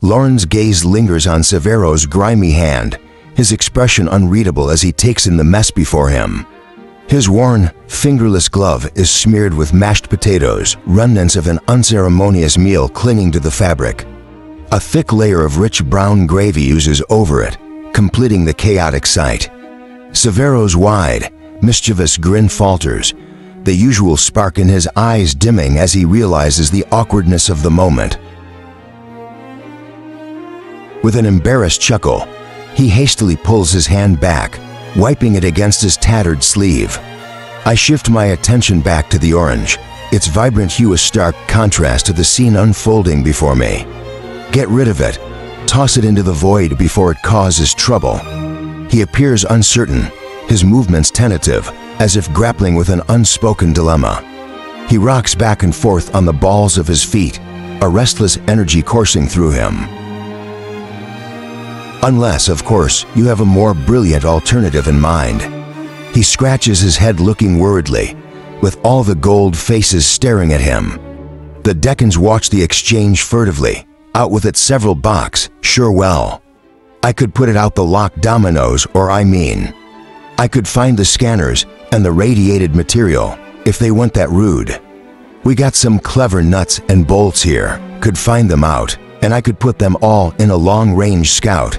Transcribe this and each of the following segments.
Lauren's gaze lingers on Severo's grimy hand, his expression unreadable as he takes in the mess before him. His worn, fingerless glove is smeared with mashed potatoes, remnants of an unceremonious meal clinging to the fabric. A thick layer of rich brown gravy oozes over it, completing the chaotic sight. Severo's wide, mischievous grin falters, the usual spark in his eyes dimming as he realizes the awkwardness of the moment. With an embarrassed chuckle, he hastily pulls his hand back, wiping it against his tattered sleeve. I shift my attention back to the orange, its vibrant hue a stark contrast to the scene unfolding before me. Get rid of it. Toss it into the void before it causes trouble. He appears uncertain, his movements tentative, as if grappling with an unspoken dilemma. He rocks back and forth on the balls of his feet, a restless energy coursing through him. Unless, of course, you have a more brilliant alternative in mind. He scratches his head looking worriedly, with all the gold faces staring at him. The Decans watch the exchange furtively, out with its several box, sure well. I could put it out the lock dominoes, or I could find the scanners and the radiated material, if they weren't that rude. We got some clever nuts and bolts here, could find them out, and I could put them all in a long-range scout.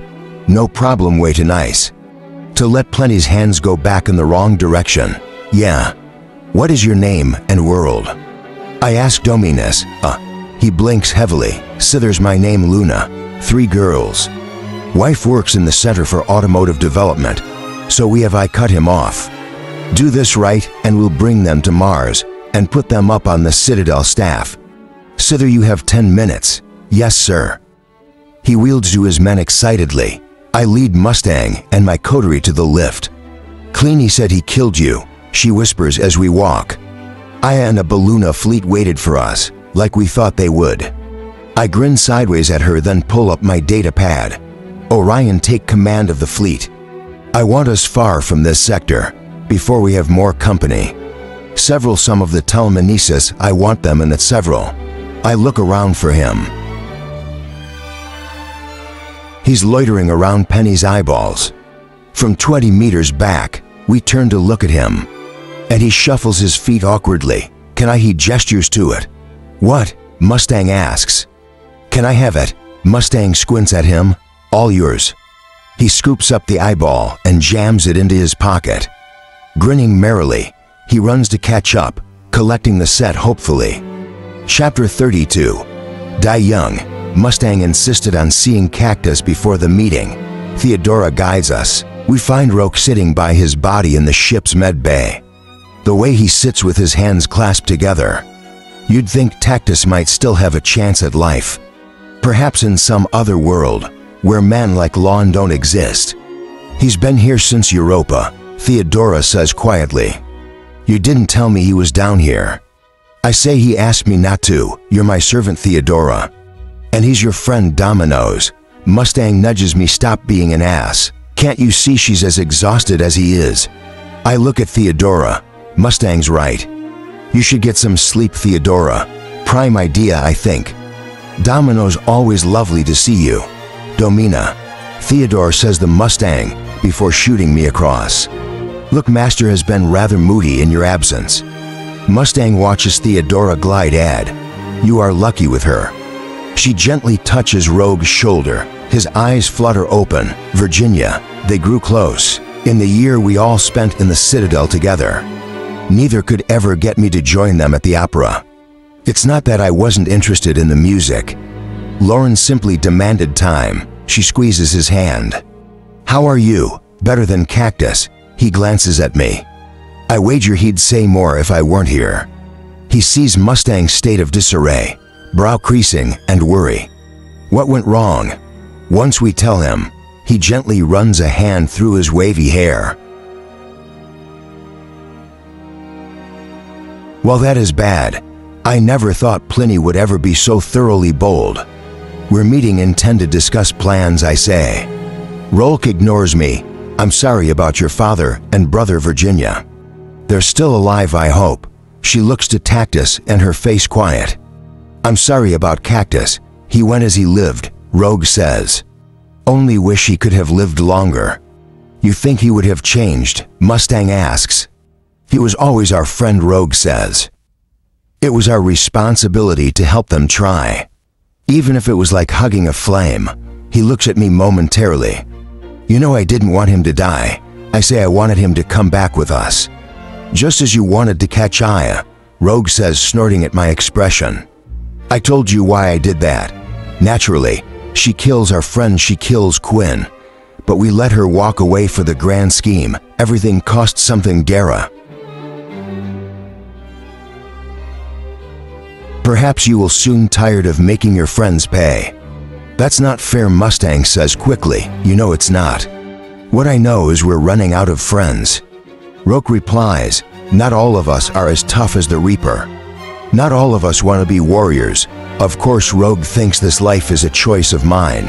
No problem way too nice. To let Plenty's hands go back in the wrong direction. Yeah. What is your name and world? I ask Dominus. He blinks heavily. Sithers my name Luna. 3 girls. Wife works in the Center for Automotive Development, so I cut him off. Do this right and we'll bring them to Mars and put them up on the Citadel staff. Sither, you have 10 minutes. Yes, sir. He wields to his men excitedly. I lead Mustang and my coterie to the lift. Cleany said he killed you, she whispers as we walk. Aya and a Balluna fleet waited for us, like we thought they would. I grin sideways at her, then pull up my data pad. Orion, take command of the fleet. I want us far from this sector, before we have more company. Some of the Telmanesis, I want them in the several. I look around for him. He's loitering around Penny's eyeballs. From 20 meters back, we turn to look at him, and he shuffles his feet awkwardly. He gestures to it. What? Mustang asks. Can I have it? Mustang squints at him. All yours. He scoops up the eyeball and jams it into his pocket. Grinning merrily, he runs to catch up, collecting the set hopefully. Chapter 32. Die Young. Mustang insisted on seeing Cactus before the meeting. Theodora guides us. We find Roke sitting by his body in the ship's med bay. The way he sits with his hands clasped together. You'd think Cactus might still have a chance at life. Perhaps in some other world, where men like Lon don't exist. He's been here since Europa, Theodora says quietly. You didn't tell me he was down here. I say he asked me not to. You're my servant, Theodora. And he's your friend, Dominoes. Mustang nudges me, stop being an ass. Can't you see she's as exhausted as he is? I look at Theodora. Mustang's right. You should get some sleep, Theodora. Prime idea, I think. Domino's always lovely to see you. Domina. Theodore, says the Mustang, before shooting me across. Look, Master has been rather moody in your absence. Mustang watches Theodora glide add. You are lucky with her. She gently touches Rogue's shoulder. His eyes flutter open. Virginia. They grew close. In the year we all spent in the Citadel together. Neither could ever get me to join them at the opera. It's not that I wasn't interested in the music. Lauren simply demanded time. She squeezes his hand. How are you? Better than Cactus. He glances at me. I wager he'd say more if I weren't here. He sees Mustang's state of disarray, brow creasing and worry. What went wrong? Once we tell him, he gently runs a hand through his wavy hair. Well, that is bad. I never thought Pliny would ever be so thoroughly bold. We're meeting intent to discuss plans, I say. Rolk ignores me. I'm sorry about your father and brother, Virginia. They're still alive, I hope. She looks to Cactus and her face quiet. I'm sorry about Cactus. He went as he lived, Rogue says. Only wish he could have lived longer. You think he would have changed? Mustang asks. He was always our friend, Rogue says. It was our responsibility to help them try. Even if it was like hugging a flame. He looks at me momentarily. You know, I didn't want him to die. I say I wanted him to come back with us. Just as you wanted to catch Aya, Rogue says, snorting at my expression. I told you why I did that. Naturally, she kills our friend, she kills Quinn. But we let her walk away for the grand scheme. Everything cost something, Gara. Perhaps you will soon tired of making your friends pay. That's not fair, Mustang says quickly. You know it's not. What I know is we're running out of friends. Rogue replies, not all of us are as tough as the Reaper. Not all of us want to be warriors. Of course, Rogue thinks this life is a choice of mine.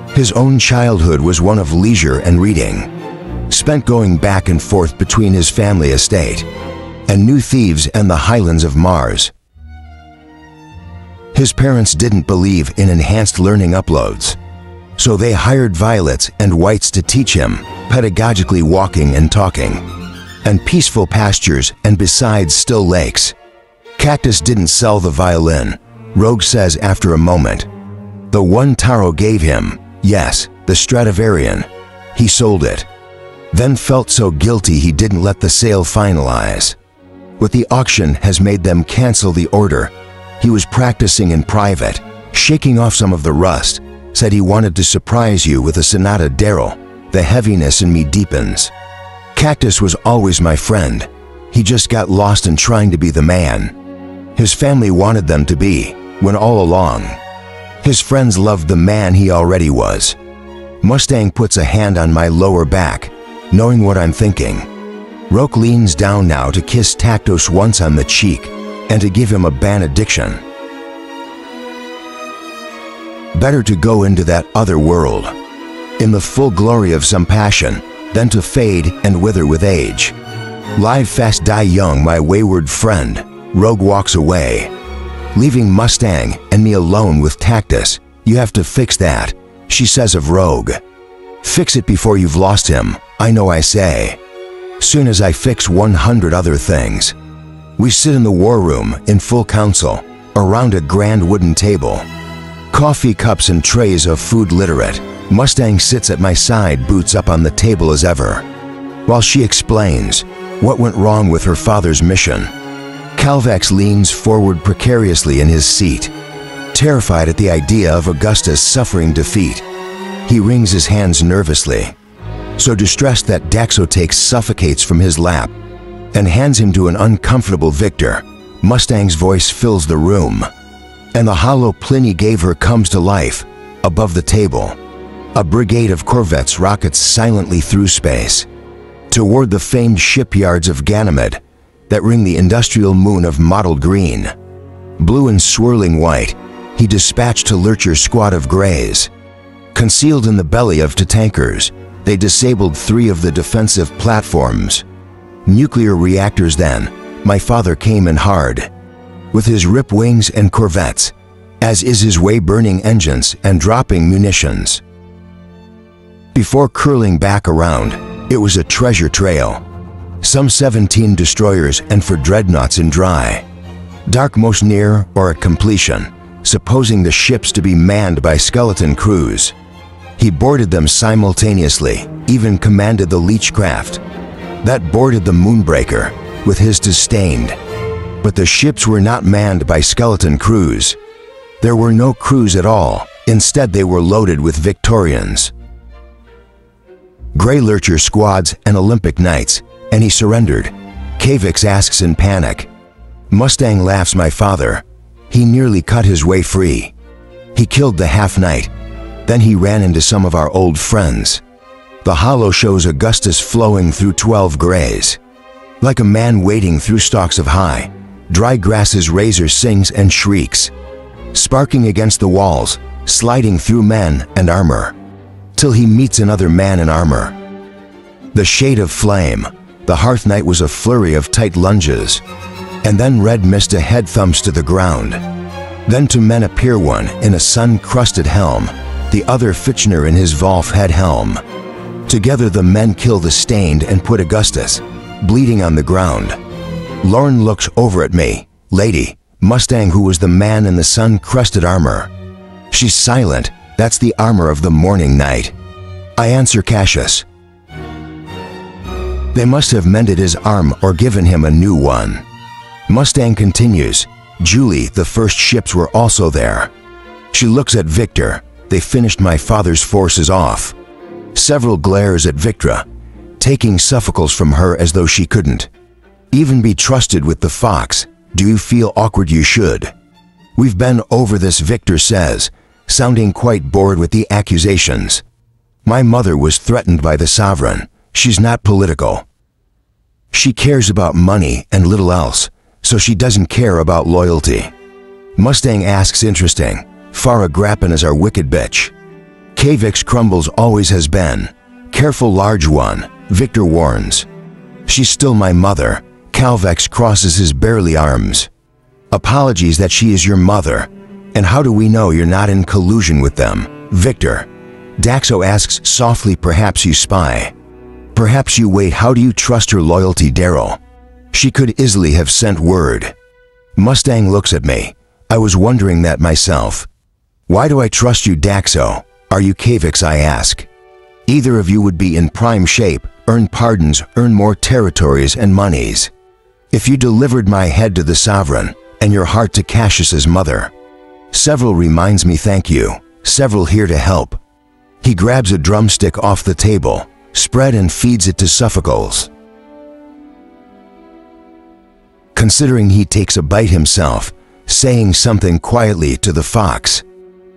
His own childhood was one of leisure and reading, spent going back and forth between his family estate and New Thieves and the highlands of Mars. His parents didn't believe in enhanced learning uploads, so they hired Violets and Whites to teach him pedagogically walking and talking, and peaceful pastures and besides still lakes. Cactus didn't sell the violin, Rogue says after a moment. The one Taro gave him, yes, the Stradivarian, he sold it. Then felt so guilty he didn't let the sale finalize. What the auction has made them cancel the order. He was practicing in private, shaking off some of the rust, said he wanted to surprise you with a sonata, Daryl. The heaviness in me deepens. Cactus was always my friend. He just got lost in trying to be the man his family wanted them to be, when all along, his friends loved the man he already was. Mustang puts a hand on my lower back, knowing what I'm thinking. Roque leans down now to kiss Tactos once on the cheek and to give him a benediction. Better to go into that other world, in the full glory of some passion, than to fade and wither with age. Live fast, die young, my wayward friend. Rogue walks away, leaving Mustang and me alone with Tactus. You have to fix that, she says of Rogue. Fix it before you've lost him, I know, I say. Soon as I fix 100 other things. We sit in the war room in full council, around a grand wooden table. Coffee cups and trays of food litter it. Mustang sits at my side, boots up on the table as ever, while she explains what went wrong with her father's mission. Calvex leans forward precariously in his seat, terrified at the idea of Augustus suffering defeat. He wrings his hands nervously, so distressed that Daxotakes suffocates from his lap and hands him to an uncomfortable Victor. Mustang's voice fills the room, and the hollow Pliny gave her comes to life above the table. A brigade of corvettes rockets silently through space toward the famed shipyards of Ganymede that ring the industrial moon of mottled green. Blue and swirling white, he dispatched a lurcher squad of grays. Concealed in the belly of two tankers, they disabled 3 of the defensive platforms. Nuclear reactors then, my father came in hard, with his rip wings and corvettes, as is his way, burning engines and dropping munitions. Before curling back around, it was a treasure trail. Some 17 destroyers and 4 dreadnoughts in dry. Dark most near or at completion, supposing the ships to be manned by skeleton crews. He boarded them simultaneously, even commanded the Leechcraft that boarded the Moonbreaker with his disdain. But the ships were not manned by skeleton crews. There were no crews at all. Instead, they were loaded with Victorians, Grey Lurcher squads and Olympic Knights, and he surrendered. Kavix asks in panic. Mustang laughs. My father, he nearly cut his way free. He killed the half-knight. Then he ran into some of our old friends. The hollow shows Augustus flowing through 12 grays. Like a man wading through stalks of high, dry grass, his razor sings and shrieks, sparking against the walls, sliding through men and armor, till he meets another man in armor. The shade of flame, the Hearth Knight, was a flurry of tight lunges, and then red mist ahead, thumps to the ground. Then 2 men appear, one in a sun-crusted helm, the other Fitchner in his Volf head helm. Together the men kill the Stained and put Augustus, bleeding on the ground. Lauren looks over at me. Lady, Mustang, who was the man in the sun-crested armor. She's silent. That's the armor of the morning night. I answer Cassius. They must have mended his arm or given him a new one. Mustang continues. Julie, the first ships were also there. She looks at Victor. They finished my father's forces off. Several glares at Victra, taking suffocals from her as though she couldn't even be trusted with the fox. Do you feel awkward? You should. We've been over this, Victor says, sounding quite bored with the accusations. My mother was threatened by the sovereign. She's not political. She cares about money and little else, so she doesn't care about loyalty. Mustang asks, interesting. Farah Grappin is our wicked bitch. Kavix crumbles, always has been. Careful, large one, Victor warns. She's still my mother. Calvex crosses his barely arms. Apologies that she is your mother. And how do we know you're not in collusion with them, Victor? Daxo asks softly, perhaps you spy. Perhaps you wait. How do you trust her loyalty, Daryl? She could easily have sent word. Mustang looks at me. I was wondering that myself. Why do I trust you, Daxo? Are you Kavix, I ask. Either of you would be in prime shape, earn pardons, earn more territories and monies. If you delivered my head to the sovereign, and your heart to Cassius's mother. Several reminds me, thank you. Several here to help. He grabs a drumstick off the table, spread and feeds it to Suffocals. Considering he takes a bite himself, saying something quietly to the fox.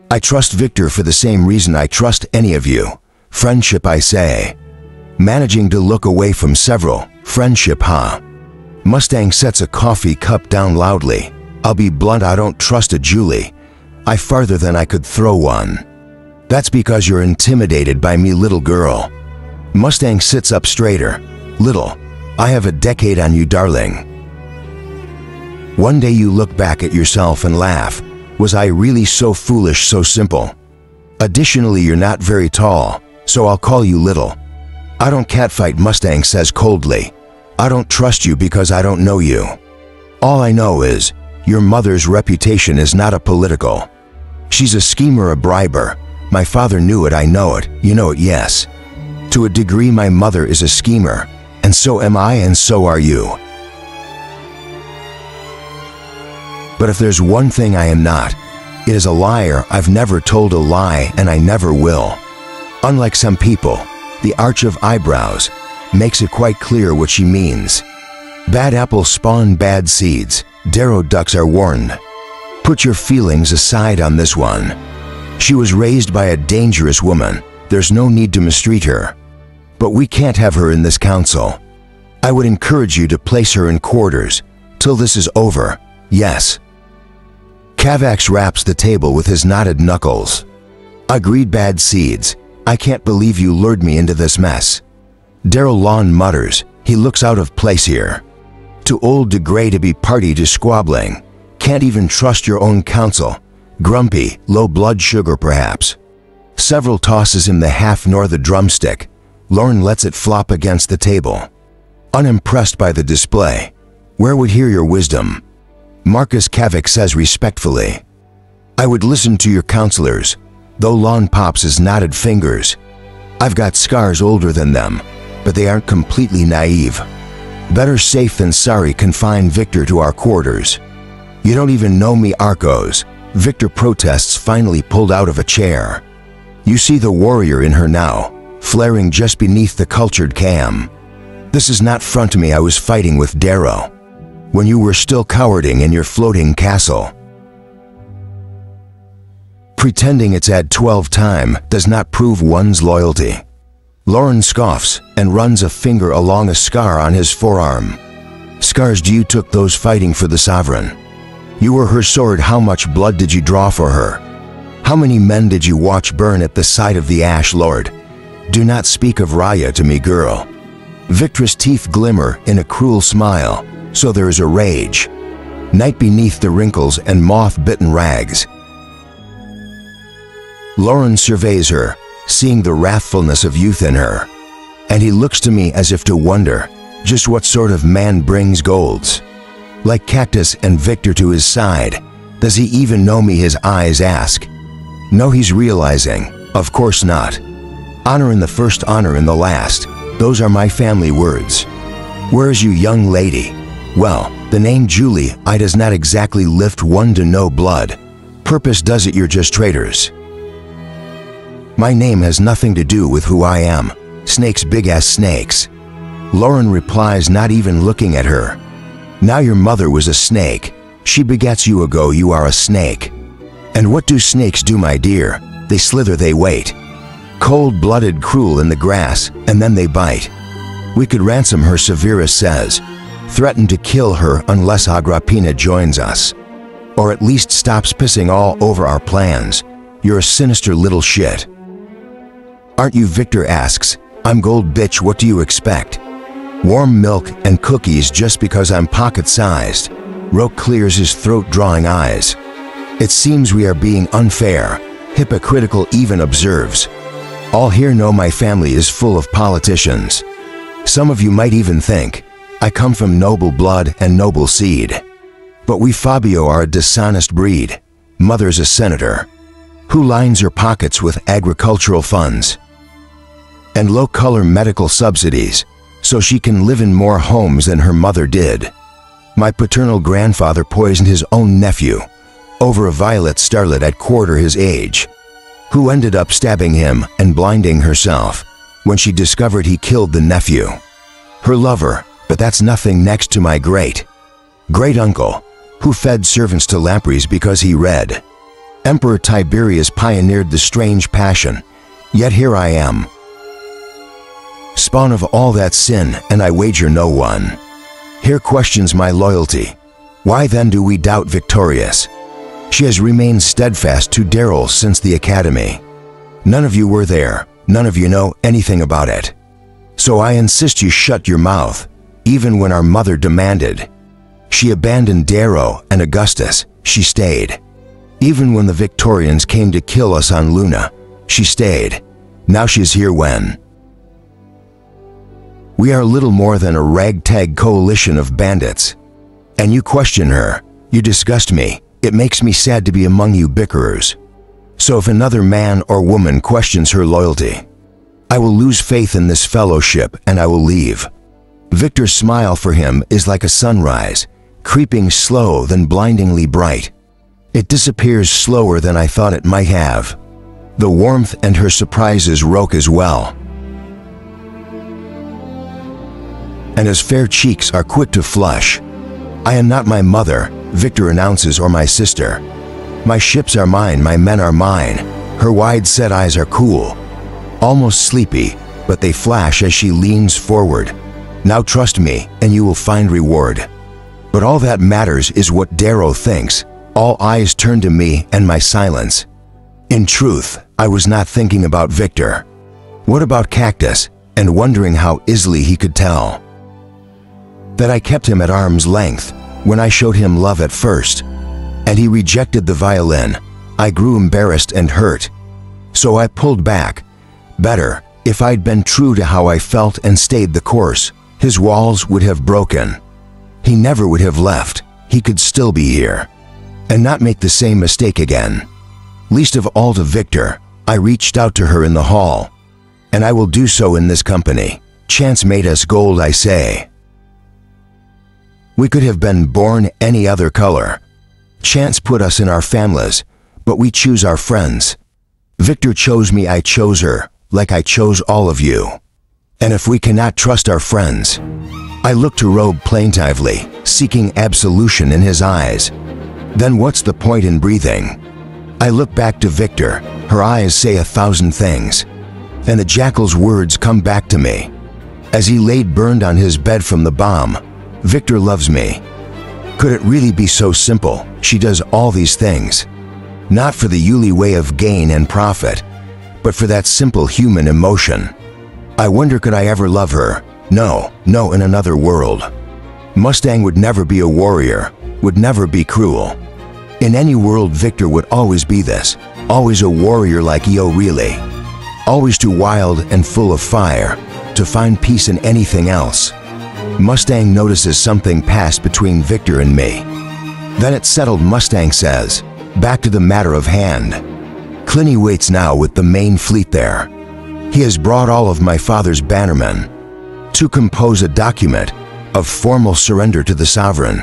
I trust Victor for the same reason I trust any of you. Friendship, I say. Managing to look away from several. Friendship, huh? Mustang sets a coffee cup down loudly. I'll be blunt, I don't trust a Julie. I farther than I could throw one. That's because you're intimidated by me, little girl. Mustang sits up straighter. Little, I have a decade on you, darling. One day you look back at yourself and laugh. Was I really so foolish, so simple? Additionally, you're not very tall, so I'll call you little. I don't catfight, Mustang says coldly. I don't trust you because I don't know you. All I know is, your mother's reputation is not a political. She's a schemer, a briber. My father knew it, I know it, you know it, yes. To a degree, my mother is a schemer, and so am I, and so are you. But if there's one thing I am not, it is a liar. I've never told a lie, and I never will. Unlike some people, the arch of eyebrows makes it quite clear what she means. Bad apples spawn bad seeds. Darrow ducks are warned. Put your feelings aside on this one. She was raised by a dangerous woman. There's no need to mistreat her. But we can't have her in this council. I would encourage you to place her in quarters till this is over. Yes. Cavax raps the table with his knotted knuckles. Agreed, bad seeds. I can't believe you lured me into this mess. Daryl Lawn mutters. He looks out of place here. Too old to gray to be party to squabbling. Can't even trust your own counsel. Grumpy, low blood sugar perhaps. Several tosses him the half nor the drumstick. Lorne lets it flop against the table. Unimpressed by the display. Where would hear your wisdom? Marcus Kavik says respectfully. I would listen to your counselors, though Lon pops his knotted fingers. I've got scars older than them, but they aren't completely naive. Better safe than sorry. Confine Victor to our quarters. You don't even know me, Arcos. Victor protests, finally pulled out of a chair. You see the warrior in her now, flaring just beneath the cultured cam. This is not front me. I was fighting with Darrow when you were still cowarding in your floating castle. Pretending it's at 12 time does not prove one's loyalty. Lauren scoffs and runs a finger along a scar on his forearm. Scars, you took those fighting for the sovereign. You were her sword. How much blood did you draw for her? How many men did you watch burn at the side of the Ash Lord? Do not speak of Raya to me, girl. Victra's teeth glimmer in a cruel smile, so there is a rage. Night beneath the wrinkles and moth-bitten rags. Lauren surveys her, seeing the wrathfulness of youth in her. And he looks to me as if to wonder just what sort of man brings golds. Like Cactus and Victor to his side, does he even know me? His eyes ask. No, he's realizing, of course not. Honor in the first, honor in the last. Those are my family words. Where's you young lady? Well, the name Julie, I does not exactly lift one to no blood. Purpose does it, you're just traitors. My name has nothing to do with who I am. Snakes, big ass snakes. Lauren replies, not even looking at her. Now your mother was a snake. She begats you ago, you are a snake. And what do snakes do, my dear? They slither, they wait. Cold-blooded, cruel in the grass, and then they bite. We could ransom her, Severus says. Threaten to kill her unless Agrippina joins us. Or at least stops pissing all over our plans. You're a sinister little shit. Aren't you? Victor asks. I'm gold, bitch, what do you expect? Warm milk and cookies just because I'm pocket-sized. Roke clears his throat, drawing eyes. It seems we are being unfair, hypocritical, even observes. All here know my family is full of politicians. Some of you might even think I come from noble blood and noble seed. But we Fabio are a dishonest breed. Mother's a senator, who lines her pockets with agricultural funds and low-color medical subsidies so she can live in more homes than her mother did. My paternal grandfather poisoned his own nephew over a violet starlet at quarter his age, who ended up stabbing him and blinding herself when she discovered he killed the nephew, her lover. But that's nothing next to my great-uncle, who fed servants to lampreys because he read. Emperor Tiberius pioneered the strange passion, yet here I am, spawn of all that sin, and I wager no one here questions my loyalty. Why then do we doubt Victorious? She has remained steadfast to Daryl since the academy. None of you were there, none of you know anything about it. So I insist you shut your mouth, even when our mother demanded. She abandoned Darrow and Augustus, she stayed. Even when the Victorians came to kill us on Luna, she stayed. Now she's here when we are little more than a ragtag coalition of bandits. And you question her, you disgust me, it makes me sad to be among you bickerers. So if another man or woman questions her loyalty, I will lose faith in this fellowship and I will leave. Victor's smile for him is like a sunrise, creeping slow then blindingly bright. It disappears slower than I thought it might have. The warmth and her surprises Roke as well. And his fair cheeks are quick to flush. I am not my mother, Victor announces, or my sister. My ships are mine, my men are mine. Her wide-set eyes are cool, almost sleepy, but they flash as she leans forward. Now trust me, and you will find reward. But all that matters is what Darrow thinks. All eyes turn to me and my silence. In truth, I was not thinking about Victor. What about Cactus? And wondering how easily he could tell that I kept him at arm's length when I showed him love at first, and he rejected the violin. I grew embarrassed and hurt, so I pulled back. Better, if I'd been true to how I felt and stayed the course, his walls would have broken. He never would have left. He could still be here, and not make the same mistake again. Least of all to Victor, I reached out to her in the hall, and I will do so in this company. Chance made us gold, I say. We could have been born any other color. Chance put us in our families, but we choose our friends. Victor chose me, I chose her, like I chose all of you. And if we cannot trust our friends, I look to Robe plaintively, seeking absolution in his eyes. Then what's the point in breathing? I look back to Victor, her eyes say 1,000 things, and the jackal's words come back to me. As he laid burned on his bed from the bomb, Victor loves me. Could it really be so simple? She does all these things, not for the Yuli way of gain and profit, but for that simple human emotion. I wonder, could I ever love her? No, no, in another world. Mustang would never be a warrior, would never be cruel. In any world, Victor would always be this, always a warrior like Yo really, always too wild and full of fire to find peace in anything else. Mustang notices something passed between Victor and me. Then it's settled, Mustang says. Back to the matter of hand. Clinny waits now with the main fleet there. He has brought all of my father's bannermen to compose a document of formal surrender to the sovereign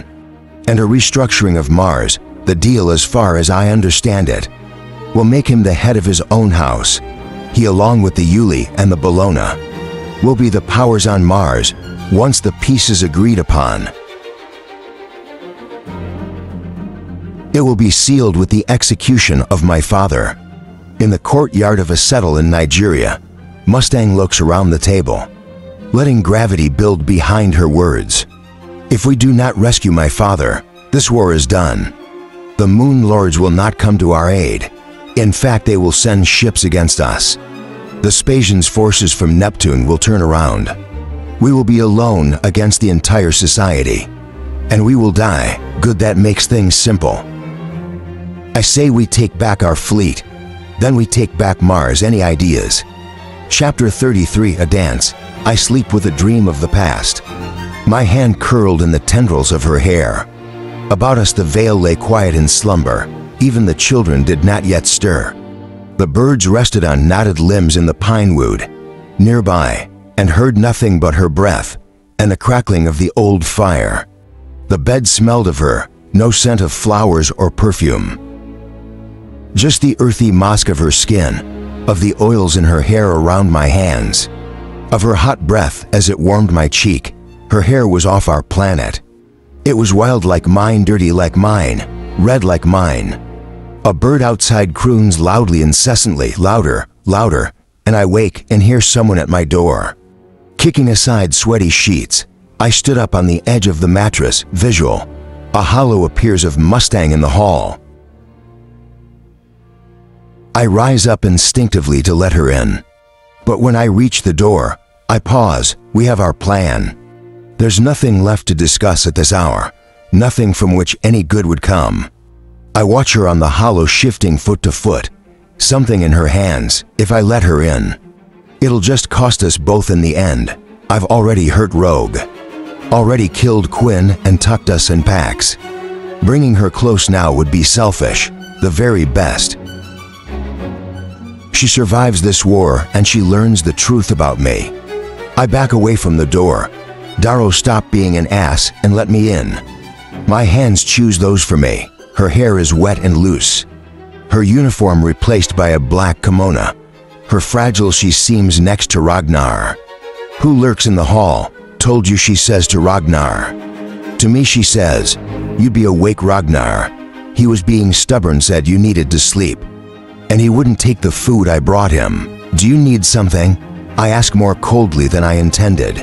and a restructuring of Mars. The deal, as far as I understand it, will make him the head of his own house. He, along with the Yuli and the Bellona, will be the powers on Mars once the peace is agreed upon. It will be sealed with the execution of my father. In the courtyard of a settle in Nigeria, Mustang looks around the table, letting gravity build behind her words. If we do not rescue my father, this war is done. The Moon Lords will not come to our aid. In fact, they will send ships against us. The Spasians' forces from Neptune will turn around. We will be alone against the entire society, and we will die. Good, that makes things simple. I say we take back our fleet, then we take back Mars. Any ideas? Chapter 33, A Dance. I sleep with a dream of the past. My hand curled in the tendrils of her hair. About us the veil lay quiet in slumber. Even the children did not yet stir. The birds rested on knotted limbs in the pinewood nearby, and heard nothing but her breath and the crackling of the old fire. The bed smelled of her, no scent of flowers or perfume. Just the earthy musk of her skin, of the oils in her hair around my hands, of her hot breath as it warmed my cheek. Her hair was off our planet. It was wild like mine, dirty like mine, red like mine. A bird outside croons loudly, incessantly, louder, louder, and I wake and hear someone at my door. Kicking aside sweaty sheets, I stood up on the edge of the mattress. Visual. A hollow appears of Mustang in the hall. I rise up instinctively to let her in. But when I reach the door, I pause. We have our plan. There's nothing left to discuss at this hour, nothing from which any good would come. I watch her on the hollow, shifting foot to foot, something in her hands. If I let her in, it'll just cost us both in the end. I've already hurt Rogue, already killed Quinn and tucked us in packs. Bringing her close now would be selfish, the very best. She survives this war and she learns the truth about me. I back away from the door. Darrow, stop being an ass and let me in. My hands choose those for me. Her hair is wet and loose. Her uniform replaced by a black kimono. Her fragile, she seems next to Ragnar. Who lurks in the hall? Told you, she says to Ragnar. To me she says, you'd be awake, Ragnar. He was being stubborn, said you needed to sleep. And he wouldn't take the food I brought him. Do you need something? I ask more coldly than I intended.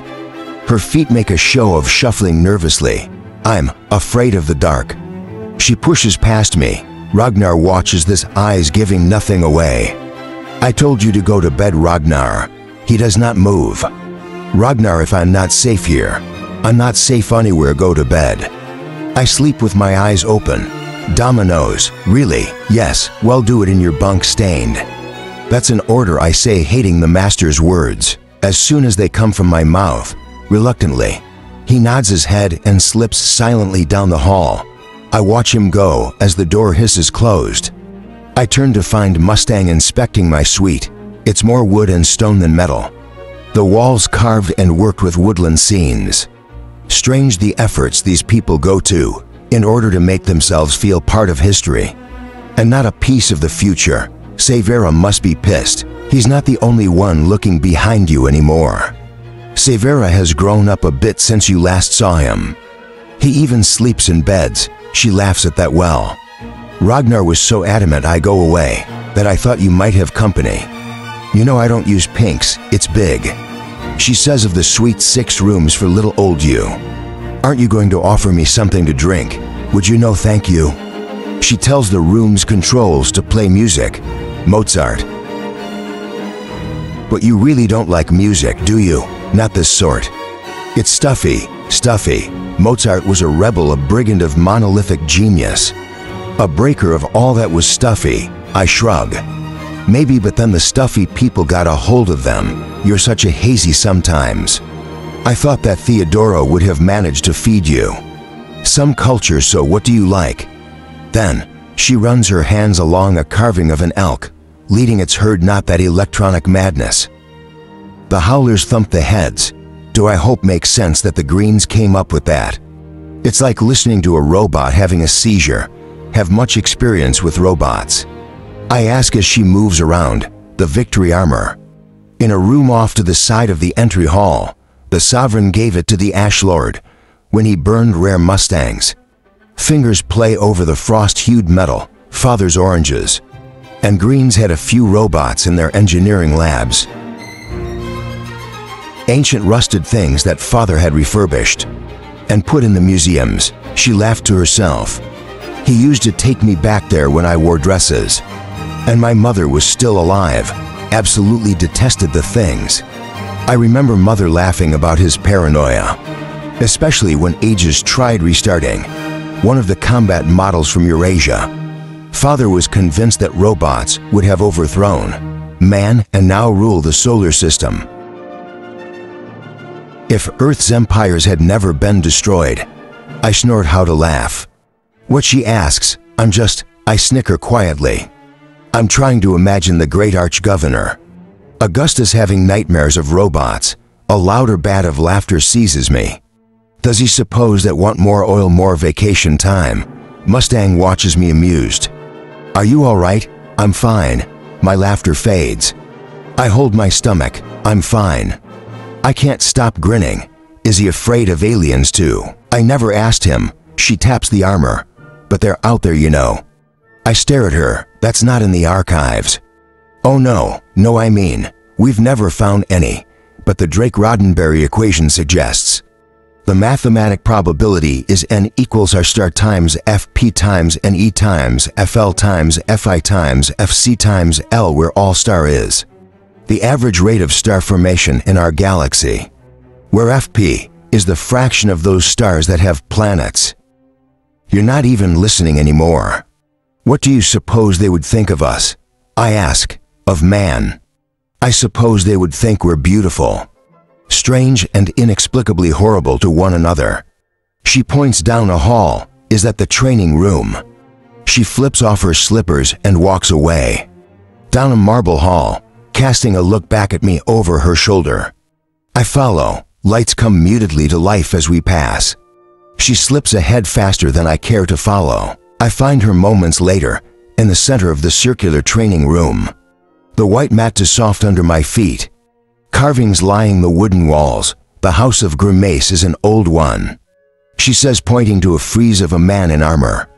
Her feet make a show of shuffling nervously. I'm afraid of the dark. She pushes past me. Ragnar watches this, eyes giving nothing away. I told you to go to bed, Ragnar. He does not move. Ragnar, if I'm not safe here, I'm not safe anywhere. Go to bed. I sleep with my eyes open. Dominoes. Really? Yes. Well, do it in your bunk, stained. That's an order, I say, hating the master's words. As soon as they come from my mouth, reluctantly, he nods his head and slips silently down the hall. I watch him go as the door hisses closed. I turn to find Mustang inspecting my suite. It's more wood and stone than metal. The walls carved and worked with woodland scenes. Strange the efforts these people go to in order to make themselves feel part of history and not a piece of the future. Severa must be pissed. He's not the only one looking behind you anymore. Severa has grown up a bit since you last saw him. He even sleeps in beds. She laughs at that. Well, Ragnar was so adamant I go away that I thought you might have company. You know I don't use pinks, it's big. She says of the suite 6 rooms for little old you. Aren't you going to offer me something to drink? Would you? No, thank you. She tells the room's controls to play music. Mozart. But you really don't like music, do you? Not this sort. It's stuffy. Mozart was a rebel, a brigand of monolithic genius. A breaker of all that was stuffy, I shrug. Maybe, but then the stuffy people got a hold of them. You're such a hazy sometimes. I thought that Theodora would have managed to feed you. Some culture, so what do you like? Then, she runs her hands along a carving of an elk, leading its herd. Not that electronic madness. The howlers thump the heads. Do I hope makes sense that the Greens came up with that? It's like listening to a robot having a seizure. Have much experience with robots. I ask as she moves around, the victory armor. In a room off to the side of the entry hall, the sovereign gave it to the Ash Lord when he burned rare mustangs. Fingers play over the frost-hued metal, father's oranges. And Greens had a few robots in their engineering labs. Ancient rusted things that father had refurbished and put in the museums. She laughed to herself. He used to take me back there when I wore dresses. And my mother was still alive, absolutely detested the things. I remember mother laughing about his paranoia, especially when Aegis tried restarting one of the combat models from Eurasia. Father was convinced that robots would have overthrown man and now rule the solar system. If Earth's empires had never been destroyed, I snort how to laugh. What she asks, I snicker quietly. I'm trying to imagine the great arch-governor. Augustus having nightmares of robots. A louder bat of laughter seizes me. Does he suppose that want more oil, more vacation time? Mustang watches me amused. Are you all right? I'm fine. My laughter fades. I hold my stomach. I'm fine. I can't stop grinning. Is he afraid of aliens too? I never asked him. She taps the armor. But they're out there, you know. I stare at her. That's not in the archives. Oh no, I mean, we've never found any. But the Drake-Roddenberry equation suggests. The mathematic probability is n equals r star times fp times ne times fl times fi times fc times l, where all star is the average rate of star formation in our galaxy, where fp is the fraction of those stars that have planets. You're not even listening anymore. What do you suppose they would think of us? I ask. Of man. I suppose they would think we're beautiful, strange and inexplicably horrible to one another. She points down a hall. Is that the training room? She flips off her slippers and walks away. Down a marble hall, casting a look back at me over her shoulder. I follow. Lights come mutedly to life as we pass. She slips ahead faster than I care to follow. I find her moments later, in the center of the circular training room. The white mat is soft under my feet. Carvings lining the wooden walls. The House of Grimace is an old one. She says, pointing to a frieze of a man in armor.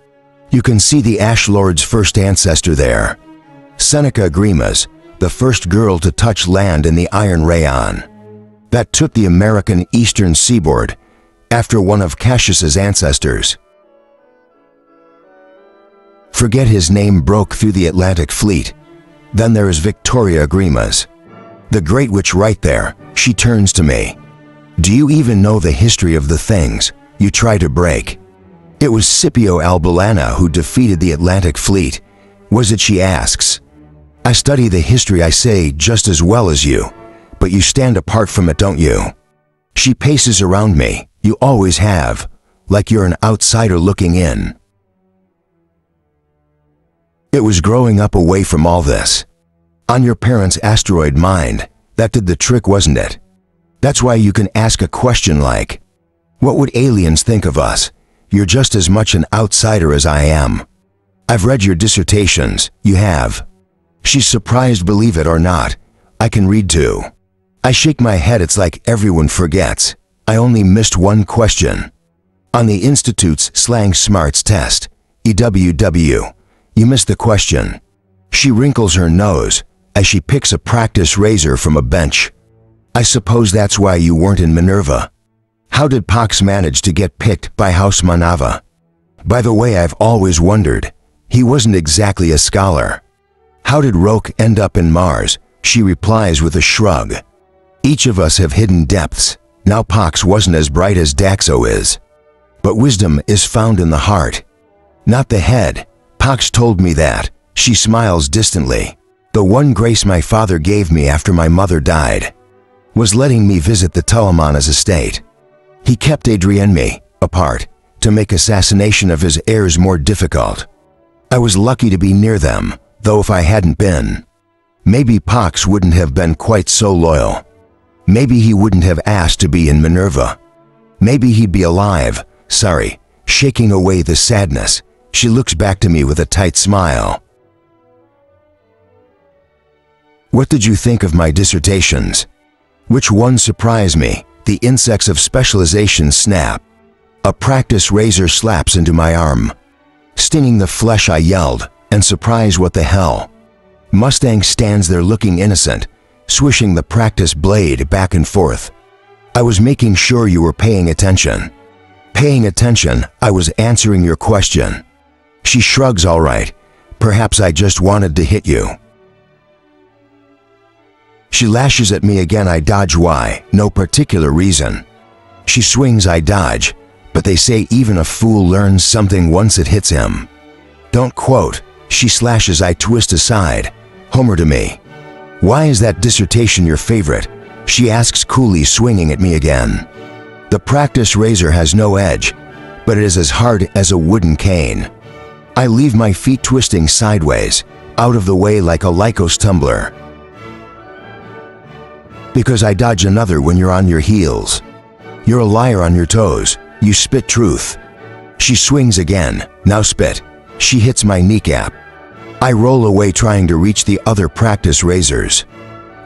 You can see the Ash Lord's first ancestor there. Seneca Grimace, the first girl to touch land in the Iron Rayon. That took the American eastern seaboard, after one of Cassius's ancestors. Forget his name broke through the Atlantic fleet. Then there is Victoria Grimace. The Great Witch right there. She turns to me. Do you even know the history of the things you try to break? It was Scipio Albalana who defeated the Atlantic fleet. Was it? She asks. I study the history, I say, just as well as you. But you stand apart from it, don't you? She paces around me. You always have. Like you're an outsider looking in. It was growing up away from all this. On your parents' asteroid mind, that did the trick, wasn't it? That's why you can ask a question like, what would aliens think of us? You're just as much an outsider as I am. I've read your dissertations. You have. She's surprised, believe it or not. I can read too. I shake my head. It's like everyone forgets. I only missed one question. On the Institute's Slang Smarts test, EWW, you missed the question. She wrinkles her nose as she picks a practice razor from a bench. I suppose that's why you weren't in Minerva. How did Pox manage to get picked by House Manava? By the way, I've always wondered. He wasn't exactly a scholar. How did Roke end up in Mars? She replies with a shrug. Each of us have hidden depths. Now Pox wasn't as bright as Daxo is. But wisdom is found in the heart, not the head. Pox told me that, She smiles distantly. The one grace my father gave me after my mother died was letting me visit the Tullamanas estate. He kept Adrienne and me apart to make assassination of his heirs more difficult. I was lucky to be near them, though if I hadn't been, maybe Pox wouldn't have been quite so loyal. Maybe he wouldn't have asked to be in Minerva. Maybe he'd be alive. Sorry, shaking away the sadness, she looks back to me with a tight smile. What did you think of my dissertations? Which one surprised me? The insects of specialization snap. A practice razor slaps into my arm. Stinging the flesh, I yelled, and surprise, what the hell? Mustang stands there looking innocent, swishing the practice blade back and forth. I was making sure you were paying attention. Paying attention, I was answering your question. She shrugs, all right. Perhaps I just wanted to hit you. She lashes at me again, I dodge. Why? No particular reason. She swings, I dodge. But they say even a fool learns something once it hits him. Don't quote. She slashes, I twist aside. Homer to me. Why is that dissertation your favorite? She asks coolly, swinging at me again. The practice razor has no edge, but it is as hard as a wooden cane. I leave my feet twisting sideways, out of the way like a Lycos tumbler. Because I dodge another when you're on your heels. You're a liar on your toes. You spit truth. She swings again. Now spit. She hits my kneecap. I roll away trying to reach the other practice razors,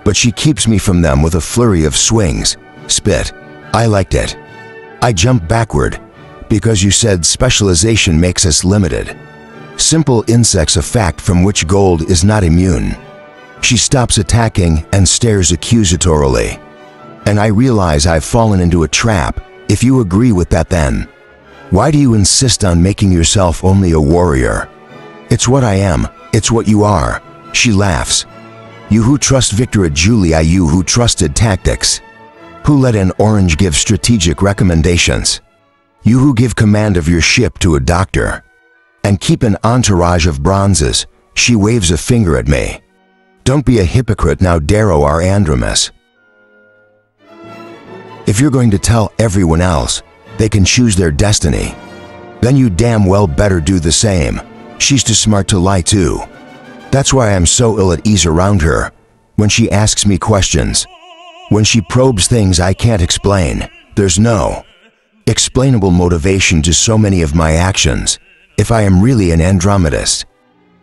but she keeps me from them with a flurry of swings. Spit. I liked it. I jump backward because you said specialization makes us limited. Simple insects, a fact from which gold is not immune. She stops attacking and stares accusatorily. And I realize I've fallen into a trap. If you agree with that, then why do you insist on making yourself only a warrior? It's what I am. It's what you are. She laughs. You who trust Victor at Julia, you who trusted tactics, who let an orange give strategic recommendations, you who give command of your ship to a doctor, and keep an entourage of bronzes. She waves a finger at me. Don't be a hypocrite now, Darrow our Andromus. If you're going to tell everyone else they can choose their destiny, then you damn well better do the same. She's too smart to lie too. That's why I'm so ill at ease around her. When she asks me questions, when she probes things I can't explain, there's no explainable motivation to so many of my actions. If I am really an Andromedist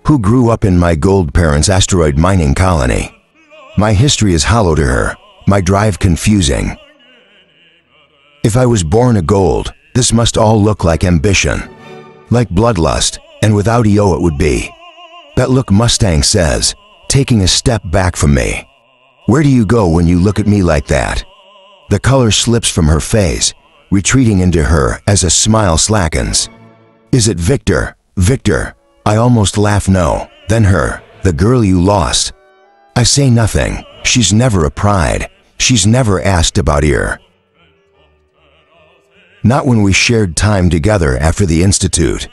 who grew up in my gold parents' asteroid mining colony, my history is hollow to her, my drive confusing. If I was born a gold, this must all look like ambition, like bloodlust, and without EO it would be. That look, Mustang says, taking a step back from me. Where do you go when you look at me like that? The color slips from her face, retreating into her as a smile slackens. Is it Victor? Victor. I almost laugh. No. Then her, the girl you lost. I say nothing. She's never a pride. She's never asked about ear. Not when we shared time together after the Institute.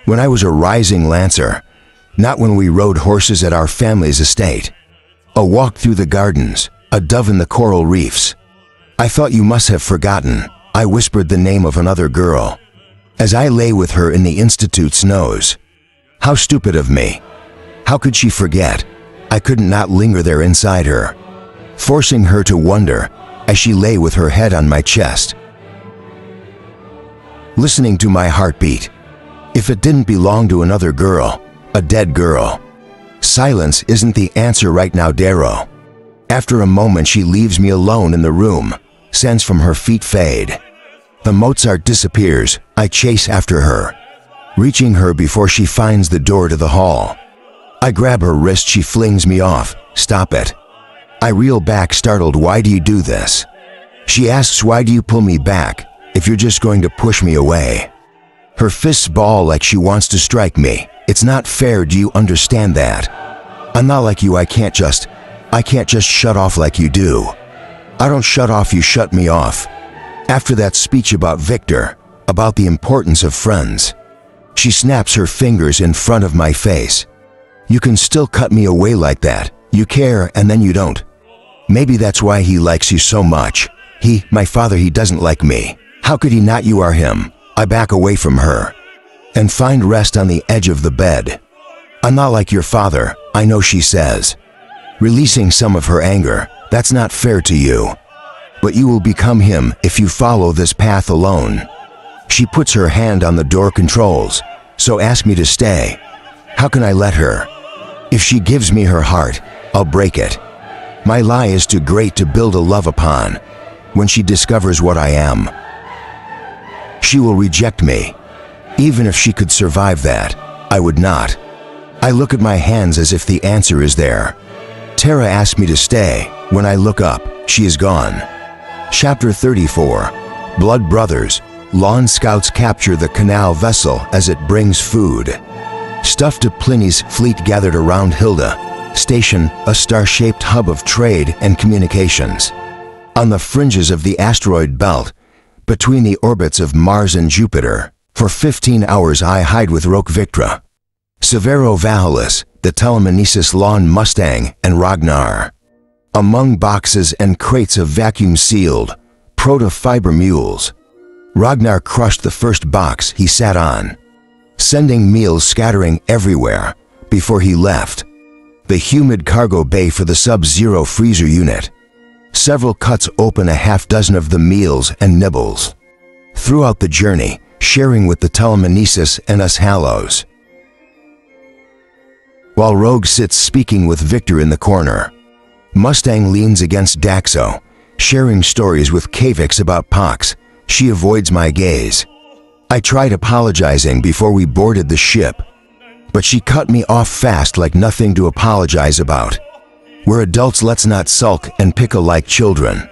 When I was a rising lancer. Not when we rode horses at our family's estate. A walk through the gardens. A dove in the coral reefs. I thought you must have forgotten. I whispered the name of another girl as I lay with her in the Institute's nose. How stupid of me. How could she forget? I couldn't not linger there inside her, forcing her to wonder as she lay with her head on my chest, listening to my heartbeat. If it didn't belong to another girl, a dead girl. Silence isn't the answer right now, Darrow. After a moment she leaves me alone in the room, scents from her feet fade. The Mozart disappears. I chase after her, reaching her before she finds the door to the hall. I grab her wrist, she flings me off. Stop it. I reel back, startled. Why do you do this? She asks, why do you pull me back if you're just going to push me away? Her fists ball like she wants to strike me. It's not fair, do you understand that? I'm not like you, I can't just shut off like you do. I don't shut off, you shut me off. After that speech about Victor, about the importance of friends, she snaps her fingers in front of my face. You can still cut me away like that. You care and then you don't. Maybe that's why he likes you so much. My father, he doesn't like me. How could he not? You are him. I back away from her and find rest on the edge of the bed. I'm not like your father, I know, she says, releasing some of her anger. That's not fair to you. But you will become him if you follow this path alone. She puts her hand on the door controls. So ask me to stay. How can I let her? If she gives me her heart, I'll break it. My lie is too great to build a love upon. When she discovers what I am, she will reject me. Even if she could survive that, I would not. I look at my hands as if the answer is there. Tara asked me to stay. When I look up, she is gone. Chapter 34. Blood Brothers. Lawn scouts capture the canal vessel as it brings food. Stuff to Pliny's fleet gathered around Hilda Station, a star-shaped hub of trade and communications. On the fringes of the asteroid belt, between the orbits of Mars and Jupiter, for 15 hours I hide with Roque Victra, Severo Vahalis, the Telemenesis Lawn Mustang, and Ragnar. Among boxes and crates of vacuum-sealed proto-fiber mules, Ragnar crushed the first box he sat on, sending meals scattering everywhere before he left the humid cargo bay for the Sub-Zero freezer unit. Several cuts open a half-dozen of the meals and nibbles. Throughout the journey, sharing with the Telemenesis and us Hallows. While Rogue sits speaking with Victor in the corner, Mustang leans against Daxo, sharing stories with Kavix about Pox. She avoids my gaze. I tried apologizing before we boarded the ship, but she cut me off fast like nothing to apologize about. We're adults, let's not sulk and pickle like children.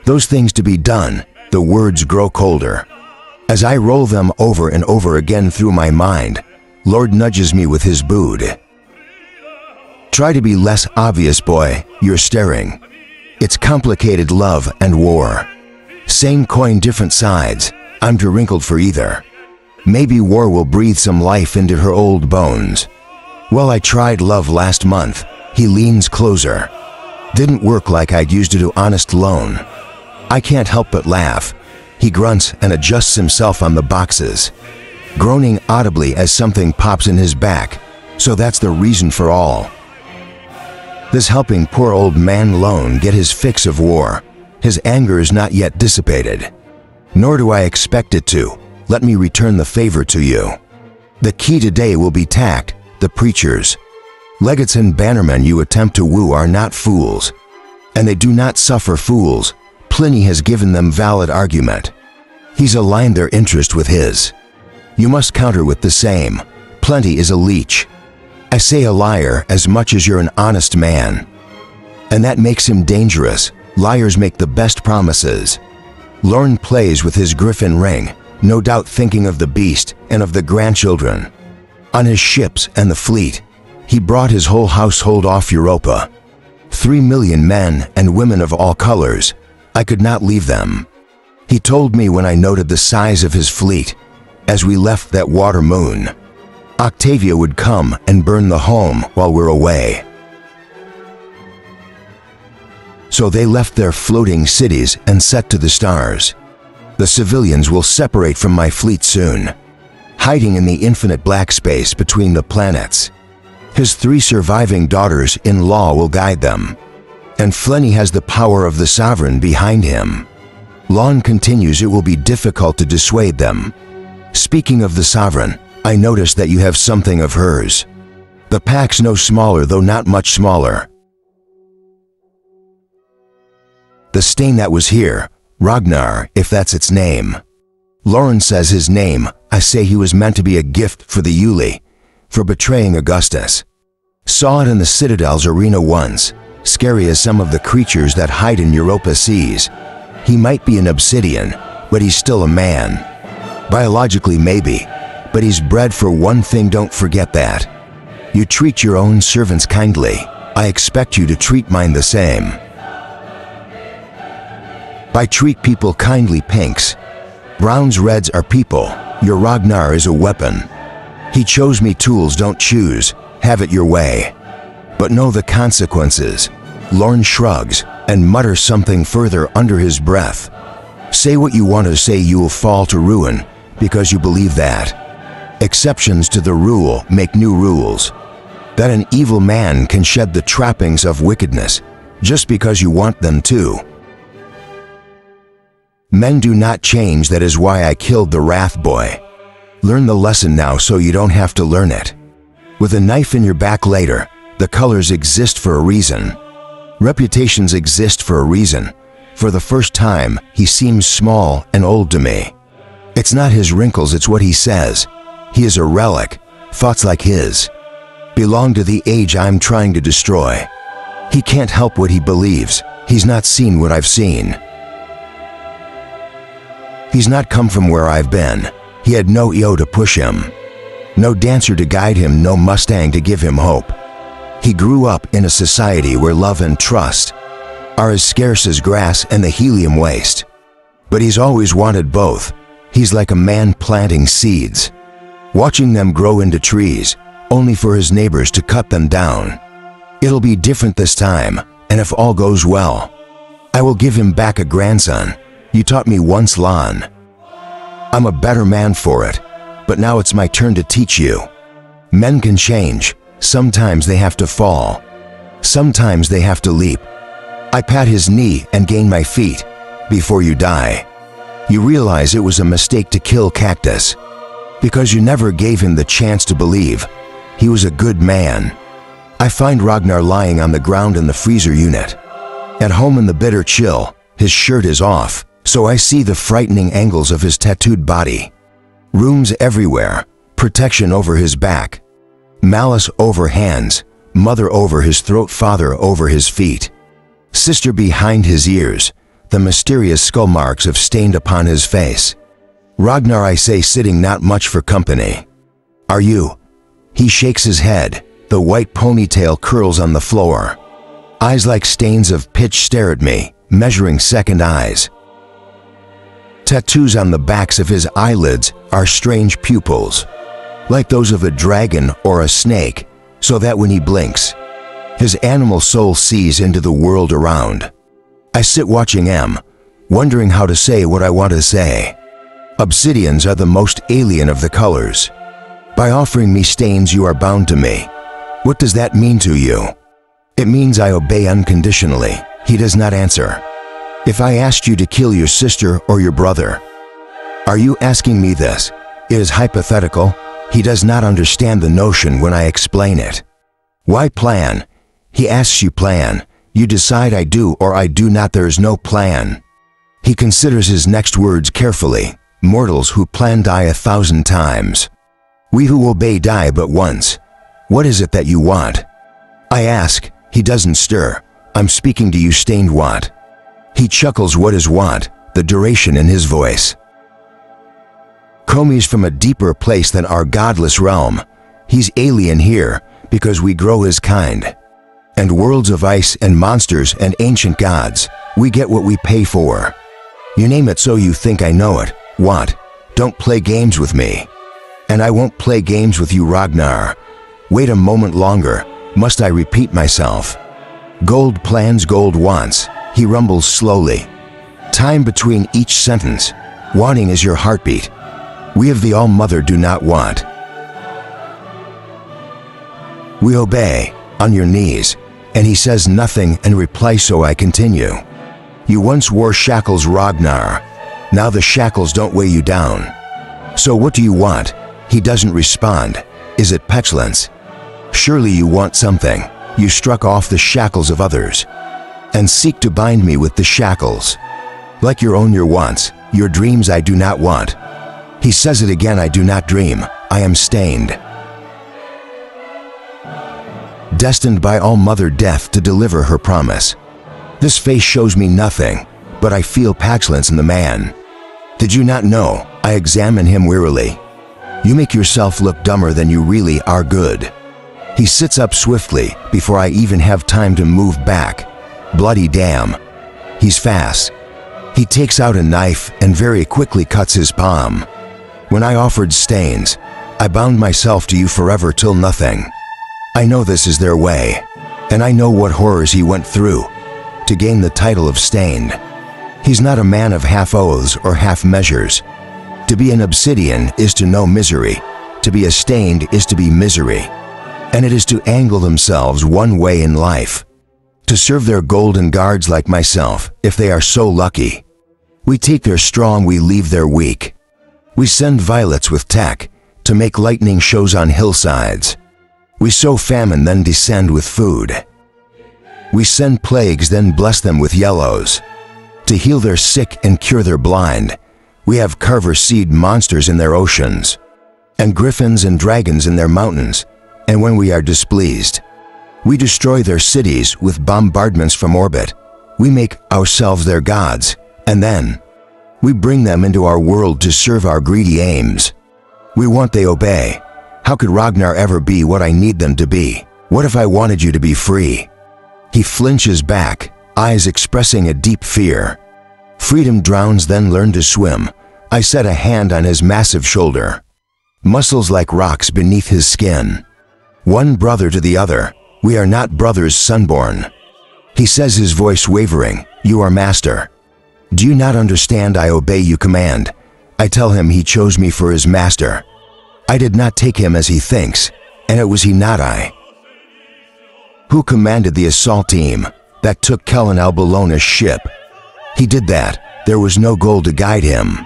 Those things to be done, the words grow colder. As I roll them over and over again through my mind, Lord nudges me with his boot. Try to be less obvious, boy, you're staring. It's complicated love and war. Same coin, different sides. I'm too wrinkled for either. Maybe war will breathe some life into her old bones. Well, I tried love last month. He leans closer. Didn't work like I'd used to do. Honest loan. I can't help but laugh. He grunts and adjusts himself on the boxes, groaning audibly as something pops in his back. So that's the reason for all this, helping poor old man Lone get his fix of war. His anger is not yet dissipated, nor do I expect it to. Let me return the favor to you. The key today will be tact. The preachers, legates and bannermen you attempt to woo are not fools, and they do not suffer fools. Pliny has given them valid argument. He's aligned their interest with his. You must counter with the same. Plenty is a leech. I say a liar as much as you're an honest man, and that makes him dangerous. Liars make the best promises. Lorne plays with his griffin ring, no doubt thinking of the beast and of the grandchildren. On his ships and the fleet, he brought his whole household off Europa. 3 million men and women of all colors. I could not leave them. He told me when I noted the size of his fleet, as we left that water moon, Octavia would come and burn the home while we're away. So they left their floating cities and set to the stars. The civilians will separate from my fleet soon, hiding in the infinite black space between the planets. His 3 surviving daughters-in-law will guide them, and Flenny has the power of the sovereign behind him. Lon continues, it will be difficult to dissuade them. Speaking of the sovereign, I noticed that you have something of hers. The pack's no smaller, though not much smaller. The stain that was here, Ragnar, if that's its name. Lauren says his name. I say he was meant to be a gift for the Yuli, for betraying Augustus. Saw it in the Citadel's arena once, scary as some of the creatures that hide in Europa seas. He might be an obsidian, but he's still a man. Biologically maybe, but he's bred for one thing, don't forget that. You treat your own servants kindly. I expect you to treat mine the same. By treat people kindly, pinks. Browns, reds are people. Your Ragnar is a weapon. He chose me, tools don't choose. have it your way. But know the consequences. Lorne shrugs and mutters something further under his breath. Say what you want to say, you will fall to ruin because you believe that. Exceptions to the rule make new rules. That an evil man can shed the trappings of wickedness just because you want them to. Men do not change, that is why I killed the Wrath Boy. Learn the lesson now so you don't have to learn it. With a knife in your back later, the colors exist for a reason. Reputations exist for a reason. For the first time, he seems small and old to me. It's not his wrinkles, it's what he says. He is a relic. Thoughts like his belong to the age I'm trying to destroy. He can't help what he believes. He's not seen what I've seen. He's not come from where I've been. He had no EO to push him. No dancer to guide him, no Mustang to give him hope. He grew up in a society where love and trust are as scarce as grass and the helium waste. But he's always wanted both. He's like a man planting seeds, watching them grow into trees, only for his neighbors to cut them down. It'll be different this time, and if all goes well, I will give him back a grandson. You taught me once, Lon. I'm a better man for it, but now it's my turn to teach you. Men can change. Sometimes they have to fall. Sometimes they have to leap. I pat his knee and gain my feet. Before you die, you realize it was a mistake to kill Cactus, because you never gave him the chance to believe he was a good man. I find Ragnar lying on the ground in the freezer unit. At home in the bitter chill, his shirt is off, so I see the frightening angles of his tattooed body. Rooms everywhere, protection over his back, malice over hands, mother over his throat, father over his feet, sister behind his ears. The mysterious skull marks have stained upon his face. Ragnar, I say, sitting not much for company. Are you? He shakes his head. The white ponytail curls on the floor. Eyes like stains of pitch stare at me, measuring second eyes. Tattoos on the backs of his eyelids are strange pupils, like those of a dragon or a snake, so that when he blinks, his animal soul sees into the world around. I sit watching him, wondering how to say what I want to say. Obsidians are the most alien of the colors. By offering me stains, you are bound to me. What does that mean to you? It means I obey unconditionally. He does not answer. If I asked you to kill your sister or your brother, are you asking me this? It is hypothetical. He does not understand the notion when I explain it. Why plan? He asks, you plan. You decide I do or I do not. There is no plan. He considers his next words carefully. Mortals who plan die 1,000 times. We who obey die but once. What is it that you want? I ask. He doesn't stir. I'm speaking to you, stained what? He chuckles. What is what? The duration in his voice. Comey's from a deeper place than our godless realm. He's alien here because we grow his kind. And worlds of ice and monsters and ancient gods, we get what we pay for. You name it, so you think I know it. What? Don't play games with me. And I won't play games with you, Ragnar. Wait a moment longer. Must I repeat myself? Gold plans, gold wants. He rumbles slowly. Time between each sentence. Wanting is your heartbeat. We of the All-Mother do not want. We obey, on your knees. And he says nothing and replies, so I continue. You once wore shackles, Ragnar. Now the shackles don't weigh you down. So what do you want? He doesn't respond. Is it petulance? Surely you want something. You struck off the shackles of others and seek to bind me with the shackles. Like your own, your wants, your dreams I do not want. He says it again, I do not dream. I am stained. Destined by All-Mother Death to deliver her promise. This face shows me nothing, but I feel petulance in the man. Did you not know? I examine him wearily. You make yourself look dumber than you really are. Good. He sits up swiftly before I even have time to move back. Bloody damn. He's fast. He takes out a knife and very quickly cuts his palm. When I offered stains, I bound myself to you forever till nothing. I know this is their way, and I know what horrors he went through to gain the title of stained. He's not a man of half oaths or half measures. To be an obsidian is to know misery. To be a stained is to be misery. And it is to angle themselves one way in life. To serve their golden guards like myself, if they are so lucky. We take their strong, we leave their weak. We send violets with tech to make lightning shows on hillsides. We sow famine, then descend with food. We send plagues, then bless them with yellows. To heal their sick and cure their blind, we have carver seed monsters in their oceans, and griffins and dragons in their mountains, and when we are displeased, we destroy their cities with bombardments from orbit. We make ourselves their gods, and then we bring them into our world to serve our greedy aims. We want they obey. How could Ragnar ever be what I need them to be? What if I wanted you to be free? He flinches back, eyes expressing a deep fear. Freedom drowns, then learn to swim. I set a hand on his massive shoulder. Muscles like rocks beneath his skin. One brother to the other, we are not brothers sunborn. He says, his voice wavering, you are master. Do you not understand? I obey you command. I tell him he chose me for his master. I did not take him as he thinks, and it was he not I. Who commanded the assault team that took Kellen Alballona's ship? He did that. There was no goal to guide him.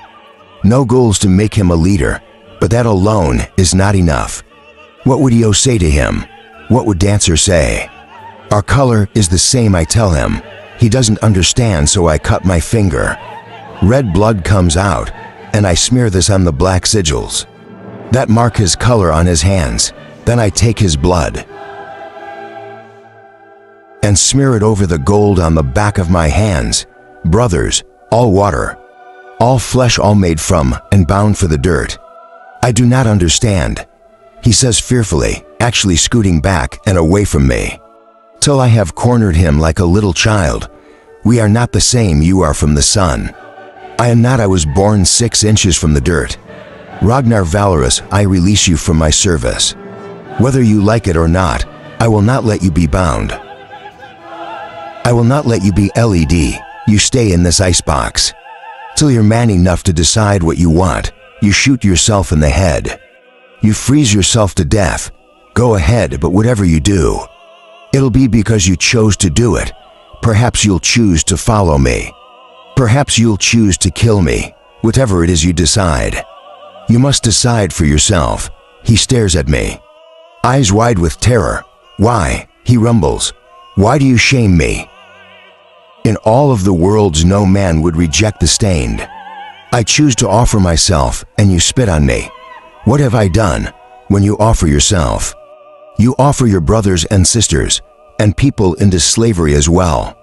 No goals to make him a leader, but that alone is not enough. What would Io say to him? What would Dancer say? Our color is the same, I tell him. He doesn't understand, so I cut my finger. Red blood comes out, and I smear this on the black sigils that mark his color on his hands. Then I take his blood and smear it over the gold on the back of my hands. Brothers, all water, all flesh, all made from and bound for the dirt. I do not understand, he says fearfully, actually scooting back and away from me, till I have cornered him like a little child. We are not the same, you are from the sun. I am not, I was born 6 inches from the dirt. Ragnar Valorous, I release you from my service. Whether you like it or not, I will not let you be bound. I will not let you be LED. You stay in this icebox till you're man enough to decide what you want. You shoot yourself in the head. You freeze yourself to death. Go ahead, but whatever you do, it'll be because you chose to do it. Perhaps you'll choose to follow me. Perhaps you'll choose to kill me. Whatever it is you decide, you must decide for yourself. He stares at me, eyes wide with terror. Why? He rumbles. Why do you shame me? In all of the worlds, no man would reject the stained. I choose to offer myself, and you spit on me. What have I done? When you offer yourself, you offer your brothers and sisters, and people into slavery as well.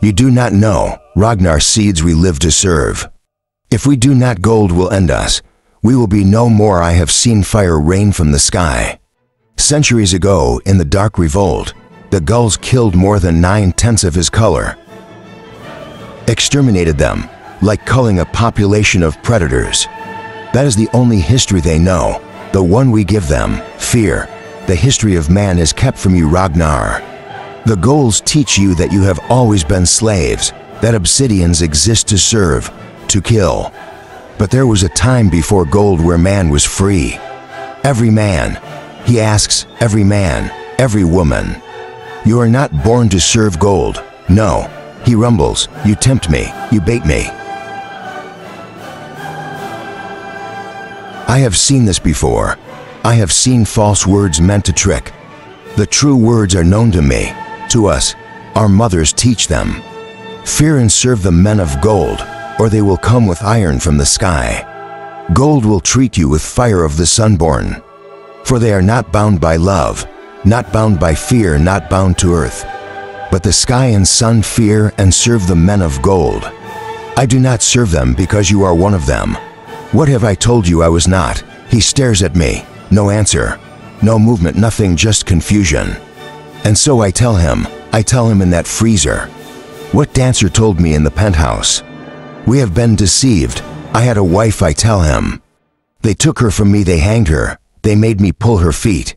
You do not know, Ragnar seeds we live to serve. If we do not, gold will end us. We will be no more. I have seen fire rain from the sky. Centuries ago, in the dark revolt, the gulls killed more than 9/10 of his color. Exterminated them, like culling a population of predators. That is the only history they know, the one we give them, fear. The history of man is kept from you, Ragnar. The goals teach you that you have always been slaves, that obsidians exist to serve, to kill. But there was a time before gold where man was free. Every man, he asks, every man, every woman. You are not born to serve gold. No, he rumbles, you tempt me, you bait me. I have seen this before. I have seen false words meant to trick. The true words are known to me, to us. Our mothers teach them. Fear and serve the men of gold, or they will come with iron from the sky. Gold will treat you with fire of the sunborn. For they are not bound by love, not bound by fear, not bound to earth. But the sky and sun fear and serve the men of gold. I do not serve them because you are one of them. What have I told you I was not? He stares at me. No answer. No movement, nothing, just confusion. And so I tell him in that freezer, what Dancer told me in the penthouse. We have been deceived. I had a wife, I tell him. They took her from me, they hanged her. They made me pull her feet.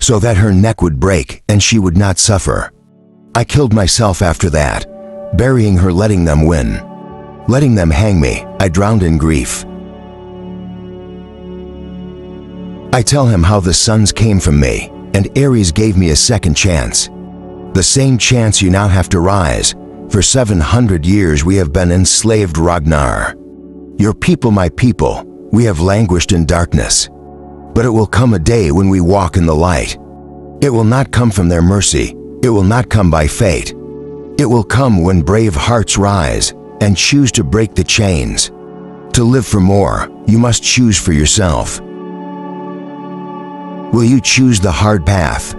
so that her neck would break and she would not suffer. I killed myself after that, burying her, letting them win. Letting them hang me, I drowned in grief. I tell him how the suns came from me, and Ares gave me a second chance. The same chance you now have to rise. For 700 years we have been enslaved, Ragnar. Your people, my people, we have languished in darkness. But it will come a day when we walk in the light. It will not come from their mercy. It will not come by fate. It will come when brave hearts rise and choose to break the chains. To live for more, you must choose for yourself. Will you choose the hard path?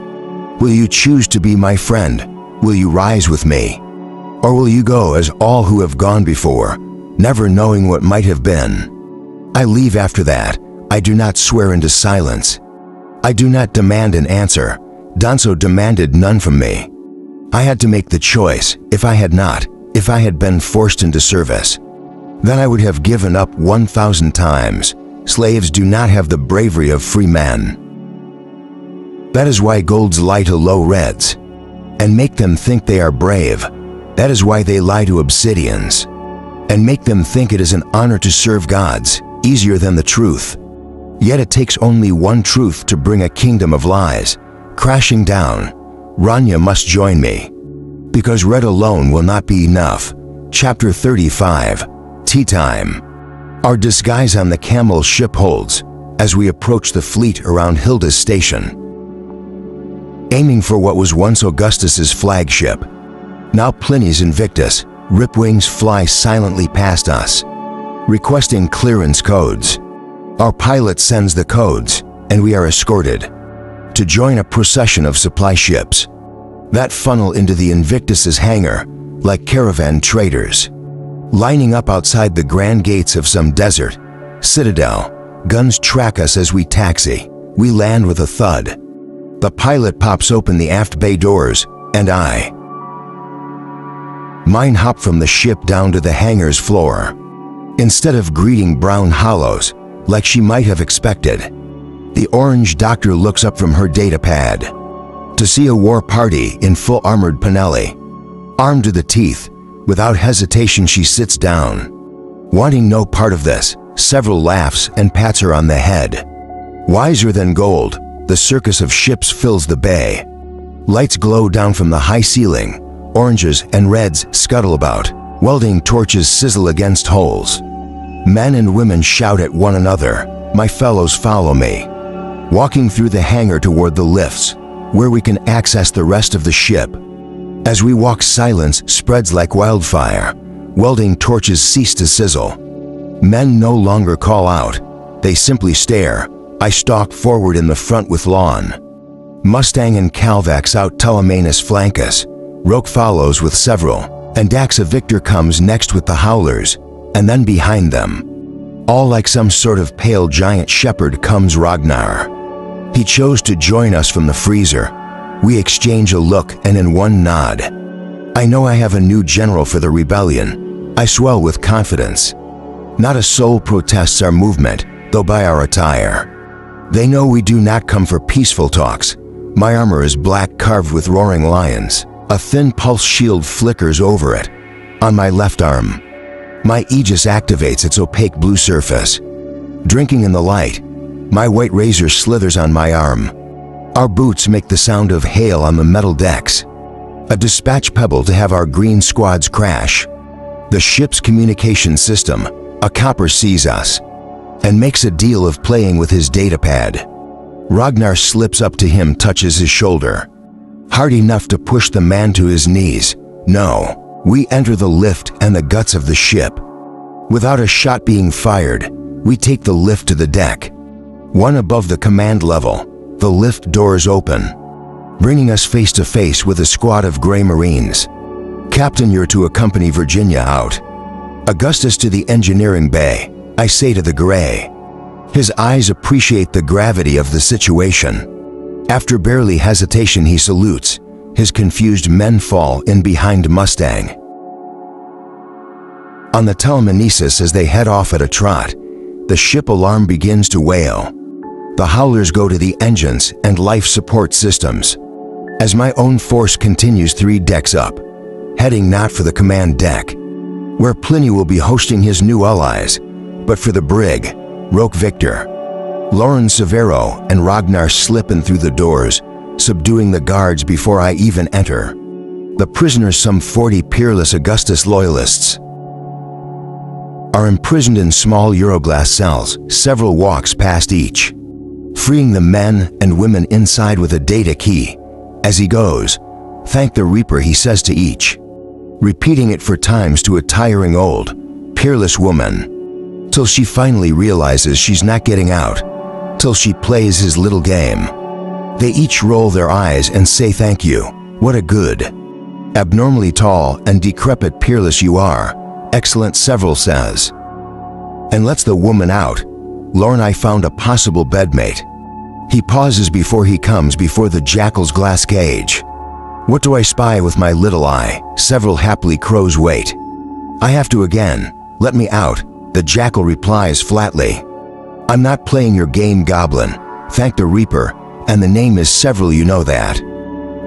Will you choose to be my friend? Will you rise with me? Or will you go as all who have gone before, never knowing what might have been? I leave after that. I do not swear into silence. I do not demand an answer. Danso demanded none from me. I had to make the choice. If I had not, if I had been forced into service, then I would have given up 1,000 times. Slaves do not have the bravery of free men. That is why golds lie to low reds, and make them think they are brave. That is why they lie to obsidians, and make them think it is an honor to serve gods, easier than the truth. Yet it takes only one truth to bring a kingdom of lies crashing down. Rania must join me, because red alone will not be enough. Chapter 35, Tea Time. Our disguise on the camel ship holds as we approach the fleet around Hilda's station. Aiming for what was once Augustus's flagship, now Pliny's Invictus, ripwings fly silently past us, requesting clearance codes. Our pilot sends the codes, and we are escorted to join a procession of supply ships that funnel into the Invictus's hangar like caravan traders. Lining up outside the grand gates of some desert citadel, guns track us as we taxi. We land with a thud. The pilot pops open the aft bay doors, and mine hop from the ship down to the hangar's floor. Instead of greeting brown hollows, like she might have expected, the orange doctor looks up from her data pad to see a war party in full armored Pinelli. Armed to the teeth, without hesitation she sits down. Wanting no part of this, several laughs and pats her on the head. Wiser than gold, the circus of ships fills the bay. Lights glow down from the high ceiling. Oranges and reds scuttle about. Welding torches sizzle against holes. Men and women shout at one another. My fellows follow me. Walking through the hangar toward the lifts, where we can access the rest of the ship. As we walk, silence spreads like wildfire. Welding torches cease to sizzle. Men no longer call out. They simply stare. I stalk forward in the front with Lon. Mustang and Calvax out Telemanus flank us. Roke follows with several, and Daxa Victor comes next with the Howlers, and then behind them, all like some sort of pale giant shepherd, comes Ragnar. He chose to join us from the freezer. We exchange a look, and in one nod, I know I have a new general for the rebellion. I swell with confidence. Not a soul protests our movement, though by our attire. They know we do not come for peaceful talks. My armor is black, carved with roaring lions. A thin pulse shield flickers over it. On my left arm, my aegis activates its opaque blue surface. Drinking in the light, my white razor slithers on my arm. Our boots make the sound of hail on the metal decks. A dispatch pebble to have our green squads crash. The ship's communication system, a copper, sees us and makes a deal of playing with his datapad. Ragnar slips up to him, touches his shoulder. Hard enough to push the man to his knees. No. We enter the lift and the guts of the ship. Without a shot being fired, we take the lift to the deck. One above the command level, the lift doors open, bringing us face to face with a squad of gray Marines. Captain, you're to accompany Virginia out. Augustus to the engineering bay, I say to the gray. His eyes appreciate the gravity of the situation. After barely hesitation, he salutes. His confused men fall in behind Mustang. On the Telemanesis, as they head off at a trot, the ship alarm begins to wail. The The howlers go to the engines and life support systems. As my own force continues 3 decks up, heading not for the command deck, where Pliny will be hosting his new allies, but for the brig, Roque Victor. Lauren Severo and Ragnar slip in through the doors, subduing the guards before I even enter. The prisoners, some 40 peerless Augustus loyalists, are imprisoned in small Euroglass cells, several walks past each, freeing the men and women inside with a data key. As he goes, "Thank the Reaper," he says to each, repeating it 4 times to a tiring old, peerless woman, till she finally realizes she's not getting out, till she plays his little game. They each roll their eyes and say thank you. What a good, abnormally tall and decrepit peerless you are. Excellent, several says, and lets the woman out. Lauren, I found a possible bedmate. He pauses before he comes before the jackal's glass cage. What do I spy with my little eye? Several happily crows wait. I have to again. Let me out, the jackal replies flatly. I'm not playing your game, goblin. Thank the Reaper, and the name is several, you know that.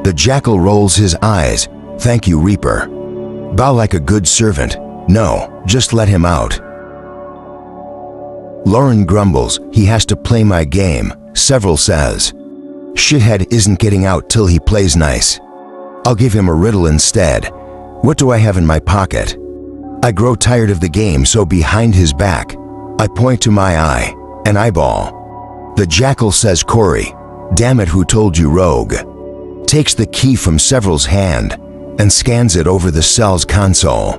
The jackal rolls his eyes. Thank you, Reaper. Bow like a good servant. No, just let him out. Lauren grumbles. He has to play my game, several says. Shithead isn't getting out till he plays nice. I'll give him a riddle instead. What do I have in my pocket? I grow tired of the game, so behind his back, I point to my eye, an eyeball. The jackal says, Corey. Damn it, who told you, rogue? Takes the key from several's hand and scans it over the cell's console.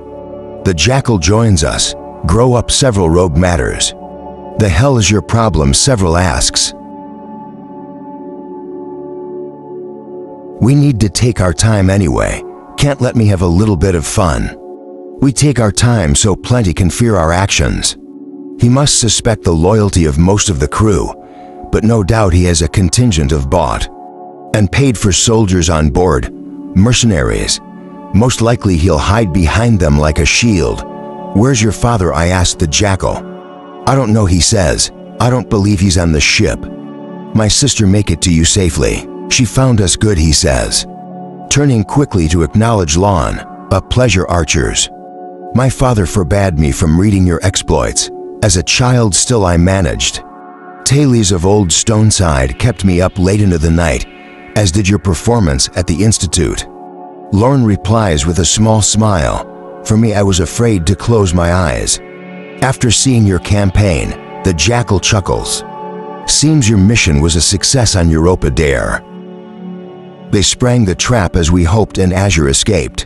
The jackal joins us. Grow up, several, rogue matters. The hell is your problem, several asks. We need to take our time anyway. Can't let me have a little bit of fun. We take our time so Plenty can fear our actions. He must suspect the loyalty of most of the crew, but no doubt he has a contingent of bought and paid for soldiers on board, mercenaries. Most likely he'll hide behind them like a shield. Where's your father? I asked the jackal. I don't know, he says. I don't believe he's on the ship. My sister make it to you safely. She found us good, he says, turning quickly to acknowledge Lon. A pleasure, archers. My father forbade me from reading your exploits. As a child still I managed. Tales of old Stoneside kept me up late into the night, as did your performance at the Institute. Lauren replies with a small smile. For me, I was afraid to close my eyes. After seeing your campaign, the jackal chuckles. Seems your mission was a success on Europa Dare. They sprang the trap as we hoped and Azure escaped.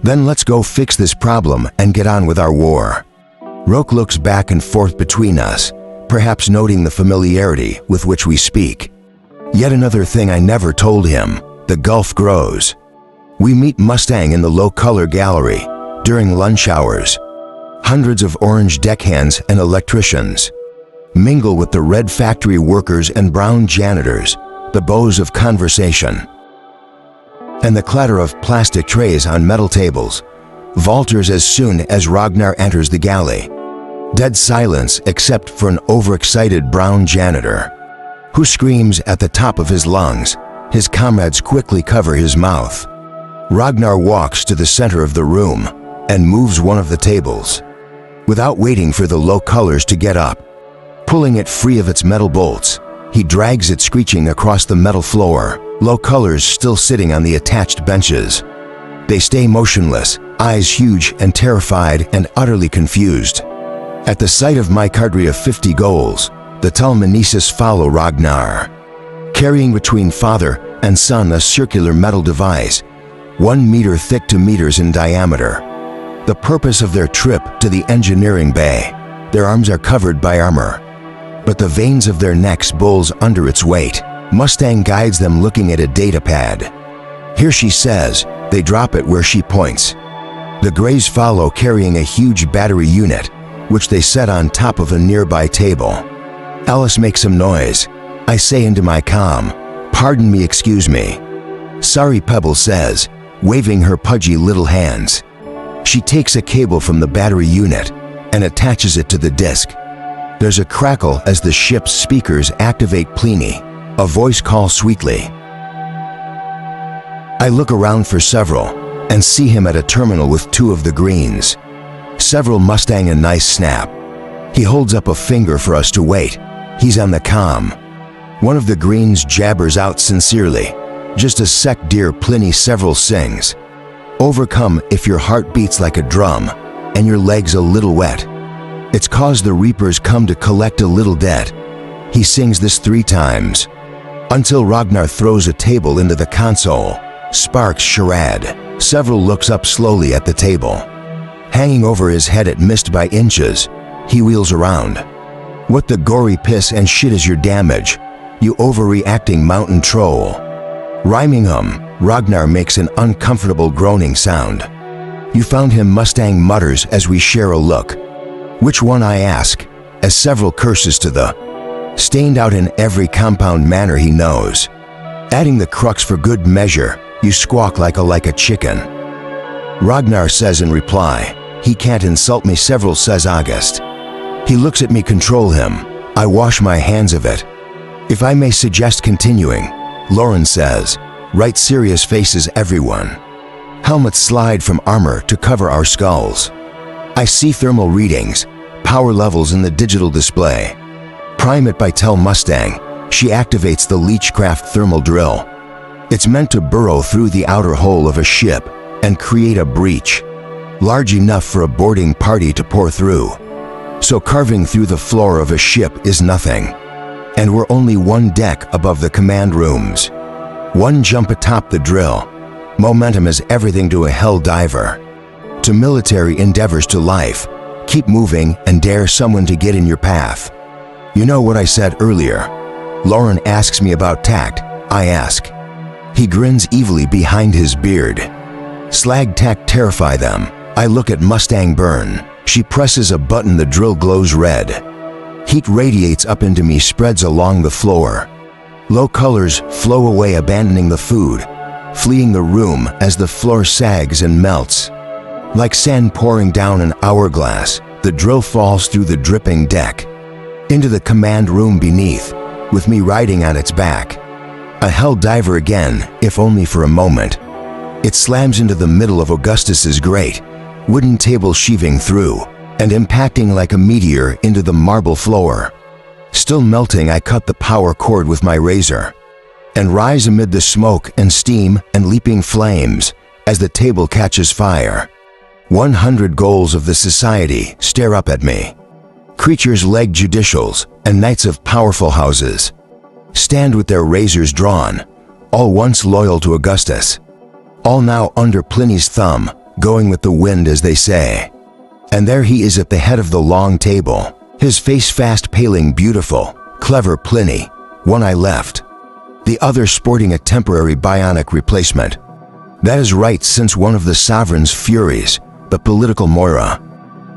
Then let's go fix this problem and get on with our war. Roque looks back and forth between us, perhaps noting the familiarity with which we speak. Yet another thing I never told him. The gulf grows. We meet Mustang in the low-color gallery during lunch hours. Hundreds of orange deckhands and electricians mingle with the red factory workers and brown janitors, the bows of conversation, and the clatter of plastic trays on metal tables. Falters as soon as Ragnar enters the galley. Dead silence except for an overexcited brown janitor, who screams at the top of his lungs. His comrades quickly cover his mouth. Ragnar walks to the center of the room and moves one of the tables, without waiting for the low colors to get up. Pulling it free of its metal bolts, he drags it screeching across the metal floor. Low colors still sitting on the attached benches. They stay motionless, eyes huge and terrified and utterly confused. At the sight of my cardry of 50 goals, the Talmanesis follow Ragnar, carrying between father and son a circular metal device, 1 meter thick, 2 meters in diameter. The purpose of their trip to the engineering bay. Their arms are covered by armor, but the veins of their necks bulge under its weight. Mustang guides them, looking at a data pad. Here, she says. They drop it where she points. The Greys follow, carrying a huge battery unit, which they set on top of a nearby table. Alice makes some noise. I say into my comm, pardon me, excuse me. Sorry, Pebble says, waving her pudgy little hands. She takes a cable from the battery unit and attaches it to the disc. There's a crackle as the ship's speakers activate Pliny. A voice calls sweetly. I look around for Several and see him at a terminal with two of the greens. Several Mustang a nice snap. He holds up a finger for us to wait. He's on the comm. One of the greens jabbers out sincerely. Just a sec, dear Pliny. Several sings. Overcome if your heart beats like a drum and your legs a little wet. It's cause the reapers come to collect a little debt. He sings this 3 times. Until Ragnar throws a table into the console. Sparks charade. Several looks up slowly at the table. Hanging over his head it missed by inches. He wheels around. What the gory piss and shit is your damage, you overreacting mountain troll? Rhyming Ragnar makes an uncomfortable groaning sound. You found him, Mustang mutters as we share a look. Which one, I ask, as Several curses to the stained out in every compound manner he knows. Adding the crux for good measure, you squawk like a chicken. Ragnar says in reply, he can't insult me. Several says August. He looks at me, control him. I wash my hands of it. If I may suggest continuing, Lauren says, right serious faces everyone. Helmets slide from armor to cover our skulls. I see thermal readings, power levels in the digital display. Prime it by Tell Mustang. She activates the Leechcraft thermal drill. It's meant to burrow through the outer hull of a ship and create a breach, large enough for a boarding party to pour through. So carving through the floor of a ship is nothing. And we're only 1 deck above the command rooms. 1 jump atop the drill. Momentum is everything to a hell diver. To military endeavors, to life. Keep moving and dare someone to get in your path. You know what I said earlier? Lauren asks me about tact. I ask. He grins evilly behind his beard. Slag tact terrify them. I look at Mustang burn. She presses a button, the drill glows red. Heat radiates up into me, spreads along the floor. Low colors flow away, abandoning the food, fleeing the room as the floor sags and melts. Like sand pouring down an hourglass, the drill falls through the dripping deck, into the command room beneath, with me riding on its back. A hell diver again, if only for a moment. It slams into the middle of Augustus's grate, wooden table sheaving through, and impacting like a meteor into the marble floor. Still melting, I cut the power cord with my razor, and rise amid the smoke and steam and leaping flames as the table catches fire. 100 goals of the society stare up at me. Creatures leg judicials and knights of powerful houses stand with their razors drawn, all once loyal to Augustus, all now under Pliny's thumb, going with the wind, as they say. And there he is at the head of the long table, his face fast paling, beautiful, clever Pliny, one eye left, the other sporting a temporary bionic replacement. That is right, since one of the sovereign's furies, the political Moira.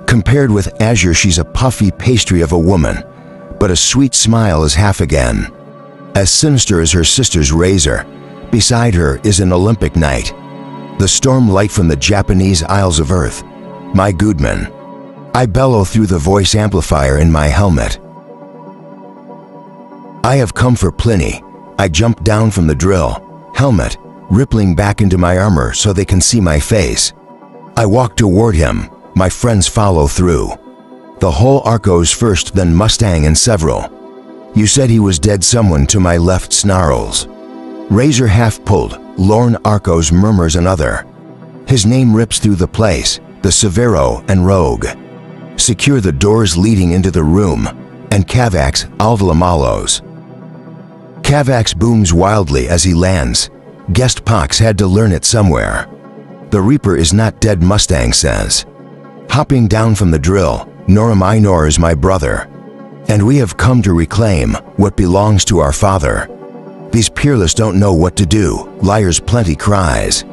Compared with Azure, she's a puffy pastry of a woman, but a sweet smile is half again. As sinister as her sister's razor, beside her is an Olympic knight, the storm light from the Japanese Isles of Earth, my Goodman. I bellow through the voice amplifier in my helmet. I have come for Pliny. I jump down from the drill, helmet, rippling back into my armor so they can see my face. I walk toward him, my friends follow through. The whole Arcos first, then Mustang and Several. You said he was dead, someone to my left snarls. Razor half pulled, Lorne Arcos murmurs another. His name rips through the place, the Severo and Rogue. Secure the doors leading into the room, and Cavax Alvalamalos. Cavax booms wildly as he lands. Guest Pox had to learn it somewhere. The Reaper is not dead, Mustang says. Hopping down from the drill, nor am I, nor is my brother. And we have come to reclaim what belongs to our father. These peerless don't know what to do, liars plenty cries.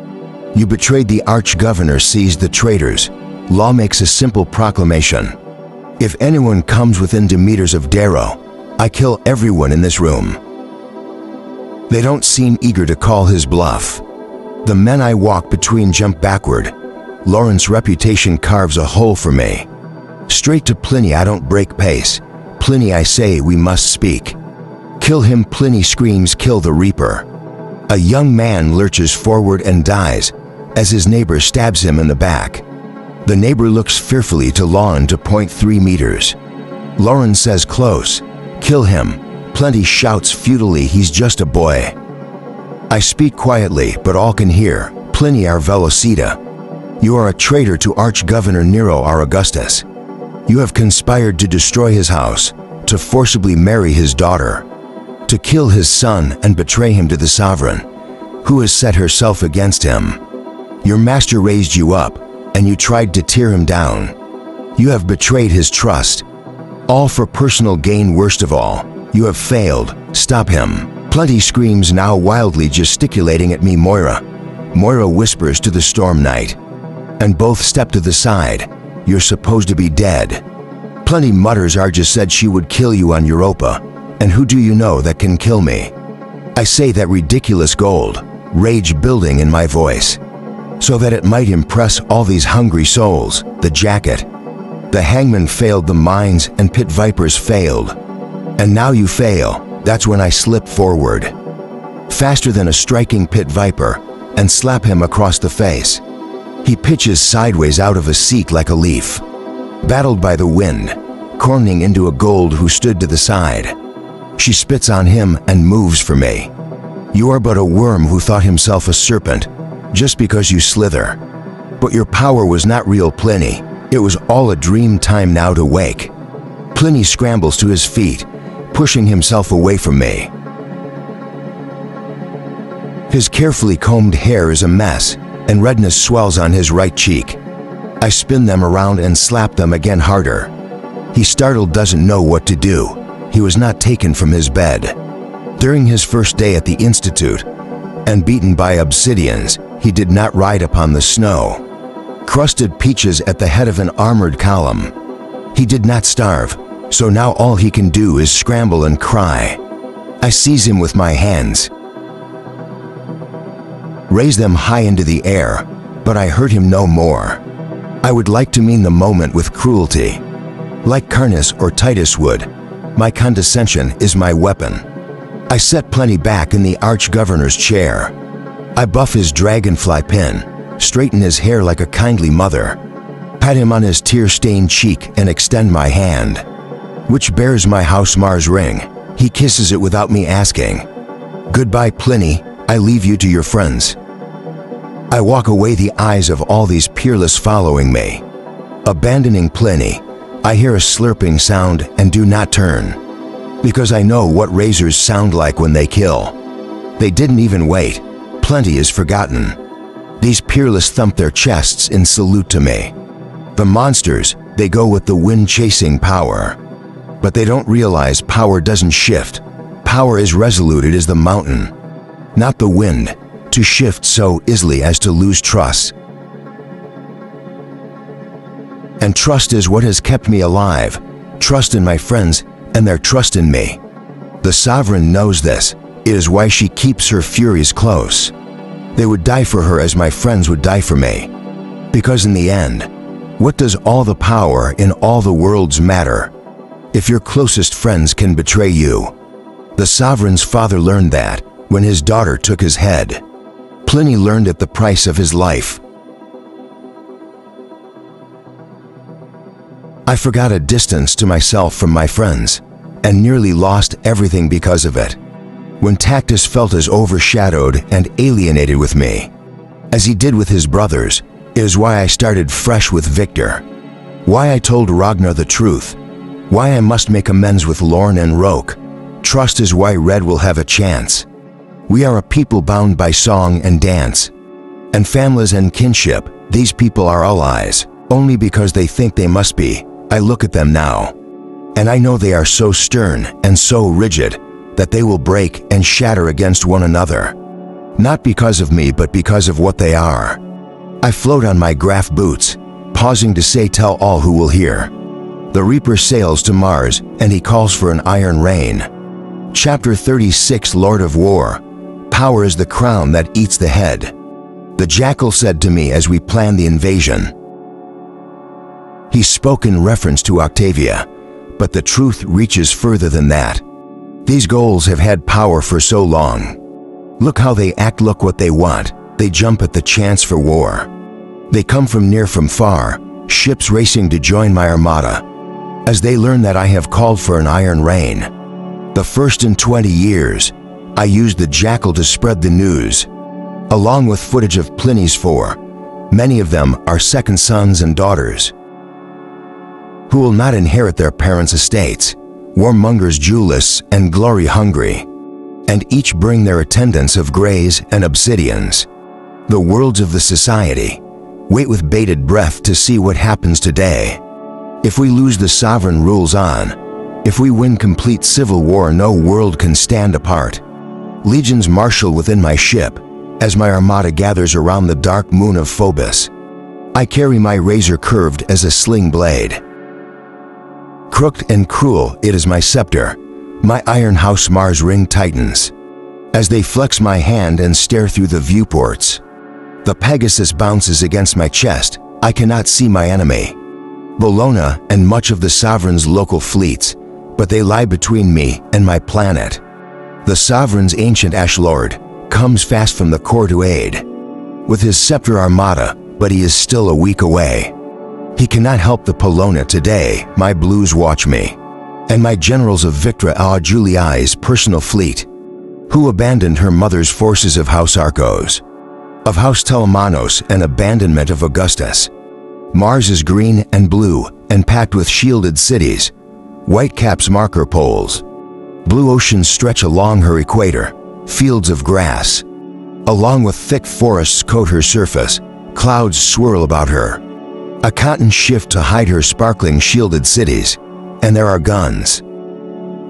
You betrayed the arch-governor, seized the traitors. Law makes a simple proclamation. If anyone comes within 2 meters of Darrow, I kill everyone in this room. They don't seem eager to call his bluff. The men I walk between jump backward. Lawrence reputation carves a hole for me. Straight to Pliny, I don't break pace. Pliny, I say, we must speak. Kill him, Pliny screams, kill the Reaper. A young man lurches forward and dies as his neighbor stabs him in the back. The neighbor looks fearfully to Lauren to point 3 meters. Lauren says close. Kill him. Pliny shouts futilely, he's just a boy. I speak quietly, but all can hear. Pliny, our Velocita. You are a traitor to Arch-Governor Nero, our Augustus. You have conspired to destroy his house, to forcibly marry his daughter, to kill his son and betray him to the sovereign, who has set herself against him. Your master raised you up, and you tried to tear him down. You have betrayed his trust, all for personal gain. Worst of all, you have failed. Stop him. Pliny screams, now wildly gesticulating at me. Moira. Moira whispers to the Storm Knight, and both step to the side. You're supposed to be dead. Pliny mutters, Argus said she would kill you on Europa, and who do you know that can kill me? I say that ridiculous gold, rage building in my voice, so that it might impress all these hungry souls. The jacket. The hangman failed, the mines and pit vipers failed. And now you fail. That's when I slip forward, faster than a striking pit viper, and slap him across the face. He pitches sideways out of a seat like a leaf, battled by the wind, corning into a gold who stood to the side. She spits on him and moves for me. You are but a worm who thought himself a serpent, just because you slither. But your power was not real, Pliny. It was all a dream. Time now to wake. Pliny scrambles to his feet, pushing himself away from me. His carefully combed hair is a mess, and redness swells on his right cheek. I spin them around and slap them again harder. He, startled, doesn't know what to do. He was not taken from his bed. During his first day at the Institute, and beaten by obsidians, he did not ride upon the snow, crusted peaches at the head of an armored column. He did not starve, so now all he can do is scramble and cry. I seize him with my hands, raise them high into the air, but I hurt him no more. I would like to mean the moment with cruelty. Like Carnus or Titus would, my condescension is my weapon. I set Pliny back in the Arch-Governor's chair. I buff his dragonfly pin, straighten his hair like a kindly mother, pat him on his tear-stained cheek and extend my hand, which bears my house Mars ring. He kisses it without me asking. Goodbye, Pliny. I leave you to your friends. I walk away, the eyes of all these peerless following me. Abandoning Pliny, I hear a slurping sound and do not turn, because I know what razors sound like when they kill. They didn't even wait. Plenty is forgotten. These peerless thump their chests in salute to me. The monsters, they go with the wind-chasing power. But they don't realize power doesn't shift. Power is resolute, it is the mountain, not the wind, to shift so easily as to lose trust. And trust is what has kept me alive. Trust in my friends and their trust in me. The sovereign knows this. It is why she keeps her furies close. They would die for her as my friends would die for me. Because in the end, what does all the power in all the worlds matter if your closest friends can betray you? The sovereign's father learned that when his daughter took his head. Pliny learned at the price of his life. I forgot a distance to myself from my friends, and nearly lost everything because of it. When Tactus felt as overshadowed and alienated with me as he did with his brothers, it is why I started fresh with Victor. Why I told Ragnar the truth. Why I must make amends with Lorne and Roke. Trust is why Red will have a chance. We are a people bound by song and dance, and families and kinship. These people are allies, only because they think they must be. I look at them now, and I know they are so stern and so rigid that they will break and shatter against one another. Not because of me, but because of what they are. I float on my graph boots, pausing to say, tell all who will hear. The Reaper sails to Mars, and he calls for an iron rain. Chapter 36, Lord of War. Power is the crown that eats the head. The Jackal said to me as we planned the invasion. He spoke in reference to Octavia. But the truth reaches further than that. These goals have had power for so long. Look how they act, look what they want. They jump at the chance for war. They come from near, from far, ships racing to join my armada. As they learn that I have called for an iron rain. The first in 20 years, I used the jackal to spread the news, along with footage of Pliny's 4. Many of them are second sons and daughters, who will not inherit their parents' estates, warmongers, jewelists, and glory-hungry, and each bring their attendants of greys and obsidians, the worlds of the society. Wait with bated breath to see what happens today. If we lose, the sovereign rules on. If we win complete civil war, no world can stand apart. Legions marshal within my ship, as my armada gathers around the dark moon of Phobos. I carry my razor curved as a sling blade. Crooked and cruel, it is my scepter. My iron house Mars ring tightens, as they flex my hand and stare through the viewports. The Pegasus bounces against my chest. I cannot see my enemy, Bologna, and much of the sovereign's local fleets, but they lie between me and my planet. The sovereign's ancient ash lord comes fast from the core to aid, with his scepter armada, but he is still a week away. He cannot help the Polona today. My blues watch me, and my generals of Victra a Juliae's personal fleet, who abandoned her mother's forces of House Arcos, of House Telemanos, and abandonment of Augustus. Mars is green and blue and packed with shielded cities, white caps marker poles. Blue oceans stretch along her equator, fields of grass, along with thick forests coat her surface. Clouds swirl about her, a cotton shift to hide her sparkling shielded cities, and there are guns.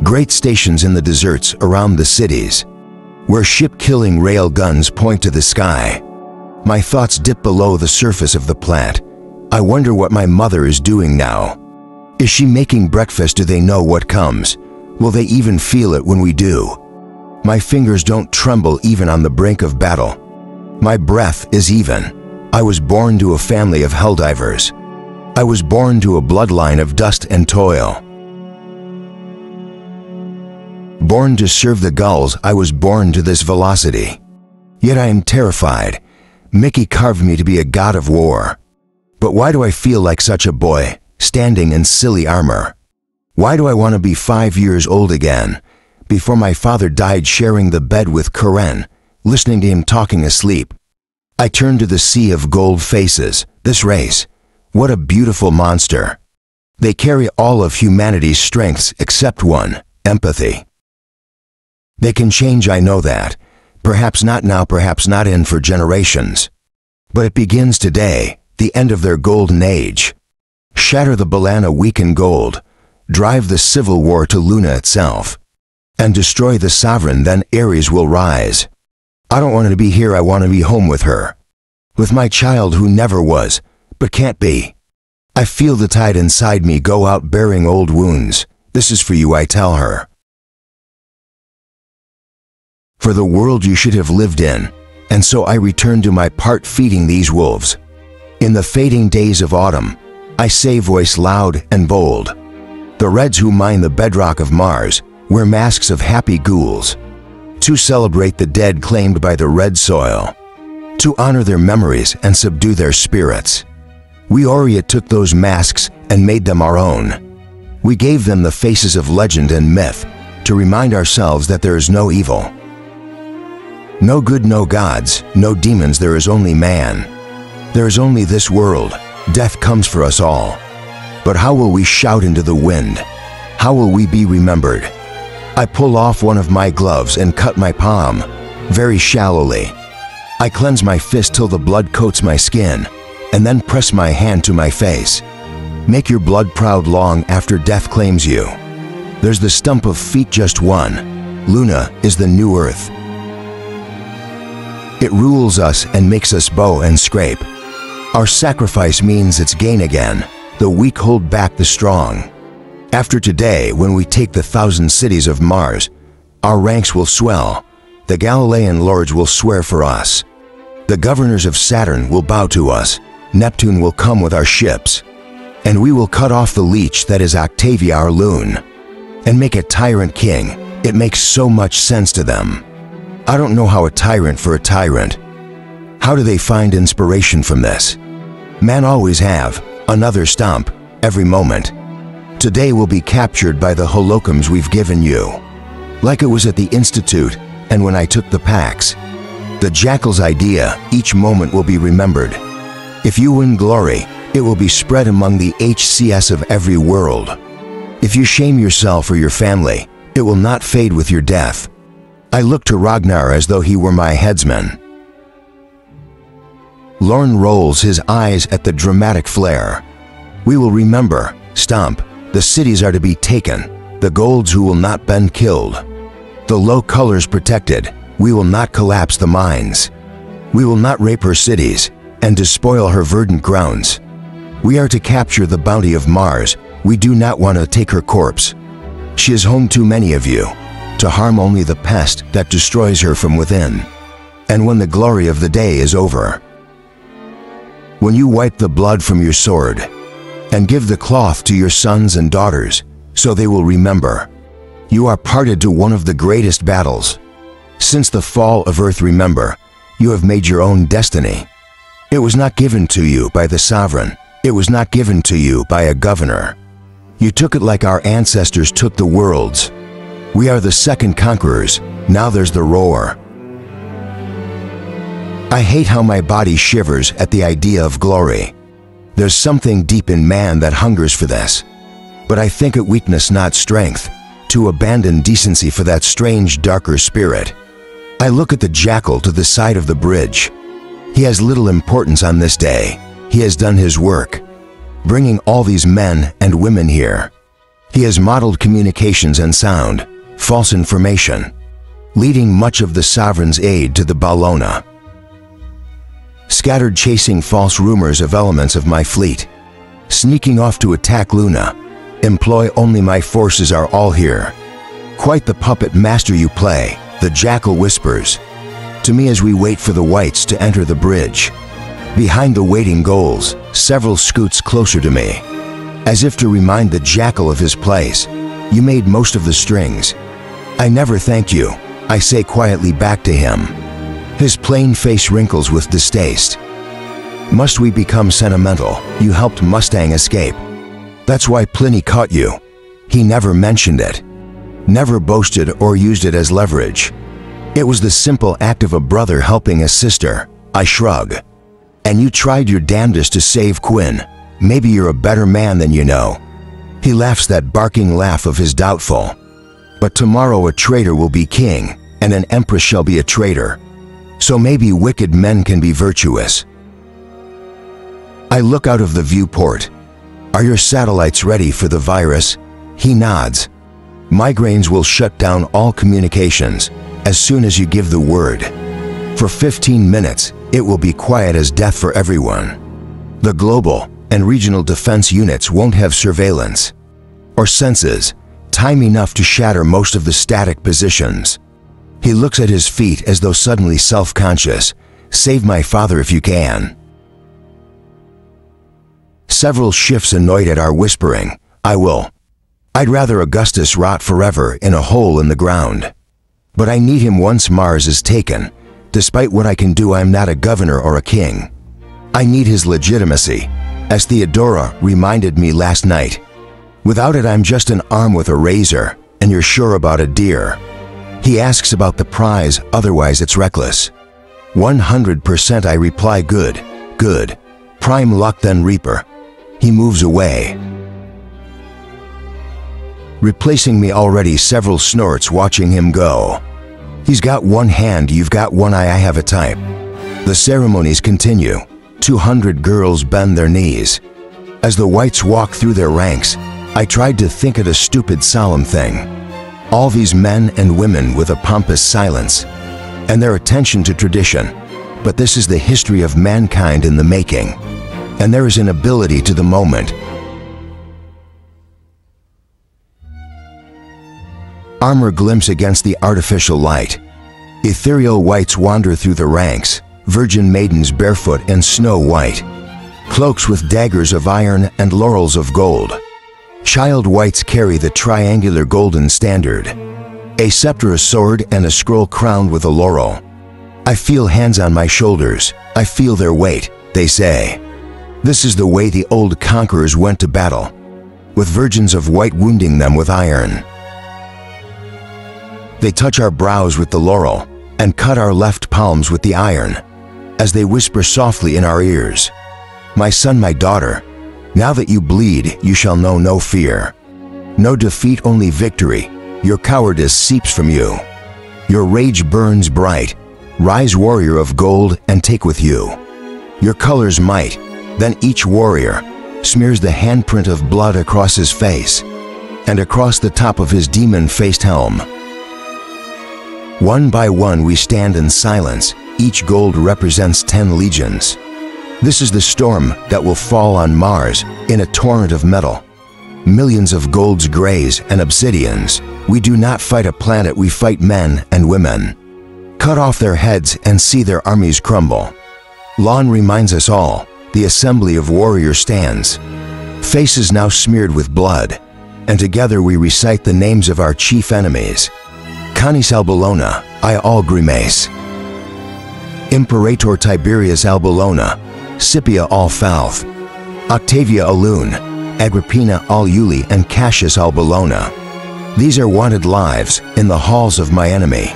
Great stations in the deserts around the cities, where ship-killing rail guns point to the sky. My thoughts dip below the surface of the plant. I wonder what my mother is doing now. Is she making breakfast? Do they know what comes? Will they even feel it when we do? My fingers don't tremble even on the brink of battle. My breath is even. I was born to a family of helldivers. I was born to a bloodline of dust and toil. Born to serve the gulls, I was born to this velocity. Yet I am terrified. Mickey carved me to be a god of war. But why do I feel like such a boy, standing in silly armor? Why do I want to be 5 years old again, before my father died, sharing the bed with Karen, listening to him talking asleep? I turn to the sea of gold faces. This race, what a beautiful monster. They carry all of humanity's strengths except one, empathy. They can change, I know that. Perhaps not now, perhaps not in for generations. But it begins today, the end of their golden age. Shatter the Balana, weaken gold. Drive the civil war to Luna itself. And destroy the sovereign, then Ares will rise. I don't want her to be here, I want to be home with her. With my child who never was, but can't be. I feel the tide inside me go out, bearing old wounds. This is for you, I tell her. For the world you should have lived in, and so I return to my part, feeding these wolves. In the fading days of autumn, I say, voice loud and bold. The Reds who mine the bedrock of Mars wear masks of happy ghouls, to celebrate the dead claimed by the red soil, to honor their memories and subdue their spirits. We Aurea took those masks and made them our own. We gave them the faces of legend and myth, to remind ourselves that there is no evil. No good, no gods, no demons, there is only man. There is only this world. Death comes for us all. But how will we shout into the wind? How will we be remembered? I pull off one of my gloves and cut my palm, very shallowly. I cleanse my fist till the blood coats my skin, and then press my hand to my face. Make your blood proud long after death claims you. There's the stump of feet, just one. Luna is the new earth. It rules us and makes us bow and scrape. Our sacrifice means its gain again. The weak hold back the strong. After today, when we take the 1,000 cities of Mars, our ranks will swell. The Galilean lords will swear for us. The governors of Saturn will bow to us. Neptune will come with our ships. and we will cut off the leech that is Octavia our loon, and make a tyrant king. It makes so much sense to them. I don't know how a tyrant for a tyrant. How do they find inspiration from this? Men always have, another stump, every moment. Today will be captured by the holocrons we've given you. Like it was at the Institute and when I took the packs. The Jackal's idea, each moment will be remembered. If you win glory, it will be spread among the HCS of every world. If you shame yourself or your family, it will not fade with your death. I look to Ragnar as though he were my headsman. Lorne rolls his eyes at the dramatic flair. We will remember, Stump, the cities are to be taken, the golds who will not been killed. The low colors protected, we will not collapse the mines. We will not rape her cities, and despoil her verdant grounds. We are to capture the bounty of Mars, we do not want to take her corpse. She is home to many of you, to harm only the pest that destroys her from within. And when the glory of the day is over, when you wipe the blood from your sword, and give the cloth to your sons and daughters, so they will remember, you are parted to one of the greatest battles. Since the fall of Earth, remember, you have made your own destiny. It was not given to you by the sovereign. It was not given to you by a governor. You took it like our ancestors took the worlds. We are the second conquerors. Now there's the roar. I hate how my body shivers at the idea of glory. There's something deep in man that hungers for this. But I think it weakness, not strength, to abandon decency for that strange, darker spirit. I look at the Jackal to the side of the bridge. He has little importance on this day. He has done his work, bringing all these men and women here. He has modeled communications and sound, false information, leading much of the sovereign's aid to the Bellona. Scattered chasing false rumors of elements of my fleet, sneaking off to attack Luna. Employ only my forces are all here. Quite the puppet master you play, the Jackal whispers to me as we wait for the whites to enter the bridge. Behind the waiting goals, several scoots closer to me, as if to remind the Jackal of his place. You made most of the strings. I never thanked you, I say quietly back to him. His plain face wrinkles with distaste. Must we become sentimental? You helped Mustang escape. That's why Pliny caught you. He never mentioned it, never boasted or used it as leverage. It was the simple act of a brother helping a sister. I shrug. And you tried your damnedest to save Quinn. Maybe you're a better man than you know. He laughs that barking laugh of his doubtful. But tomorrow a traitor will be king, and an empress shall be a traitor. So maybe wicked men can be virtuous. I look out of the viewport. Are your satellites ready for the virus? He nods. Migraines will shut down all communications as soon as you give the word. For 15 minutes, it will be quiet as death for everyone. The global and regional defense units won't have surveillance or senses, time enough to shatter most of the static positions. He looks at his feet as though suddenly self-conscious. Save my father if you can. Several shifts annoyed at our whispering. I will. I'd rather Augustus rot forever in a hole in the ground. But I need him once Mars is taken. Despite what I can do, I'm not a governor or a king. I need his legitimacy, as Theodora reminded me last night. Without it, I'm just an arm with a razor, and you're sure about a deer. He asks about the prize, otherwise it's reckless. 100% I reply, good, good. Prime luck then Reaper. He moves away, replacing me already. Several snorts watching him go. He's got one hand, you've got one eye, I have a type. The ceremonies continue. 200 girls bend their knees. As the whites walk through their ranks, I tried to think of a stupid solemn thing. All these men and women with a pompous silence, and their attention to tradition. But this is the history of mankind in the making, and there is an ability to the moment. Armor glimps against the artificial light. Ethereal whites wander through the ranks, virgin maidens barefoot and snow white. cloaks with daggers of iron and laurels of gold. Child whites carry the triangular golden standard, a scepter, a sword, and a scroll crowned with a laurel. I feel hands on my shoulders, I feel their weight, they say. This is the way the old conquerors went to battle, with virgins of white wounding them with iron. They touch our brows with the laurel, and cut our left palms with the iron, as they whisper softly in our ears, "My son, my daughter, now that you bleed, you shall know no fear. No defeat, only victory. Your cowardice seeps from you. Your rage burns bright. Rise, warrior of gold, and take with you your color's might." Then each warrior smears the handprint of blood across his face and across the top of his demon-faced helm. One by one we stand in silence. Each gold represents 10 legions. This is the storm that will fall on Mars in a torrent of metal. Millions of golds, grays, and obsidians. We do not fight a planet, we fight men and women. Cut off their heads and see their armies crumble. Lawn reminds us all, the assembly of warriors stands, faces now smeared with blood, and together we recite the names of our chief enemies. Canis Albulona, I all grimace. Imperator Tiberius Albulona, Scipia all Falth, Octavia Alune, Agrippina all Iuli, and Cassius Albulona. These are wanted lives in the halls of my enemy.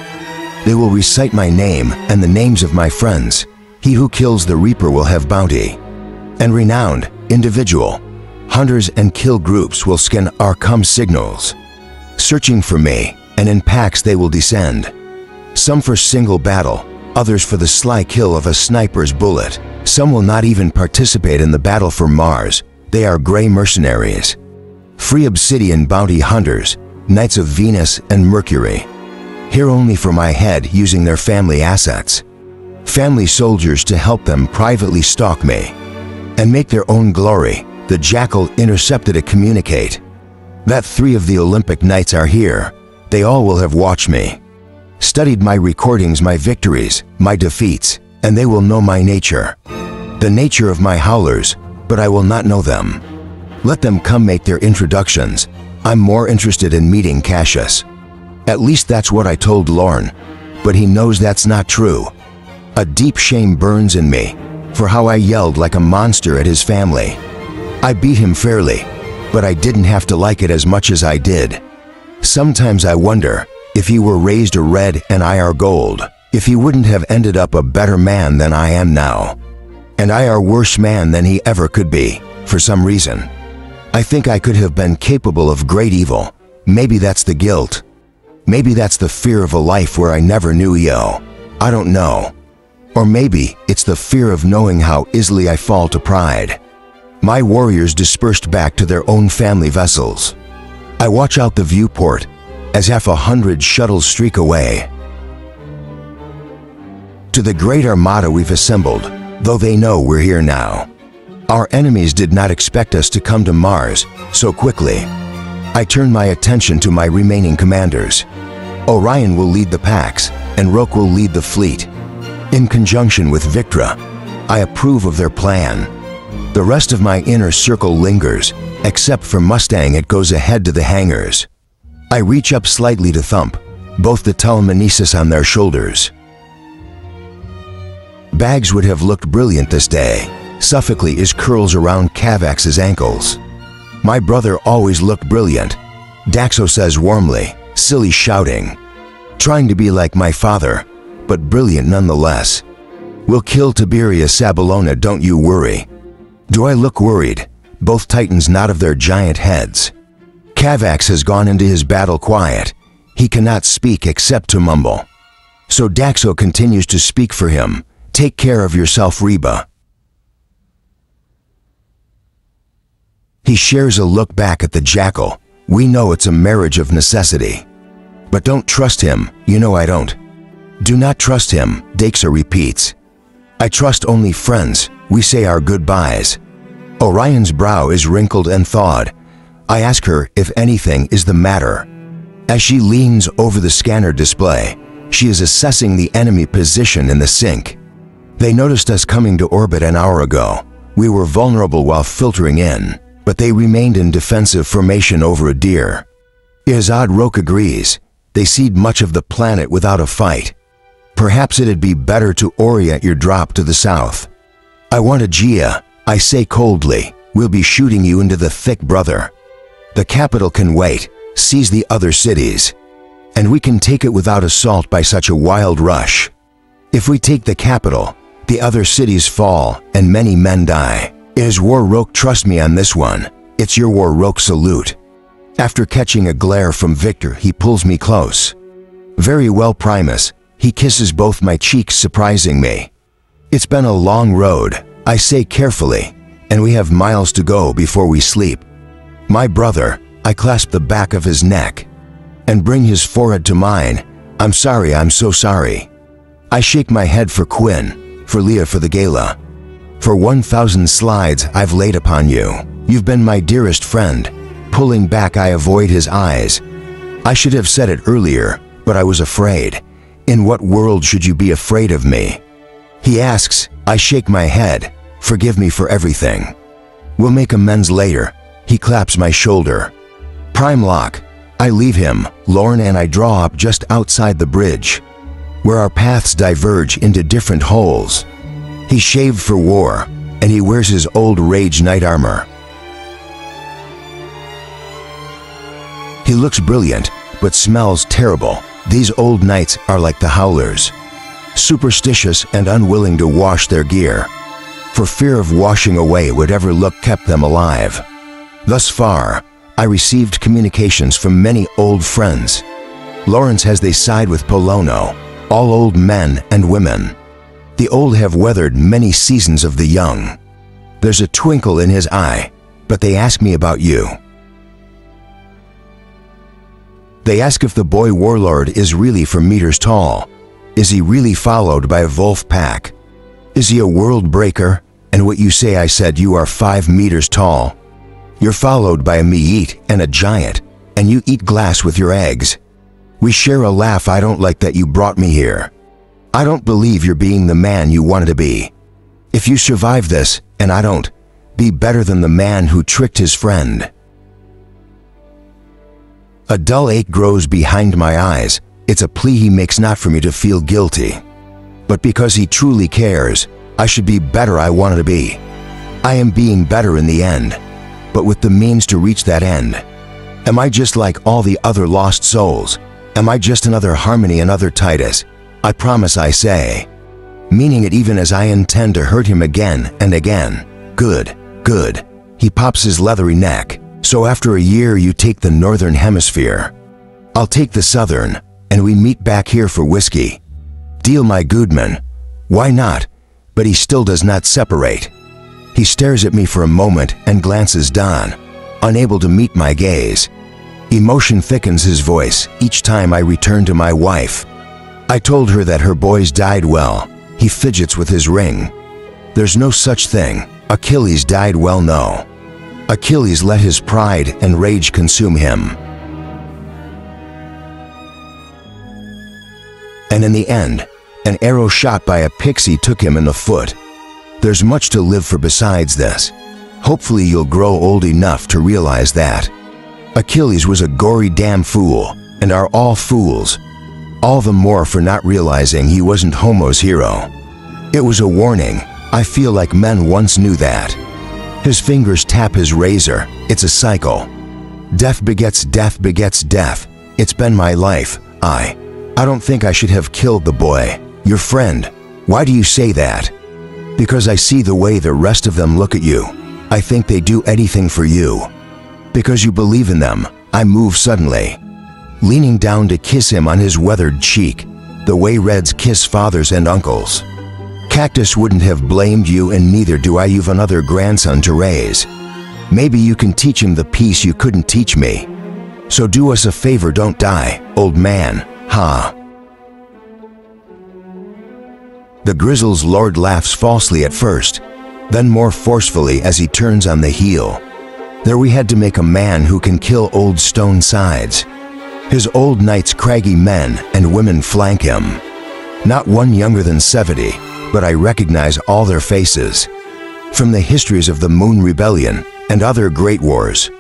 They will recite my name and the names of my friends. He who kills the reaper will have bounty. And renowned, individual, hunters and kill groups will scan our come signals, searching for me, and in packs they will descend. Some for single battle, others for the sly kill of a sniper's bullet. Some will not even participate in the battle for Mars. They are gray mercenaries, free obsidian bounty hunters, knights of Venus and Mercury, here only for my head, using their family assets. Family soldiers to help them privately stalk me and make their own glory. The jackal intercepted to communicate that 3 of the Olympic knights are here. They all will have watched me, studied my recordings, my victories, my defeats, and they will know my nature, the nature of my howlers, but I will not know them. Let them come make their introductions. I'm more interested in meeting Cassius. At least that's what I told Lorne, but he knows that's not true. A deep shame burns in me for how I yelled like a monster at his family. I beat him fairly, but I didn't have to like it as much as I did. Sometimes I wonder if he were raised a red and I are gold, if he wouldn't have ended up a better man than I am now. And I are worse man than he ever could be, for some reason. I think I could have been capable of great evil. Maybe that's the guilt. Maybe that's the fear of a life where I never knew Io. I don't know. Or maybe it's the fear of knowing how easily I fall to pride. My warriors dispersed back to their own family vessels. I watch out the viewport as 100 shuttles streak away to the great armada we've assembled, though they know we're here now. Our enemies did not expect us to come to Mars so quickly. I turn my attention to my remaining commanders. Orion will lead the packs, and Roke will lead the fleet. In conjunction with Victra, I approve of their plan. The rest of my inner circle lingers, except for Mustang. It goes ahead to the hangars. I reach up slightly to thump both the telekinesis on their shoulders. Bags would have looked brilliant this day. Sophocles is curls around Cavax's ankles. My brother always looked brilliant, Daxo says warmly, silly shouting. Trying to be like my father, but brilliant nonetheless. We'll kill Tiberius Sabellona, don't you worry. Do I look worried? Both titans nod of their giant heads. Cavax has gone into his battle quiet. He cannot speak except to mumble. So Daxo continues to speak for him. Take care of yourself, Reba. He shares a look back at the jackal. We know it's a marriage of necessity. But don't trust him, you know I don't. Do not trust him, Daxo repeats. I trust only friends, we say our goodbyes. Orion's brow is wrinkled and thawed. I ask her if anything is the matter. As she leans over the scanner display, she is assessing the enemy position in the sink. They noticed us coming to orbit an hour ago. We were vulnerable while filtering in, but they remained in defensive formation over a deer. Izad Roque agrees. They cede much of the planet without a fight. Perhaps it'd be better to orient your drop to the south. I want a Gia, I say coldly. We'll be shooting you into the thick, brother. The capital can wait, seize the other cities. And we can take it without assault by such a wild rush. If we take the capital, the other cities fall and many men die. It is war, Roque, trust me on this one. It's your war, Roque, salute. After catching a glare from Victor, he pulls me close. Very well, Primus. He kisses both my cheeks, surprising me. It's been a long road, I say carefully, and we have miles to go before we sleep. My brother, I clasp the back of his neck and bring his forehead to mine. I'm sorry, I'm so sorry. I shake my head for Quinn, for Leah, for the gala. For 1,000 slides I've laid upon you. You've been my dearest friend. Pulling back, I avoid his eyes. I should have said it earlier, but I was afraid. In what world should you be afraid of me? He asks. I shake my head. Forgive me for everything. We'll make amends later. He claps my shoulder. Prime lock. I leave him, Lorne, and I draw up just outside the bridge, where our paths diverge into different holes. He shaved for war, and he wears his old Rage knight armor. He looks brilliant, but smells terrible. These old knights are like the Howlers, superstitious and unwilling to wash their gear, for fear of washing away whatever look kept them alive. Thus far, I received communications from many old friends. Lawrence has they side with Polono, all old men and women. The old have weathered many seasons of the young. There's a twinkle in his eye, but they ask me about you. They ask if the boy warlord is really 4 meters tall. Is he really followed by a wolf pack? Is he a world breaker? And what you say, I said, you are 5 meters tall. You're followed by a meat and a giant, and you eat glass with your eggs. We share a laugh. I don't like that you brought me here. I don't believe you're being the man you wanted to be. If you survive this, and I don't, be better than the man who tricked his friend. A dull ache grows behind my eyes. It's a plea he makes, not for me to feel guilty, but because he truly cares. I should be better. I wanted to be. I am being better in the end, but with the means to reach that end. Am I just like all the other lost souls? Am I just another Harmony, another Titus? I promise, I say, meaning it even as I intend to hurt him again and again. Good, good. He pops his leathery neck. So after a year you take the northern hemisphere. I'll take the southern, and we meet back here for whiskey. Deal, my Goodman. Why not? But he still does not separate. He stares at me for a moment and glances down, unable to meet my gaze. Emotion thickens his voice each time I return to my wife. I told her that her boys died well. He fidgets with his ring. There's no such thing. Achilles died well, no. Achilles let his pride and rage consume him. And in the end, an arrow shot by a pixie took him in the foot. There's much to live for besides this. Hopefully you'll grow old enough to realize that. Achilles was a gory damn fool, and are all fools. All the more for not realizing he wasn't Homo's hero. It was a warning. I feel like men once knew that. His fingers tap his razor. It's a cycle. Death begets death begets death. It's been my life. I don't think I should have killed the boy, your friend. Why do you say that? Because I see the way the rest of them look at you. I think they do anything for you. Because you believe in them, I move suddenly, leaning down to kiss him on his weathered cheek, the way Reds kiss fathers and uncles. Cactus wouldn't have blamed you, and neither do I. You've another grandson to raise. Maybe you can teach him the piece you couldn't teach me. So do us a favor, don't die, old man. Ha. The Grizzle's lord laughs falsely at first, then more forcefully as he turns on the heel. There we had to make a man who can kill old stone sides. His old knights, craggy men and women flank him. Not one younger than 70, but I recognize all their faces. from the histories of the Moon Rebellion and other great wars.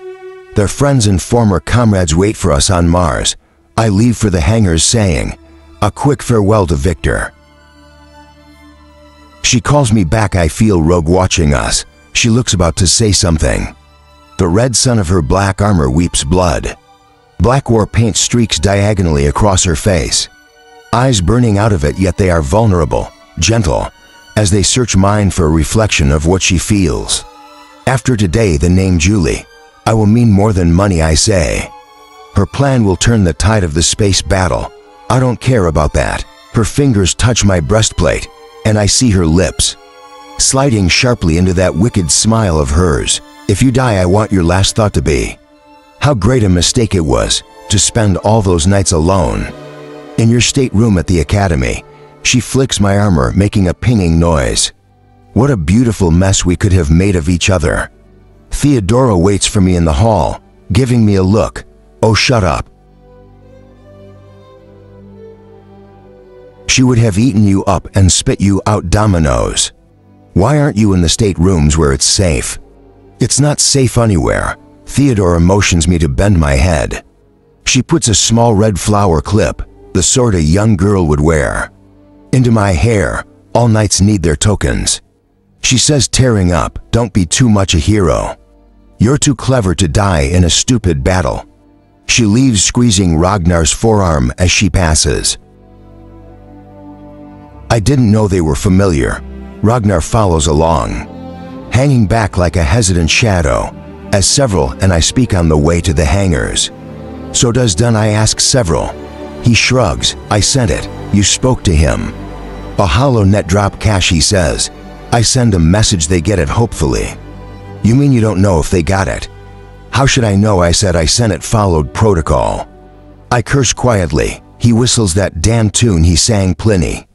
Their friends and former comrades wait for us on Mars. I leave for the hangars saying, a quick farewell to Victor. She calls me back. I feel Rogue watching us. She looks about to say something. The red sun of her black armor weeps blood. Black war paint streaks diagonally across her face. Eyes burning out of it, yet they are vulnerable, gentle, as they search mine for a reflection of what she feels. After today, the name Julie, I will mean more than money, I say. Her plan will turn the tide of the space battle. I don't care about that. Her fingers touch my breastplate, and I see her lips, sliding sharply into that wicked smile of hers. If you die, I want your last thought to be, how great a mistake it was to spend all those nights alone. In your stateroom at the academy, she flicks my armor, making a pinging noise. What a beautiful mess we could have made of each other. Theodora waits for me in the hall, giving me a look. Oh, shut up. She would have eaten you up and spit you out dominoes. Why aren't you in the staterooms where it's safe? It's not safe anywhere. Theodora motions me to bend my head. She puts a small red flower clip, the sort a young girl would wear, into my hair. All knights need their tokens. She says, tearing up, don't be too much a hero. You're too clever to die in a stupid battle. She leaves, squeezing Ragnar's forearm as she passes. I didn't know they were familiar. Ragnar follows along, hanging back like a hesitant shadow, as Several and I speak on the way to the hangars. So does Dunn, I ask Several. He shrugs. I sent it. You spoke to him. A hollow net drop cash, he says. I send a message, they get it hopefully. You mean you don't know if they got it? How should I know? I said I sent it, followed protocol. I curse quietly. He whistles that damn tune he sang, Pliny.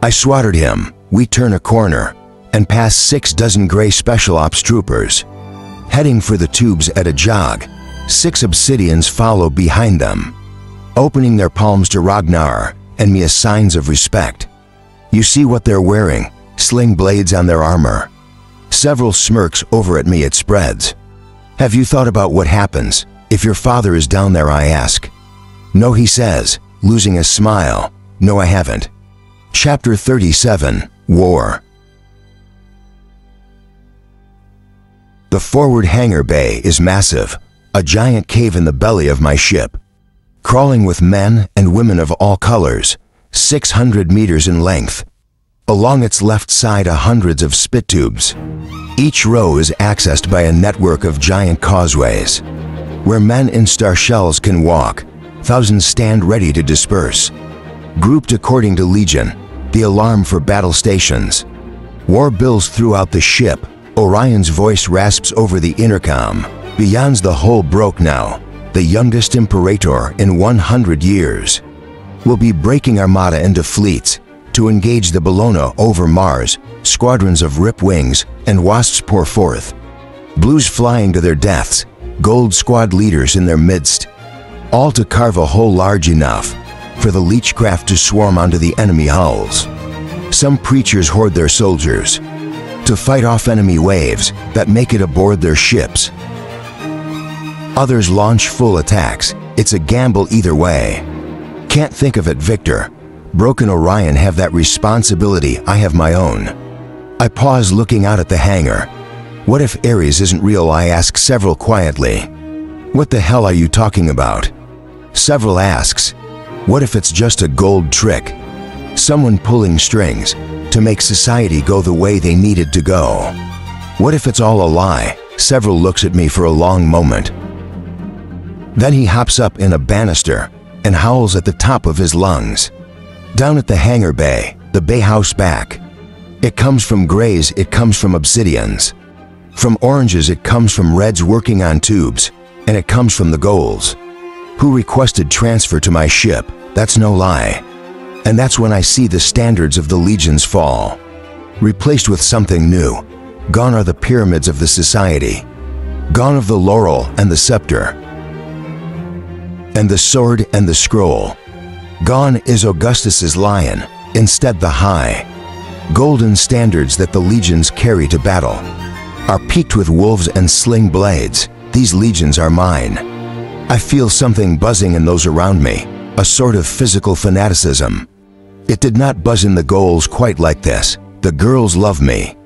I swatted him. We turn a corner and pass 6 dozen gray special ops troopers, heading for the tubes at a jog. 6 obsidians follow behind them, opening their palms to Ragnar and me as signs of respect. You see what they're wearing? Sling blades on their armor. Several smirks over at me. It spreads. Have you thought about what happens if your father is down there? I ask. No, he says, losing a smile. No, I haven't. Chapter 37, War. The forward hangar bay is massive, a giant cave in the belly of my ship, crawling with men and women of all colors, 600 meters in length. Along its left side are hundreds of spit tubes. Each row is accessed by a network of giant causeways, where men in star shells can walk. Thousands stand ready to disperse, grouped according to legion, the alarm for battle stations. War bills throughout the ship. Orion's voice rasps over the intercom. Beyond's the whole broke now. The youngest imperator in 100 years will be breaking armada into fleets to engage the Bellona over Mars. Squadrons of rip wings and wasps pour forth, blues flying to their deaths, gold squad leaders in their midst, all to carve a hole large enough for the leechcraft to swarm onto the enemy hulls. Some preachers hoard their soldiers to fight off enemy waves that make it aboard their ships. Others launch full attacks. It's a gamble either way. Can't think of it, Victor. Broken Orion have that responsibility. I have my own. I pause, looking out at the hangar. What if Ares isn't real? I ask Several quietly. What the hell are you talking about? Several asks. What if it's just a gold trick? Someone pulling strings to make society go the way they needed to go? What if it's all a lie? Several looks at me for a long moment. Then he hops up in a banister and howls at the top of his lungs. Down at the hangar bay, the bay house back. It comes from grays, it comes from obsidians. From oranges, it comes from reds working on tubes. And it comes from the golds, who requested transfer to my ship. That's no lie. And that's when I see the standards of the legions fall, replaced with something new. Gone are the pyramids of the society. Gone of the laurel and the scepter, and the sword and the scroll. Gone is Augustus's lion, instead the high, golden standards that the legions carry to battle, are peaked with wolves and sling blades. These legions are mine. I feel something buzzing in those around me, a sort of physical fanaticism. It did not buzz in the goals quite like this. The girls love me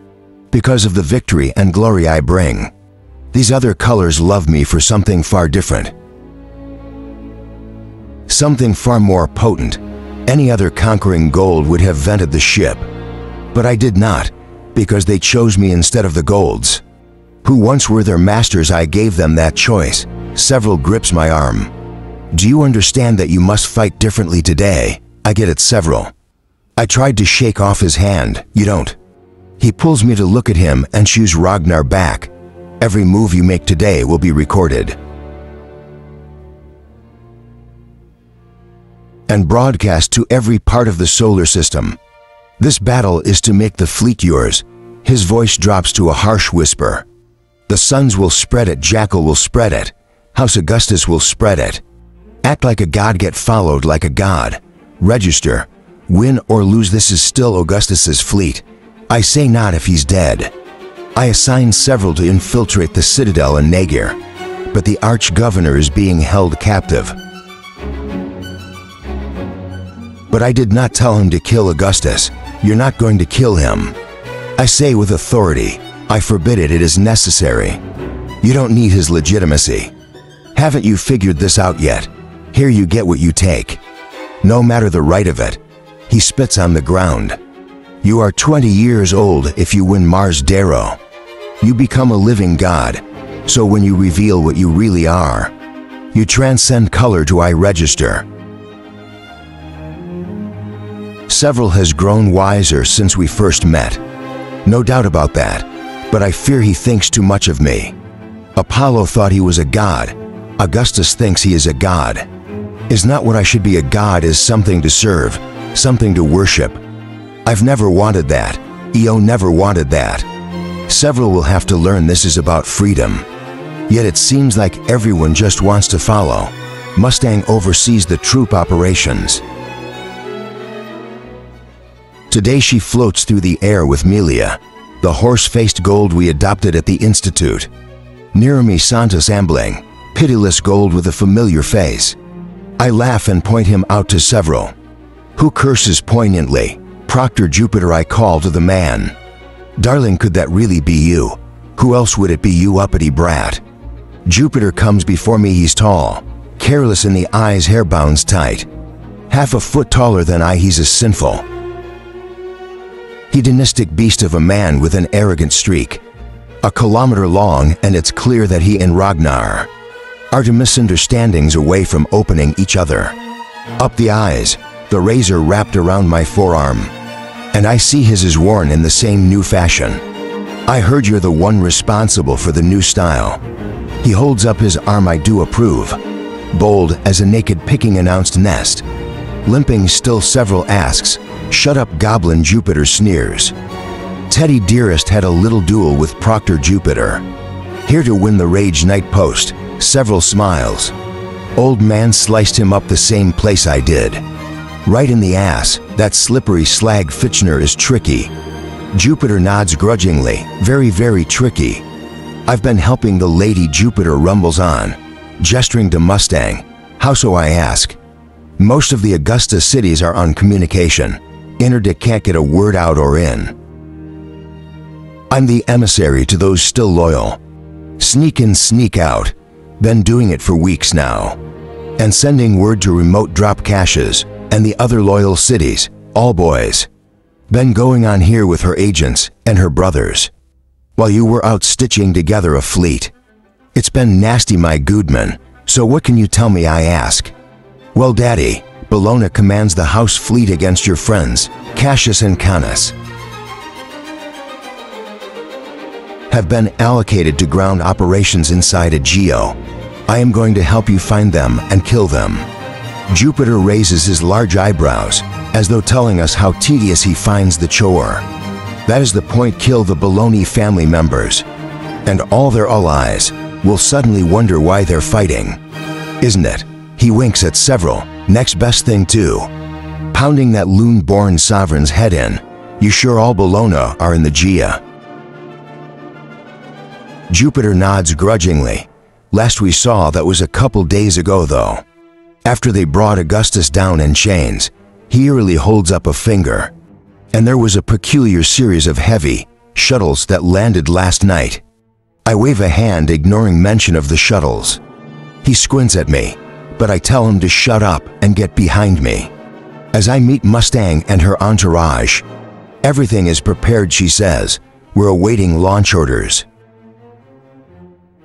because of the victory and glory I bring. These other colors love me for something far different, something far more potent. Any other conquering gold would have vented the ship, but I did not, because they chose me instead of the golds, who once were their masters. I gave them that choice. Several grips my arm. Do you understand that you must fight differently today? I get it, Several. I tried to shake off his hand. You don't. He pulls me to look at him and shoos Ragnar back. Every move you make today will be recorded and broadcast to every part of the solar system. This battle is to make the fleet yours. His voice drops to a harsh whisper. The sons will spread it, Jackal will spread it, House Augustus will spread it. Act like a god, get followed like a god. Register. Win or lose, this is still Augustus's fleet. I say not if he's dead. I assign Several to infiltrate the citadel in Nagar, but the arch-governor is being held captive. But I did not tell him to kill Augustus. You're not going to kill him. I say with authority, I forbid it. It is necessary. You don't need his legitimacy. Haven't you figured this out yet? Here you get what you take, no matter the right of it. He spits on the ground. You are 20 years old if you win Mars Darrow. You become a living god, so when you reveal what you really are, you transcend color to I register. Several has grown wiser since we first met. No doubt about that, but I fear he thinks too much of me. Apollo thought he was a god. Augustus thinks he is a god. Is not what I should be. A god is something to serve, something to worship. I've never wanted that. Io never wanted that. Several will have to learn this is about freedom. Yet it seems like everyone just wants to follow. Mustang oversees the troop operations. Today she floats through the air with Melia, the horse-faced gold we adopted at the Institute. Near me Santos ambling, pitiless gold with a familiar face. I laugh and point him out to Several, who curses poignantly. Proctor Jupiter, I call to the man. Darling, could that really be you? Who else would it be, you uppity brat? Jupiter comes before me. He's tall, careless in the eyes, hair bound tight. Half a foot taller than I, he's a sinful, hedonistic beast of a man with an arrogant streak. A kilometer long, and it's clear that he and Ragnar are to misunderstandings away from opening each other. Up the eyes, the razor wrapped around my forearm, and I see his is worn in the same new fashion. I heard you're the one responsible for the new style. He holds up his arm. I do approve. Bold as a naked picking announced nest. Limping still, Several asks, shut up, goblin. Jupiter sneers. Teddy dearest had a little duel with Proctor Jupiter. Here to win the Rage Night post. Several smiles. Old man sliced him up the same place I did. Right in the ass. That slippery slag Fitchner is tricky. Jupiter nods grudgingly. Very, very tricky. I've been helping the lady. Jupiter rumbles on, gesturing to Mustang. How so, I ask. Most of the Augusta cities are on communication. Interdict can't get a word out or in. I'm the emissary to those still loyal. Sneak in, sneak out. Been doing it for weeks now. And sending word to remote drop caches and the other loyal cities, all boys. Been going on here with her agents and her brothers, while you were out stitching together a fleet. It's been nasty, my goodman. So what can you tell me, I ask. Well, Daddy, Bologna commands the house fleet against your friends, Cassius and Canis. Have been allocated to ground operations inside a geo. I am going to help you find them and kill them. Jupiter raises his large eyebrows, as though telling us how tedious he finds the chore. That is the point. Kill the Bologna family members, and all their allies will suddenly wonder why they're fighting. Isn't it? He winks at Several. Next best thing too. Pounding that loon-born sovereign's head in. You sure all Bologna are in the Gia? Jupiter nods grudgingly. Last we saw, that was a couple days ago though. After they brought Augustus down in chains, he eerily holds up a finger. And there was a peculiar series of heavy shuttles that landed last night. I wave a hand, ignoring mention of the shuttles. He squints at me, but I tell him to shut up and get behind me. As I meet Mustang and her entourage, everything is prepared, she says. We're awaiting launch orders.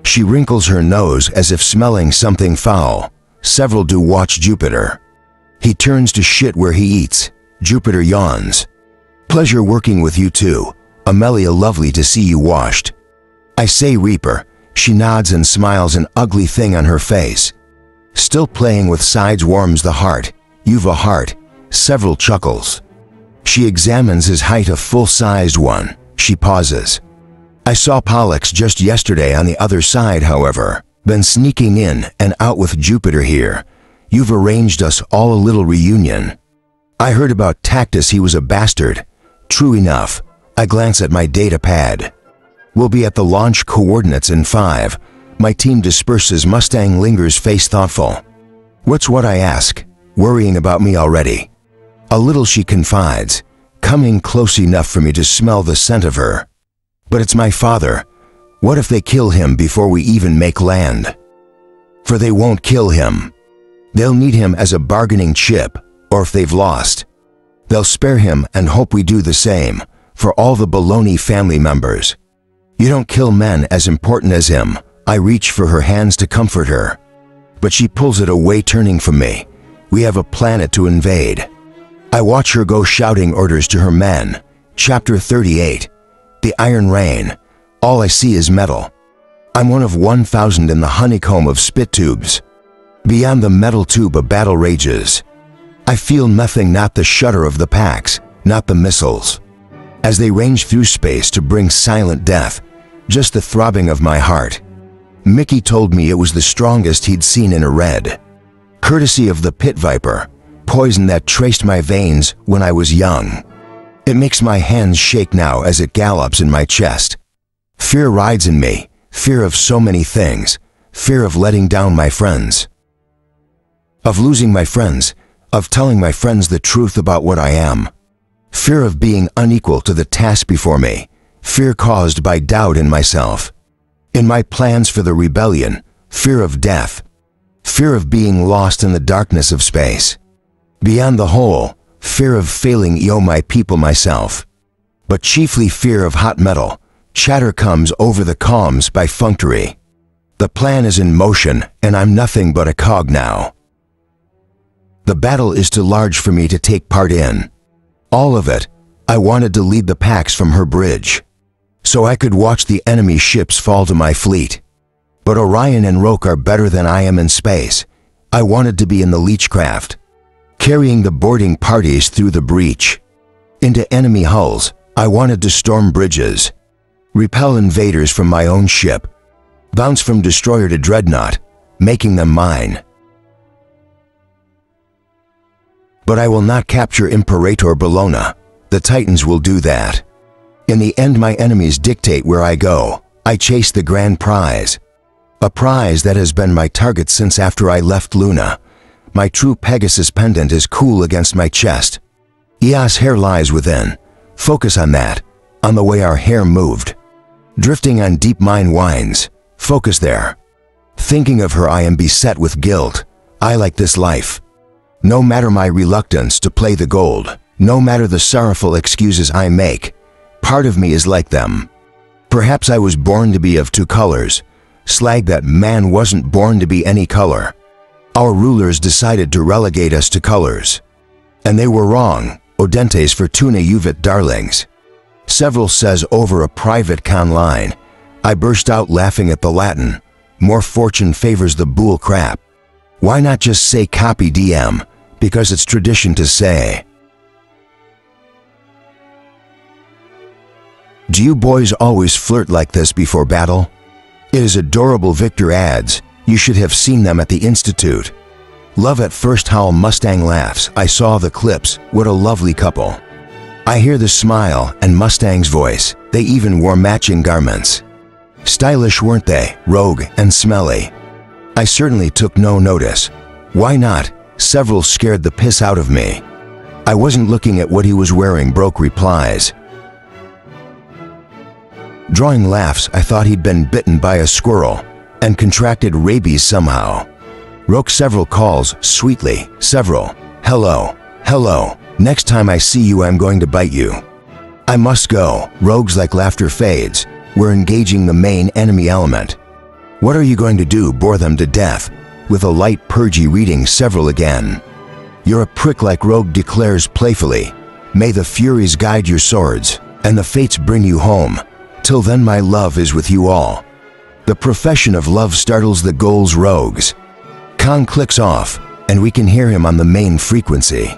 She wrinkles her nose as if smelling something foul. Several do watch Jupiter. He turns to shit where he eats. Jupiter yawns. Pleasure working with you too. Amelia, lovely to see you washed. I say, Reaper. She nods and smiles, an ugly thing on her face. Still playing with sides warms the heart. You've a heart. Several chuckles. She examines his height, a full-sized one. She pauses. I saw Pollux just yesterday on the other side, however. Been sneaking in and out with Jupiter here. You've arranged us all a little reunion. I heard about Tactus, he was a bastard. True enough. I glance at my data pad. We'll be at the launch coordinates in 5. My team disperses. Mustang lingers, face thoughtful. What's what, I ask, worrying about me already? A little, she confides, coming close enough for me to smell the scent of her. But it's my father. What if they kill him before we even make land? For they won't kill him. They'll need him as a bargaining chip, or if they've lost, they'll spare him and hope we do the same for all the Bologna family members. You don't kill men as important as him. I reach for her hands to comfort her, but she pulls it away, turning from me. We have a planet to invade. I watch her go, shouting orders to her men. Chapter 38. The Iron Rain. All I see is metal. I'm one of 1,000 in the honeycomb of spit tubes. Beyond the metal tube a battle rages. I feel nothing, not the shudder of the packs, not the missiles, as they range through space to bring silent death, just the throbbing of my heart. Mickey told me it was the strongest he'd seen in a red. Courtesy of the pit viper, poison that traced my veins when I was young. It makes my hands shake now as it gallops in my chest. Fear rides in me, fear of so many things, fear of letting down my friends, of losing my friends, of telling my friends the truth about what I am. Fear of being unequal to the task before me, fear caused by doubt in myself, in my plans for the rebellion, fear of death, fear of being lost in the darkness of space. Beyond the whole, fear of failing my people, myself. But chiefly fear of hot metal. Chatter comes over the comms by functory. The plan is in motion, and I'm nothing but a cog now. The battle is too large for me to take part in. All of it. I wanted to lead the packs from her bridge, so I could watch the enemy ships fall to my fleet. But Orion and Roke are better than I am in space. I wanted to be in the Leechcraft, carrying the boarding parties through the breach. Into enemy hulls, I wanted to storm bridges, repel invaders from my own ship, bounce from destroyer to dreadnought, making them mine. But I will not capture Imperator Bologna. The Titans will do that. In the end, my enemies dictate where I go. I chase the grand prize, a prize that has been my target since after I left Luna. My true Pegasus pendant is cool against my chest. Eos hair lies within. Focus on that, on the way our hair moved. Drifting on deep mine winds. Focus there. Thinking of her, I am beset with guilt. I like this life. No matter my reluctance to play the gold, no matter the sorrowful excuses I make, part of me is like them. Perhaps I was born to be of two colors. Slag that man wasn't born to be any color. Our rulers decided to relegate us to colors, and they were wrong. Odentes fortuna juvit, darlings. Several says over a private con line. I burst out laughing at the Latin. More fortune favors the bull crap. Why not just say copy DM? Because it's tradition to say. Do you boys always flirt like this before battle? It is adorable, Victor adds. You should have seen them at the Institute. Love at first, howl, Mustang laughs. I saw the clips. What a lovely couple. I hear the smile and Mustang's voice. They even wore matching garments. Stylish, weren't they? Rogue and smelly. I certainly took no notice. Why not? Several scared the piss out of me. I wasn't looking at what he was wearing, Broke replies. Drawing laughs, I thought he'd been bitten by a squirrel and contracted rabies somehow. Roke several calls, sweetly, several. Hello, hello. Next time I see you, I'm going to bite you. I must go. Rogue's like laughter fades. We're engaging the main enemy element. What are you going to do? Bore them to death? With a light purgy reading several again. You're a prick, like Rogue declares playfully. May the furies guide your swords, and the fates bring you home. Till then my love is with you all. The profession of love startles the goals rogues. Khan clicks off, and we can hear him on the main frequency,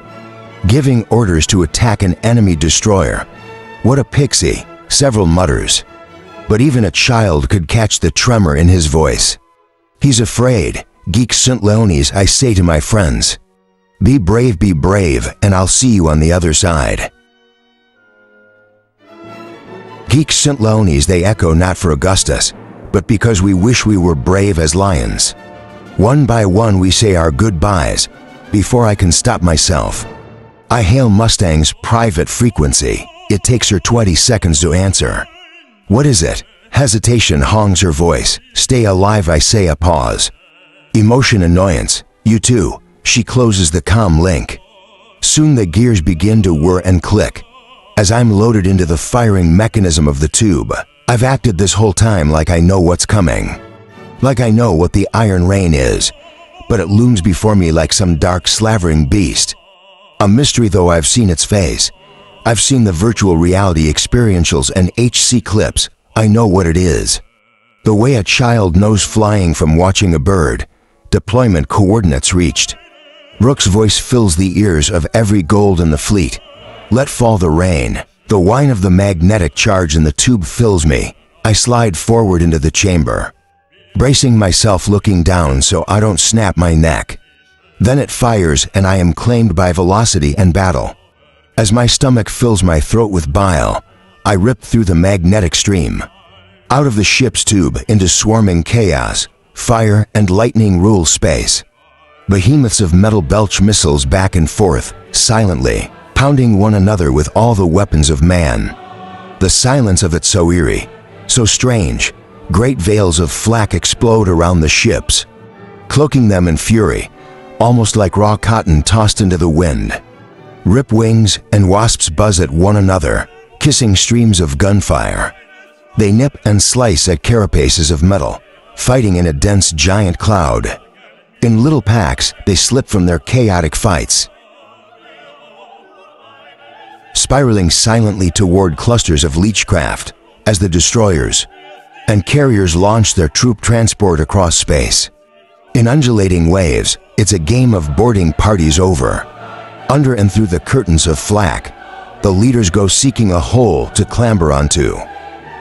giving orders to attack an enemy destroyer. What a pixie, several mutters. But even a child could catch the tremor in his voice. He's afraid. Geek St. Leones, I say to my friends. Be brave, and I'll see you on the other side. Geek St. Leones, they echo, not for Augustus, but because we wish we were brave as lions. One by one we say our goodbyes, before I can stop myself. I hail Mustang's private frequency. It takes her 20 seconds to answer. What is it? Hesitation hongs her voice. Stay alive, I say, a pause. Emotion, annoyance. You too. She closes the comm link. Soon the gears begin to whir and click. As I'm loaded into the firing mechanism of the tube, I've acted this whole time like I know what's coming. Like I know what the Iron Rain is, but it looms before me like some dark slavering beast. A mystery, though I've seen its face. I've seen the virtual reality experientials and HC clips. I know what it is. The way a child knows flying from watching a bird. Deployment coordinates reached. Rook's voice fills the ears of every gold in the fleet. Let fall the rain. The whine of the magnetic charge in the tube fills me. I slide forward into the chamber, bracing myself, looking down so I don't snap my neck. Then it fires and I am claimed by velocity and battle. As my stomach fills my throat with bile, I rip through the magnetic stream. Out of the ship's tube into swarming chaos. Fire and lightning rule space. Behemoths of metal belch missiles back and forth, silently, pounding one another with all the weapons of man. The silence of it so eerie, so strange. Great veils of flak explode around the ships, cloaking them in fury, almost like raw cotton tossed into the wind. Rip wings and wasps buzz at one another, kissing streams of gunfire. They nip and slice at carapaces of metal, fighting in a dense giant cloud. In little packs, they slip from their chaotic fights, spiraling silently toward clusters of leechcraft as the destroyers and carriers launch their troop transport across space. In undulating waves, it's a game of boarding parties over. Under and through the curtains of flak, the leaders go seeking a hole to clamber onto,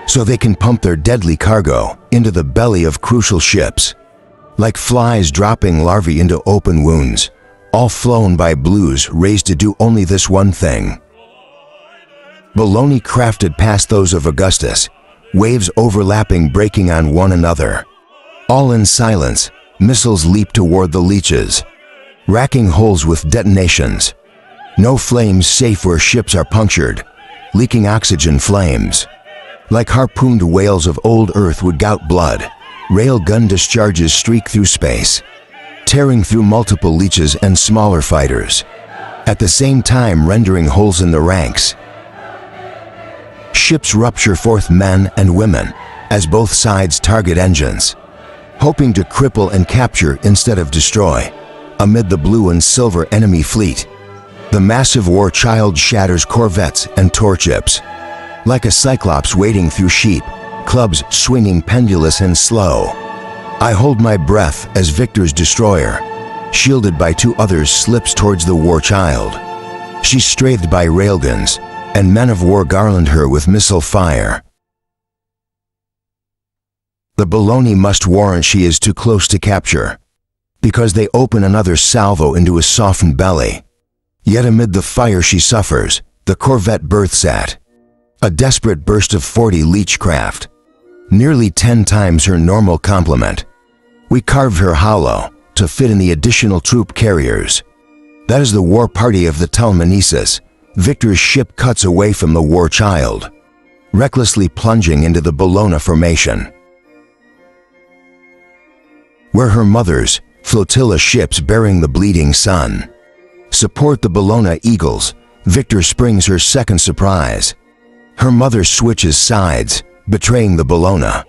so they can pump their deadly cargo into the belly of crucial ships. Like flies dropping larvae into open wounds, all flown by blues raised to do only this one thing. Baloney crafted past those of Augustus, waves overlapping, breaking on one another. All in silence, missiles leap toward the leeches, racking holes with detonations. No flames safe where ships are punctured, leaking oxygen flames. Like harpooned whales of old Earth would gout blood, railgun discharges streak through space, tearing through multiple leeches and smaller fighters, at the same time rendering holes in the ranks. Ships rupture forth men and women as both sides target engines, hoping to cripple and capture instead of destroy. Amid the blue and silver enemy fleet, the massive war child shatters corvettes and torships. Like a cyclops wading through sheep, clubs swinging pendulous and slow. I hold my breath as Victor's destroyer, shielded by two others, slips towards the war child. She's swathed by railguns, and men of war garland her with missile fire. The baloney must warrant she is too close to capture, because they open another salvo into a softened belly. Yet amid the fire she suffers, the corvette berths at. A desperate burst of 40 Leechcraft, nearly 10 times her normal complement. We carved her hollow to fit in the additional troop carriers. That is the war party of the Talmanesis. Victor's ship cuts away from the War Child, recklessly plunging into the Bellona formation, where her mother's flotilla ships bearing the bleeding sun support the Bellona Eagles. Victor springs her second surprise. Her mother switches sides, betraying the Bellona.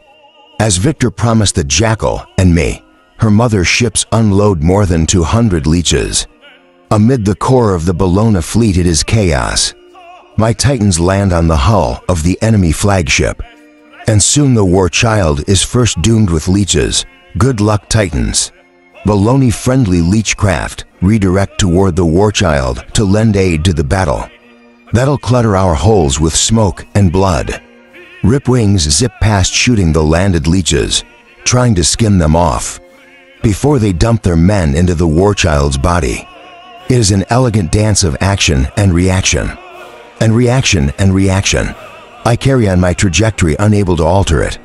As Victor promised the Jackal and me, her mother's ships unload more than 200 leeches. Amid the core of the Bellona fleet it is chaos. My Titans land on the hull of the enemy flagship, and soon the War Child is first doomed with leeches. Good luck, Titans. Belloni-friendly Leechcraft redirect toward the War Child to lend aid to the battle. That'll clutter our holes with smoke and blood. Ripwings zip past shooting the landed leeches, trying to skim them off before they dump their men into the War Child's body. It is an elegant dance of action and reaction. And reaction and reaction. I carry on my trajectory, unable to alter it.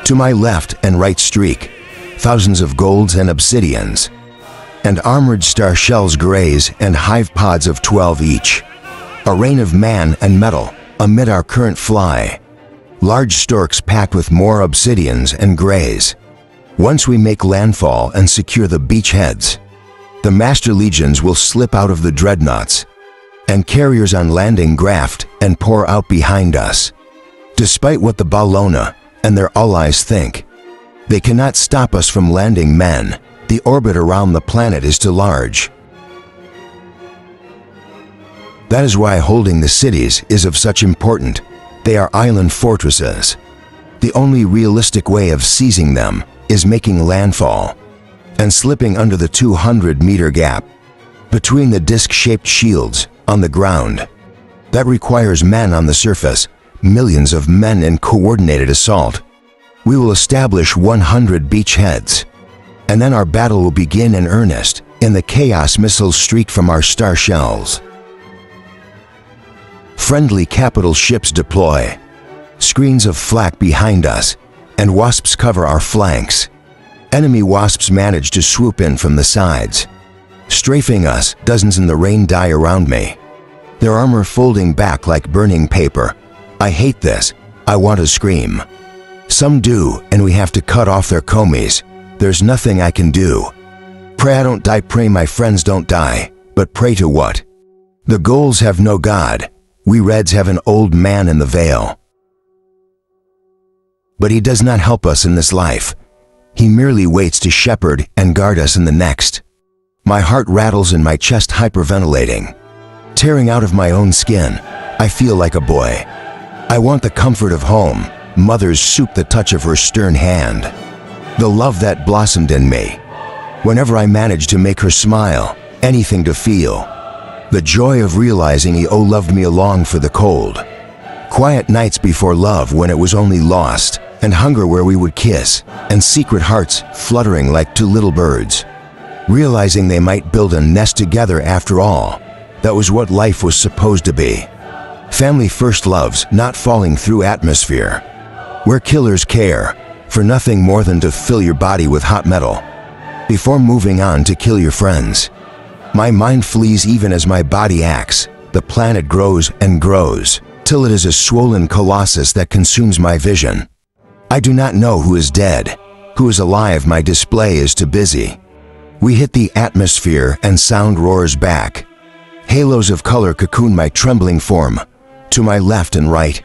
To my left and right streak, thousands of golds and obsidians, and armored star shells graze and hive pods of 12 each. A rain of man and metal amid our current fly. Large storks packed with more obsidians and graze. Once we make landfall and secure the beachheads, the Master Legions will slip out of the dreadnoughts, and carriers on landing graft and pour out behind us. Despite what the Bellona and their allies think, they cannot stop us from landing men. The orbit around the planet is too large. That is why holding the cities is of such importance. They are island fortresses. The only realistic way of seizing them is making landfall and slipping under the 200-meter gap between the disc-shaped shields on the ground. That requires men on the surface, millions of men in coordinated assault. We will establish 100 beachheads, and then our battle will begin in earnest in the chaos missiles streaked from our star shells. Friendly capital ships deploy. Screens of flak behind us, and wasps cover our flanks. Enemy wasps manage to swoop in from the sides, strafing us. Dozens in the rain die around me, their armor folding back like burning paper. I hate this. I want to scream. Some do, and we have to cut off their comies. There's nothing I can do. Pray I don't die, pray my friends don't die. But pray to what? The Ghouls have no god. We Reds have an old man in the veil. But he does not help us in this life. He merely waits to shepherd and guard us in the next. My heart rattles in my chest, hyperventilating. Tearing out of my own skin, I feel like a boy. I want the comfort of home, mother's soup, the touch of her stern hand, the love that blossomed in me whenever I managed to make her smile, anything to feel. The joy of realizing he loved me along for the cold, quiet nights before love when it was only lost, and hunger where we would kiss, and secret hearts fluttering like two little birds, realizing they might build a nest together after all. That was what life was supposed to be. Family first loves, not falling through atmosphere, where killers care for nothing more than to fill your body with hot metal before moving on to kill your friends. My mind flees even as my body acts. The planet grows and grows, till it is a swollen colossus that consumes my vision. I do not know who is dead, who is alive. My display is too busy. We hit the atmosphere and sound roars back. Halos of color cocoon my trembling form. To my left and right,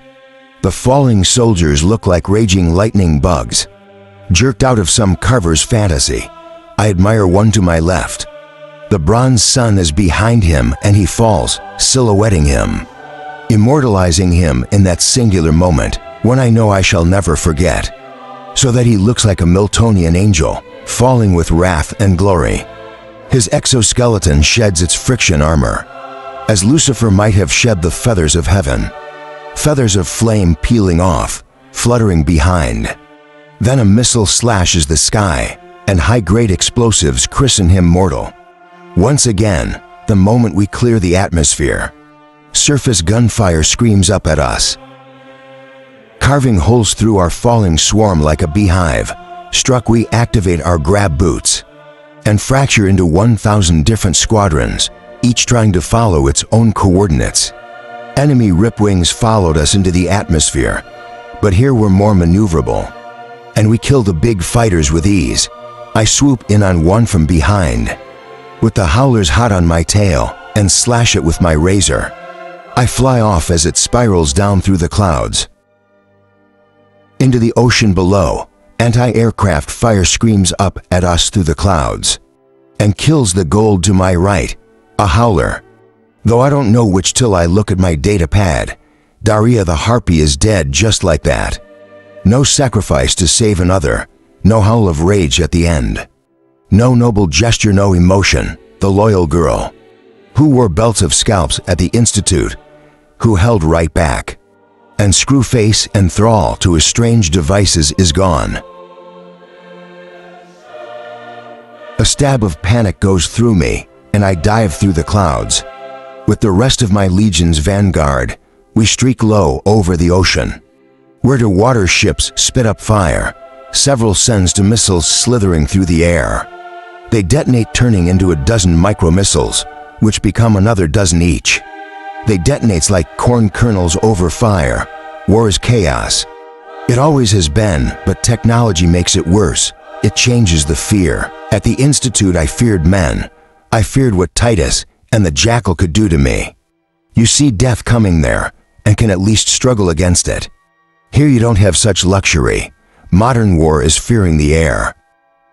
the falling soldiers look like raging lightning bugs, jerked out of some carver's fantasy. I admire one to my left. The bronze sun is behind him and he falls, silhouetting him, immortalizing him in that singular moment when I know I shall never forget, so that he looks like a Miltonian angel, falling with wrath and glory. His exoskeleton sheds its friction armor, as Lucifer might have shed the feathers of heaven, feathers of flame peeling off, fluttering behind. Then a missile slashes the sky, and high-grade explosives christen him mortal. Once again, the moment we clear the atmosphere, Surface gunfire screams up at us, carving holes through our falling swarm like a beehive. Struck, we activate our grab boots and fracture into 1,000 different squadrons, each trying to follow its own coordinates. Enemy ripwings followed us into the atmosphere, but here we're more maneuverable, and we kill the big fighters with ease. I swoop in on one from behind, with the howlers hot on my tail, and slash it with my razor. I fly off as it spirals down through the clouds. Into the ocean below, anti-aircraft fire screams up at us through the clouds, and kills the gold to my right, a howler. Though I don't know which till I look at my data pad. Daria the Harpy is dead just like that. No sacrifice to save another, no howl of rage at the end. No noble gesture, no emotion, the loyal girl, who wore belts of scalps at the Institute, who held right back. And Screwface and thrall to his strange devices is gone. A stab of panic goes through me, and I dive through the clouds. With the rest of my legion's vanguard, we streak low over the ocean, where the water ships spit up fire, several sends to missiles slithering through the air. They detonate, turning into a dozen micro-missiles, which become another dozen each. They detonates like corn kernels over fire. War is chaos. It always has been, but technology makes it worse. It changes the fear. At the Institute, I feared men. I feared what Titus and the Jackal could do to me. You see death coming there, and can at least struggle against it. Here you don't have such luxury. Modern war is fearing the air.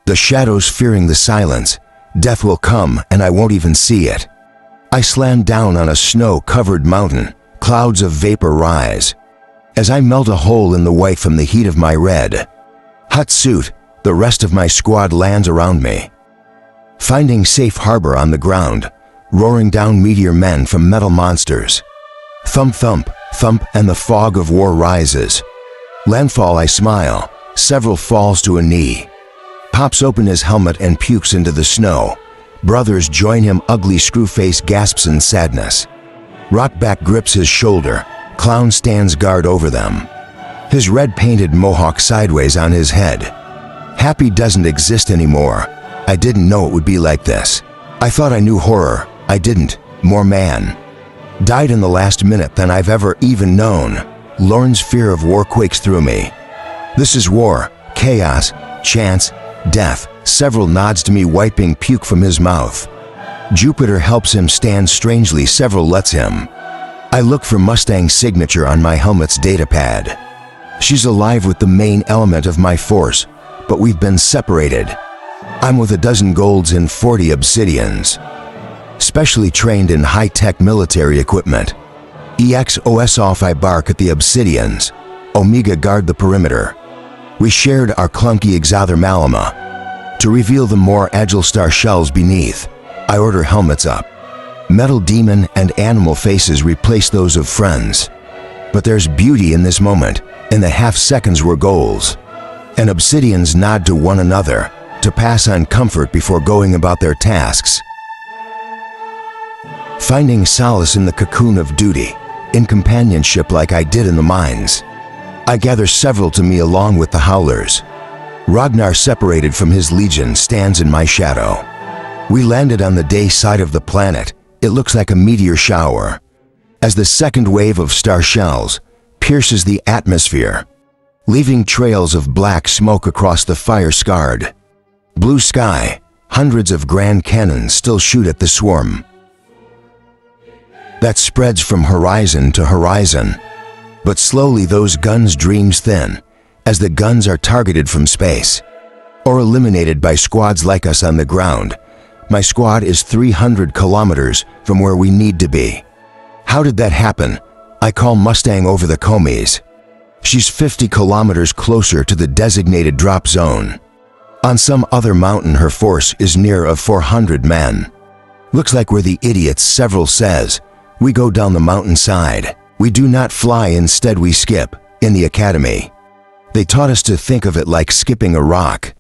The shadows fearing the silence. Death will come, and I won't even see it. I slam down on a snow-covered mountain. Clouds of vapor rise, as I melt a hole in the white from the heat of my red hot suit. The rest of my squad lands around me, finding safe harbor on the ground, roaring down meteor men from metal monsters. Thump, thump, thump, and the fog of war rises. Landfall, I smile. Several falls to a knee. Pops open his helmet and pukes into the snow. Brothers join him. Ugly Screwface gasps in sadness. Rockback grips his shoulder. Clown stands guard over them, his red painted mohawk sideways on his head. Happy doesn't exist anymore. I didn't know it would be like this. I thought I knew horror. I didn't. More man. Died in the last minute than I've ever even known. Lorne's fear of war quakes through me. This is war. Chaos. Chance. Death. Several nods to me, wiping puke from his mouth. Jupiter helps him stand strangely. Several lets him. I look for Mustang's signature on my helmet's datapad. She's alive with the main element of my force, but we've been separated. I'm with a dozen golds and 40 obsidians, specially trained in high-tech military equipment. EXOS off, I bark at the obsidians. Omega guard the perimeter. We shared our clunky Exother Malama. To reveal the more agile star shells beneath, I order helmets up. Metal demon and animal faces replace those of friends. But there's beauty in this moment. In the half seconds we're goals. And obsidians nod to one another to pass on comfort before going about their tasks. Finding solace in the cocoon of duty, in companionship like I did in the mines. I gather several to me along with the howlers. Ragnar, separated from his legion, stands in my shadow. We landed on the day side of the planet. It looks like a meteor shower, as the second wave of star shells pierces the atmosphere, leaving trails of black smoke across the fire-scarred blue sky. Hundreds of grand cannons still shoot at the swarm that spreads from horizon to horizon. But slowly those guns' dreams thin, as the guns are targeted from space, or eliminated by squads like us on the ground. My squad is 300 kilometers from where we need to be. How did that happen? I call Mustang over the Comies. She's 50 kilometers closer to the designated drop zone. On some other mountain her force is near of 400 men. Looks like we're the idiots, several says. We go down the mountainside. We do not fly, instead we skip. In the academy, they taught us to think of it like skipping a rock.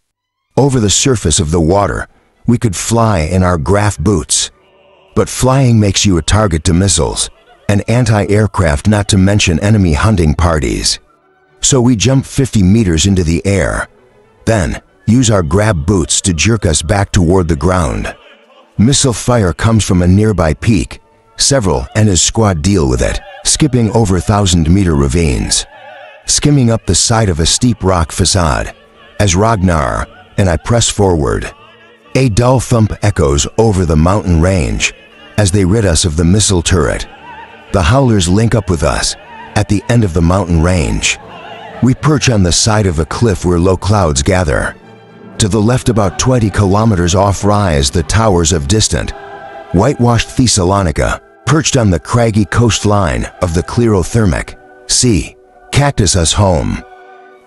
Over the surface of the water, we could fly in our graph boots. But flying makes you a target to missiles, and anti-aircraft, not to mention enemy hunting parties. So we jump 50 meters into the air, then use our grab boots to jerk us back toward the ground. Missile fire comes from a nearby peak. Several and his squad deal with it, skipping over 1,000-meter ravines, skimming up the side of a steep rock facade. As Ragnar and I press forward, a dull thump echoes over the mountain range as they rid us of the missile turret. The howlers link up with us at the end of the mountain range. We perch on the side of a cliff where low clouds gather. To the left, about 20 kilometers off, rise the towers of distant, whitewashed Thessalonica, perched on the craggy coastline of the Clerothermic Sea. Cactus us home.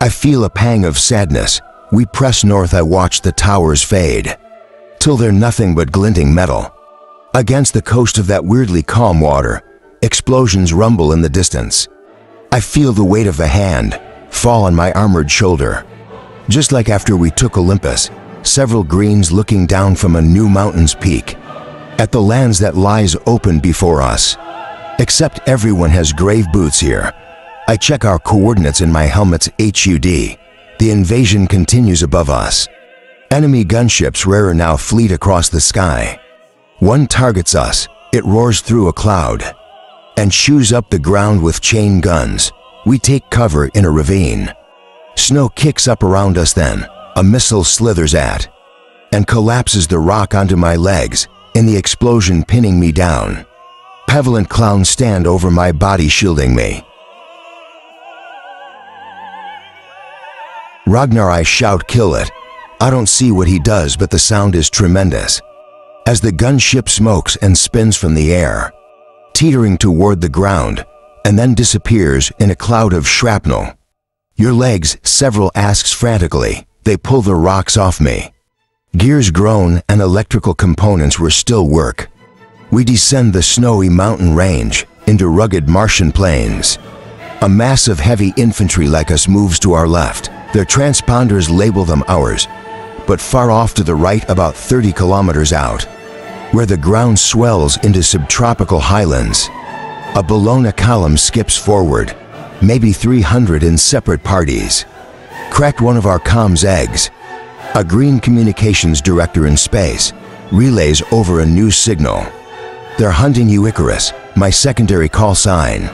I feel a pang of sadness. We press north. I watch the towers fade, till they're nothing but glinting metal. Against the coast of that weirdly calm water, explosions rumble in the distance. I feel the weight of a hand fall on my armored shoulder. Just like after we took Olympus, several greens looking down from a new mountain's peak at the lands that lies open before us. Except everyone has grave boots here. I check our coordinates in my helmet's HUD. The invasion continues above us. Enemy gunships, rarer now, fleet across the sky. One targets us. It roars through a cloud and chews up the ground with chain guns. We take cover in a ravine. Snow kicks up around us, then a missile slithers at and collapses the rock onto my legs, in the explosion pinning me down. Prevalent clowns stand over my body, shielding me. Ragnar, I shout, "Kill it!" I don't see what he does, but the sound is tremendous as the gunship smokes and spins from the air, teetering toward the ground, and then disappears in a cloud of shrapnel. "Your legs," several asks frantically. They pull the rocks off me. Gears groan and electrical components will still work. We descend the snowy mountain range into rugged Martian plains. A mass of heavy infantry like us moves to our left. Their transponders label them ours, but far off to the right, about 30 kilometers out, where the ground swells into subtropical highlands, a Bologna column skips forward, maybe 300 in separate parties. Cracked one of our comms eggs. A green communications director in space relays over a new signal. They're hunting you, Icarus, my secondary call sign.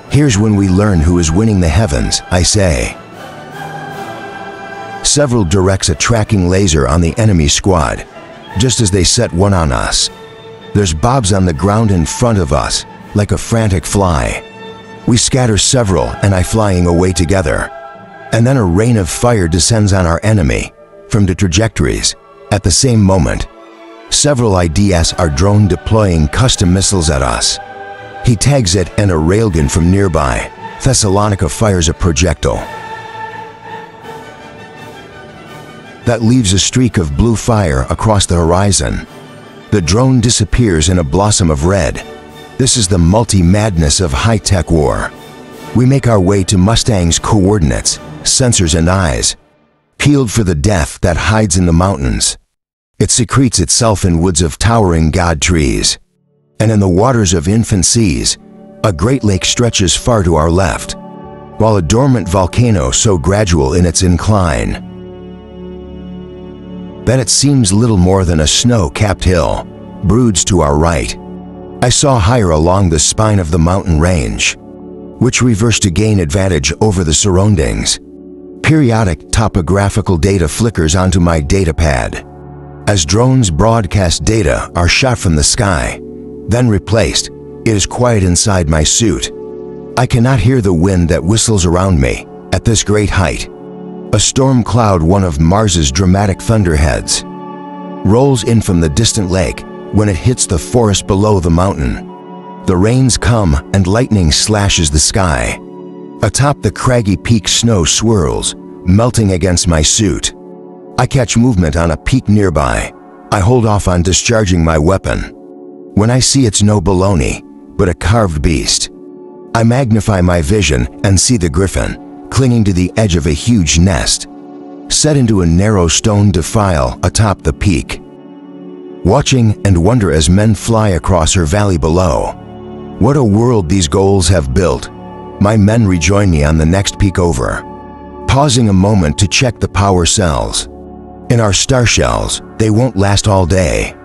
Here's when we learn who is winning the heavens, I say. Several directs a tracking laser on the enemy squad, just as they set one on us. There's bobs on the ground in front of us, like a frantic fly. We scatter several and I flying away together. And then a rain of fire descends on our enemy from the trajectories. At the same moment, several IDS are drone deploying custom missiles at us. He tags it, and a railgun from nearby Thessalonica fires a projectile that leaves a streak of blue fire across the horizon. The drone disappears in a blossom of red. This is the multi-madness of high-tech war. We make our way to Mustang's coordinates, sensors and eyes, peeled for the death that hides in the mountains. It secretes itself in woods of towering god trees. And in the waters of infant seas, a great lake stretches far to our left, while a dormant volcano, so gradual in its incline that it seems little more than a snow-capped hill, broods to our right. I saw higher along the spine of the mountain range, which reversed to gain advantage over the surroundings. Periodic topographical data flickers onto my datapad. As drones broadcast data are shot from the sky, then replaced, it is quiet inside my suit. I cannot hear the wind that whistles around me at this great height. A storm cloud, one of Mars's dramatic thunderheads, rolls in from the distant lake when it hits the forest below the mountain. The rains come and lightning slashes the sky. Atop the craggy peak, snow swirls, melting against my suit. I catch movement on a peak nearby. I hold off on discharging my weapon. When I see it's no baloney, but a carved beast, I magnify my vision and see the griffin clinging to the edge of a huge nest, set into a narrow stone defile atop the peak. Watching and wonder as men fly across her valley below. What a world these goals have built. My men rejoin me on the next peak over, pausing a moment to check the power cells. In our star shells, they won't last all day.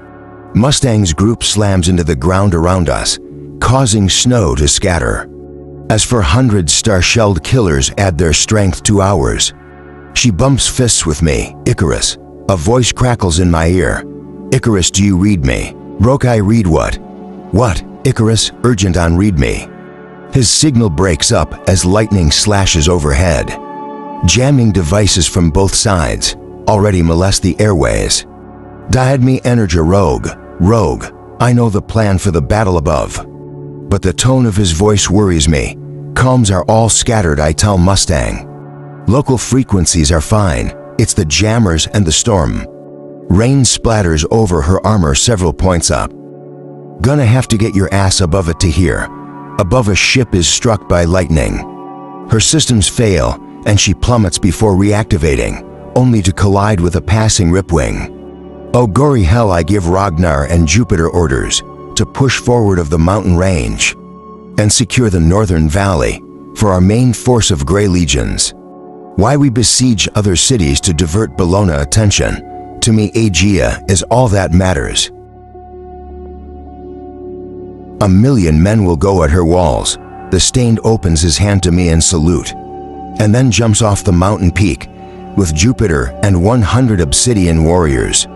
Mustang's group slams into the ground around us, causing snow to scatter. As for hundreds star-shelled killers add their strength to ours. She bumps fists with me. Icarus. A voice crackles in my ear. Icarus, do you read me? Rokai, read what? What? Icarus, urgent on read me. His signal breaks up as lightning slashes overhead. Jamming devices from both sides already molest the airways. Diadme Energy Rogue. Rogue, I know the plan for the battle above. But the tone of his voice worries me. Comms are all scattered, I tell Mustang. Local frequencies are fine. It's the jammers and the storm. Rain splatters over her armor several points up. Gonna have to get your ass above it to hear. Above a ship is struck by lightning. Her systems fail and she plummets before reactivating, only to collide with a passing ripwing. Oh gory hell, I give Ragnar and Jupiter orders to push forward of the mountain range and secure the northern valley for our main force of Grey Legions. Why we besiege other cities to divert Bellona attention, to me Aegea is all that matters. 1,000,000 men will go at her walls. The Stained opens his hand to me in salute, and then jumps off the mountain peak with Jupiter and 100 obsidian warriors.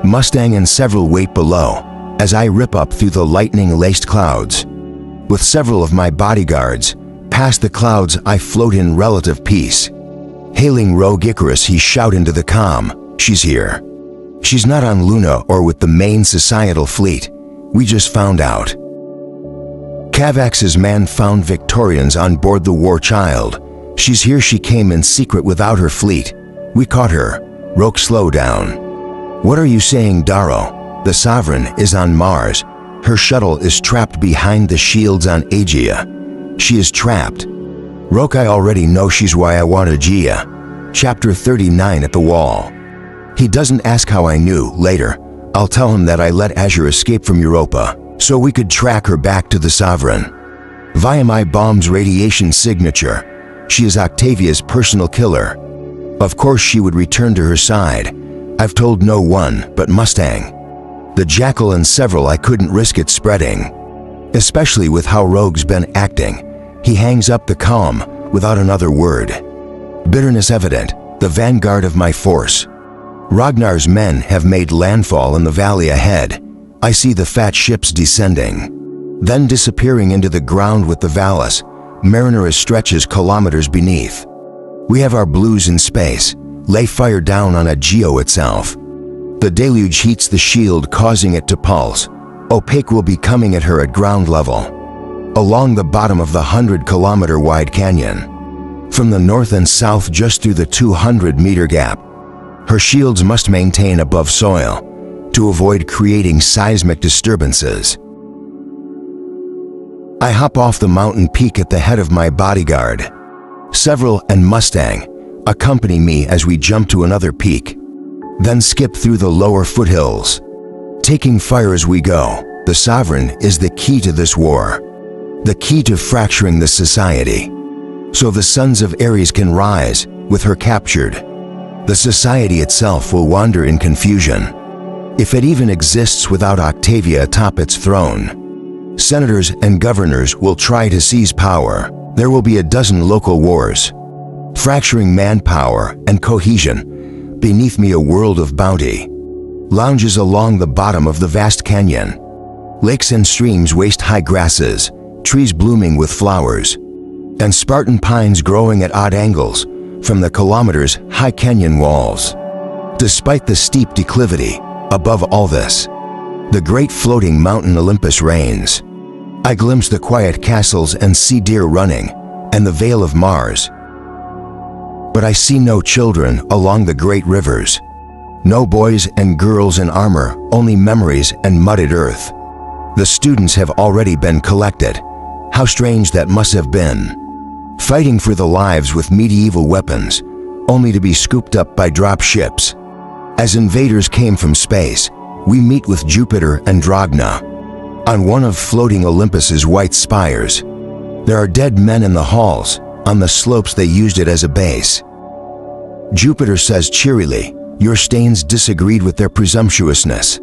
Mustang and several wait below as I rip up through the lightning-laced clouds. With several of my bodyguards, past the clouds I float in relative peace. Hailing Rogue Icarus, he shout into the comm, she's here. She's not on Luna or with the main societal fleet. We just found out. Cavax's man found Victorians on board the War Child. She's here, she came in secret without her fleet. We caught her. Rogue, slow down. What are you saying, Daro? The Sovereign is on Mars. Her shuttle is trapped behind the shields on Aegea. She is trapped. Rogue, I already know she's why I want Aegea. Chapter 39 at the wall. He doesn't ask how I knew. Later, I'll tell him that I let Azure escape from Europa so we could track her back to the Sovereign. Via my bomb's radiation signature, she is Octavia's personal killer. Of course she would return to her side. I've told no one but Mustang. The Jackal and several I couldn't risk it spreading. Especially with how Rogue's been acting. He hangs up the comm without another word. Bitterness evident, the vanguard of my force. Ragnar's men have made landfall in the valley ahead. I see the fat ships descending, then disappearing into the ground with the Valus. Mariner stretches kilometers beneath. We have our blues in space, lay fire down on Aegea itself. The deluge heats the shield, causing it to pulse. Opaque will be coming at her at ground level, along the bottom of the 100-kilometer wide canyon. From the north and south just through the 200-meter gap. Her shields must maintain above soil to avoid creating seismic disturbances. I hop off the mountain peak at the head of my bodyguard. Several and Mustang accompany me as we jump to another peak, then skip through the lower foothills. Taking fire as we go, the Sovereign is the key to this war, the key to fracturing the society, so the sons of Ares can rise. With her captured, the society itself will wander in confusion, if it even exists without Octavia atop its throne. Senators and governors will try to seize power. There will be a dozen local wars, fracturing manpower and cohesion. Beneath me a world of bounty lounges along the bottom of the vast canyon. Lakes and streams waist high grasses, trees blooming with flowers, and Spartan pines growing at odd angles from the kilometers high canyon walls. Despite the steep declivity, above all this, the great floating mountain Olympus reigns. I glimpse the quiet castles and see deer running, and the Vale of Mars. But I see no children along the great rivers. No boys and girls in armor, only memories and mudded earth. The students have already been collected. How strange that must have been. Fighting for the lives with medieval weapons, only to be scooped up by drop ships. As invaders came from space, we meet with Jupiter and Dragna. on one of floating Olympus's white spires. There are dead men in the halls. On the slopes they used it as a base. Jupiter says cheerily, "Your stains disagreed with their presumptuousness.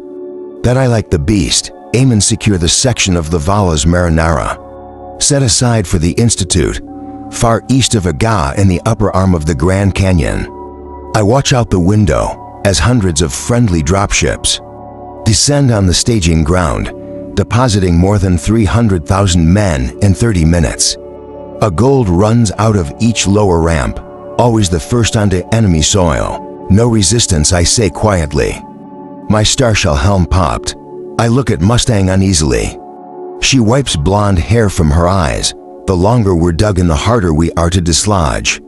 That I like the beast, aim and secure the section of the Valles Marinara, set aside for the Institute, far east of Aga in the upper arm of the Grand Canyon. I watch out the window as hundreds of friendly dropships descend on the staging ground, depositing more than 300,000 men in 30 minutes. A gold runs out of each lower ramp, always the first onto enemy soil. No resistance, I say quietly. My starshell helm popped. I look at Mustang uneasily. She wipes blonde hair from her eyes. The longer we're dug in, the harder we are to dislodge.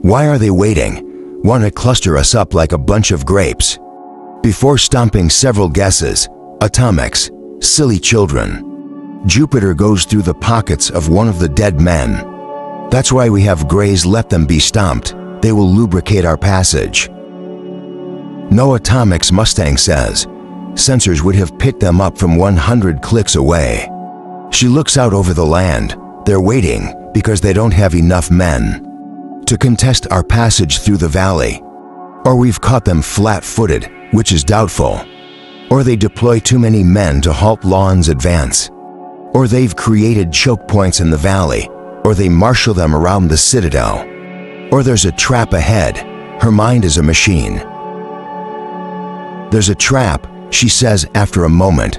Why are they waiting? Want to cluster us up like a bunch of grapes? Before stomping several guesses, atomics, silly children. Jupiter goes through the pockets of one of the dead men. That's why we have Greys let them be stomped. They will lubricate our passage. No atomics, Mustang says. Sensors would have picked them up from 100 clicks away. She looks out over the land. They're waiting because they don't have enough men to contest our passage through the valley. Or we've caught them flat-footed, which is doubtful. Or they deploy too many men to halt Lawn's advance. Or they've created choke points in the valley. Or they marshal them around the citadel. Or there's a trap ahead. Her mind is a machine. There's a trap, she says after a moment.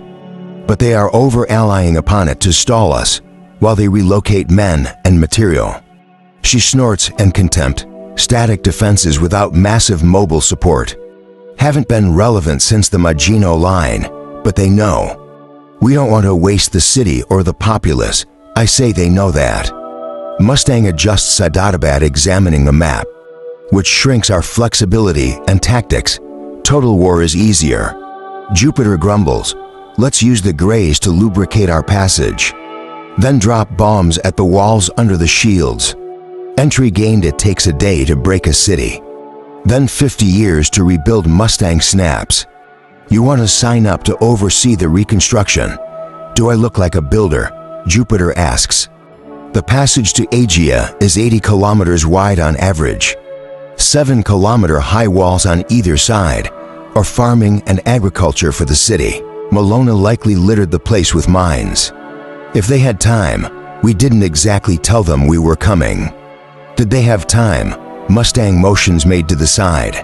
But they are over-allying upon it to stall us, while they relocate men and material. She snorts in contempt. Static defenses without massive mobile support haven't been relevant since the Maginot Line, but they know. We don't want to waste the city or the populace. I say they know that. Mustang adjusts Sadadabat, examining the map, which shrinks our flexibility and tactics. Total war is easier. Jupiter grumbles. Let's use the Greys to lubricate our passage. Then drop bombs at the walls under the shields. Entry gained. It takes a day to break a city. Then 50 years to rebuild. Mustang snaps. You want to sign up to oversee the reconstruction? Do I look like a builder? Jupiter asks. The passage to Aegea is 80 kilometers wide on average. 7-kilometer high walls on either side, or farming and agriculture for the city. Malona likely littered the place with mines. If they had time, we didn't exactly tell them we were coming. Did they have time? Mustang motions made to the side.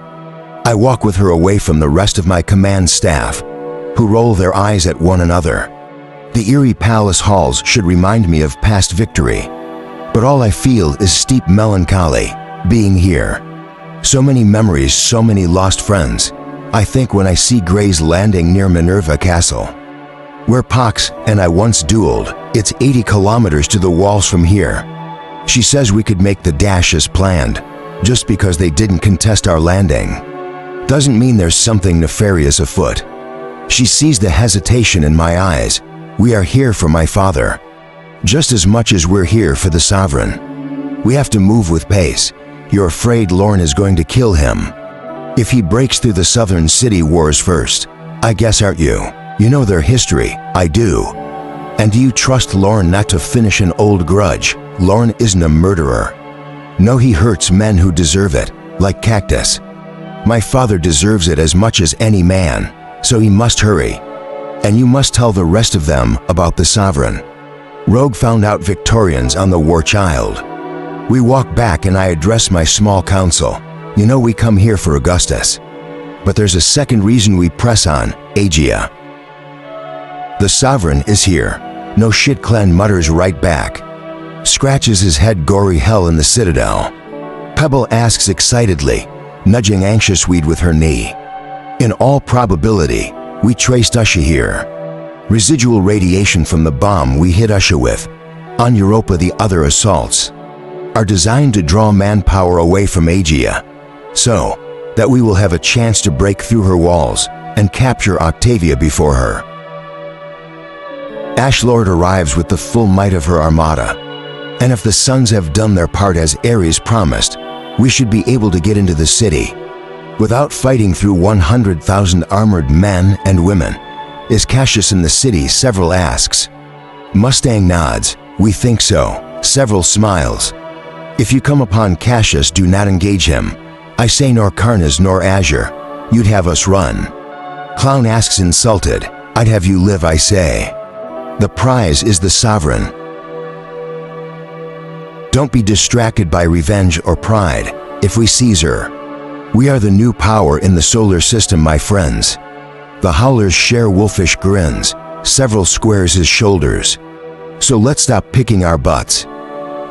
I walk with her away from the rest of my command staff, who roll their eyes at one another. The eerie palace halls should remind me of past victory, but all I feel is steep melancholy, being here. So many memories, so many lost friends. I think when I see Grey's landing near Minerva Castle, where Pox and I once dueled. It's 80 kilometers to the walls from here. She says we could make the dash as planned. Just because they didn't contest our landing doesn't mean there's something nefarious afoot. She sees the hesitation in my eyes. We are here for my father, just as much as we're here for the sovereign. We have to move with pace. You're afraid Lorne is going to kill him if he breaks through the southern city wars first. I guess, aren't you? You know their history. I do. And do you trust Lorne not to finish an old grudge? Lorne isn't a murderer. No, he hurts men who deserve it, like Cactus. My father deserves it as much as any man, so he must hurry. And you must tell the rest of them about the sovereign. Rogue found out Victorians on the War Child. We walk back and I address my small council. You know we come here for Augustus. But there's a second reason we press on, Aegea. The sovereign is here. No shit, Clan mutters right back. Scratches his head. Gory hell in the citadel. Pebble asks excitedly, nudging Anxious Weed with her knee. In all probability, we traced Usha here. Residual radiation from the bomb we hit Usha with, on Europa. The other assaults are designed to draw manpower away from Aegea, so that we will have a chance to break through her walls and capture Octavia before her. Ashlord arrives with the full might of her armada, and if the Suns have done their part as Ares promised, we should be able to get into the city without fighting through 100,000 armored men and women. Is Cassius in the city? Several asks. Mustang nods. We think so. Several smiles. If you come upon Cassius, do not engage him. I say nor Carnas nor Azure. You'd have us run. Clown asks insulted. I'd have you live, I say. The prize is the sovereign. Don't be distracted by revenge or pride. If we seize her, we are the new power in the solar system, my friends. The howlers share wolfish grins. Several squares his shoulders. So let's stop picking our butts.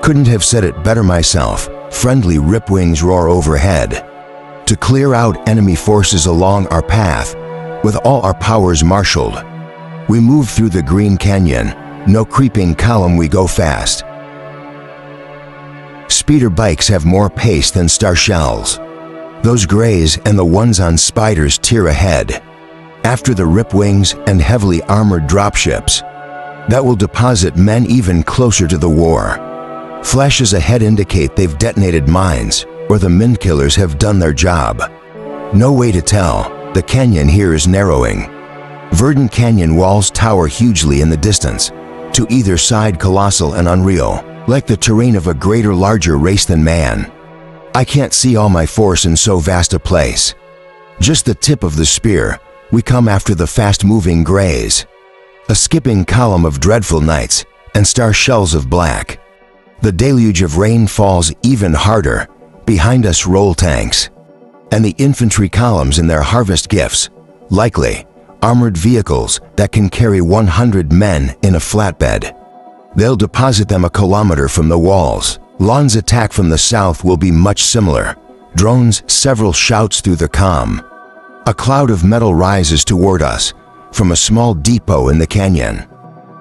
Couldn't have said it better myself. Friendly ripwings roar overhead to clear out enemy forces along our path. With all our powers marshaled, we move through the green canyon. No creeping column, we go fast. Speeder bikes have more pace than star shells. Those grays and the ones on spiders tear ahead. After the ripwings and heavily armored dropships that will deposit men even closer to the war. Flashes ahead indicate they've detonated mines, or the min killers have done their job. No way to tell. The canyon here is narrowing. Verdant canyon walls tower hugely in the distance, to either side colossal and unreal, like the terrain of a greater, larger race than man. I can't see all my force in so vast a place. Just the tip of the spear, we come after the fast-moving grays. A skipping column of dreadful nights and star shells of black. The deluge of rain falls even harder. Behind us roll tanks. And the infantry columns in their harvest gifts, likely armored vehicles that can carry 100 men in a flatbed. They'll deposit them a kilometer from the walls. Lon's attack from the south will be much similar. Drones, several shouts through the comm. A cloud of metal rises toward us from a small depot in the canyon.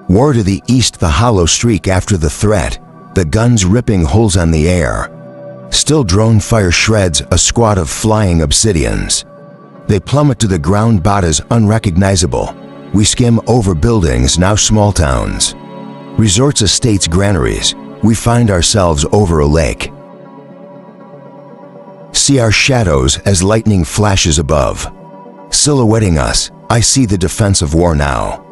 War to the east, the hollow streak after the threat, the guns ripping holes on the air. Still drone fire shreds a squad of flying obsidians. They plummet to the ground, Bada's unrecognizable. We skim over buildings, now small towns. Resorts, estates, granaries. We find ourselves over a lake. See our shadows as lightning flashes above. Silhouetting us, I see the defense of war now.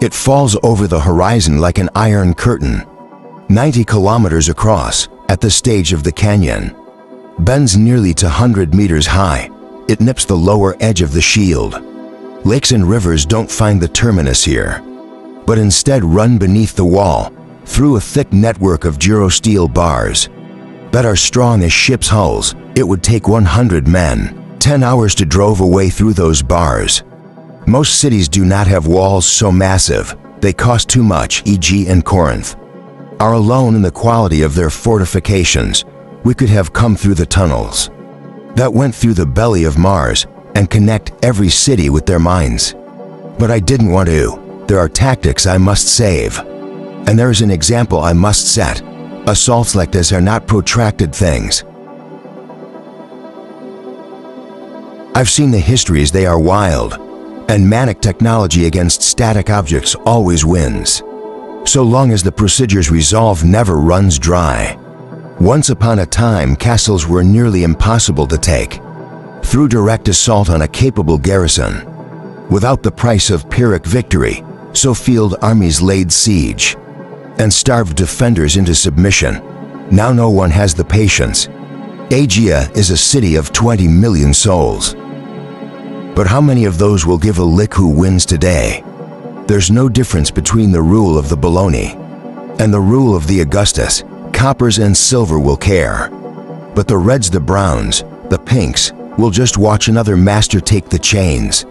It falls over the horizon like an iron curtain. 90 kilometers across, at the stage of the canyon. Bends nearly to 100 meters high. It nips the lower edge of the shield. Lakes and rivers don't find the terminus here, but instead run beneath the wall, through a thick network of durosteel bars that are strong as ships' hulls. It would take 100 men, 10 hours to drove away through those bars. Most cities do not have walls so massive. They cost too much, e.g. in Corinth. Are alone in the quality of their fortifications. We could have come through the tunnels that went through the belly of Mars and connect every city with their mines. But I didn't want to. There are tactics I must save. And there is an example I must set. Assaults like this are not protracted things. I've seen the histories, they are wild. And manic technology against static objects always wins. So long as the procedure's resolve never runs dry. Once upon a time, castles were nearly impossible to take. Through direct assault on a capable garrison. Without the price of Pyrrhic victory, so field armies laid siege and starved defenders into submission. Now no one has the patience. Aegea is a city of 20 million souls. But how many of those will give a lick who wins today? There's no difference between the rule of the Bologna and the rule of the Augustus. Coppers and silver will care. But the reds, the browns, the pinks will just watch another master take the chains.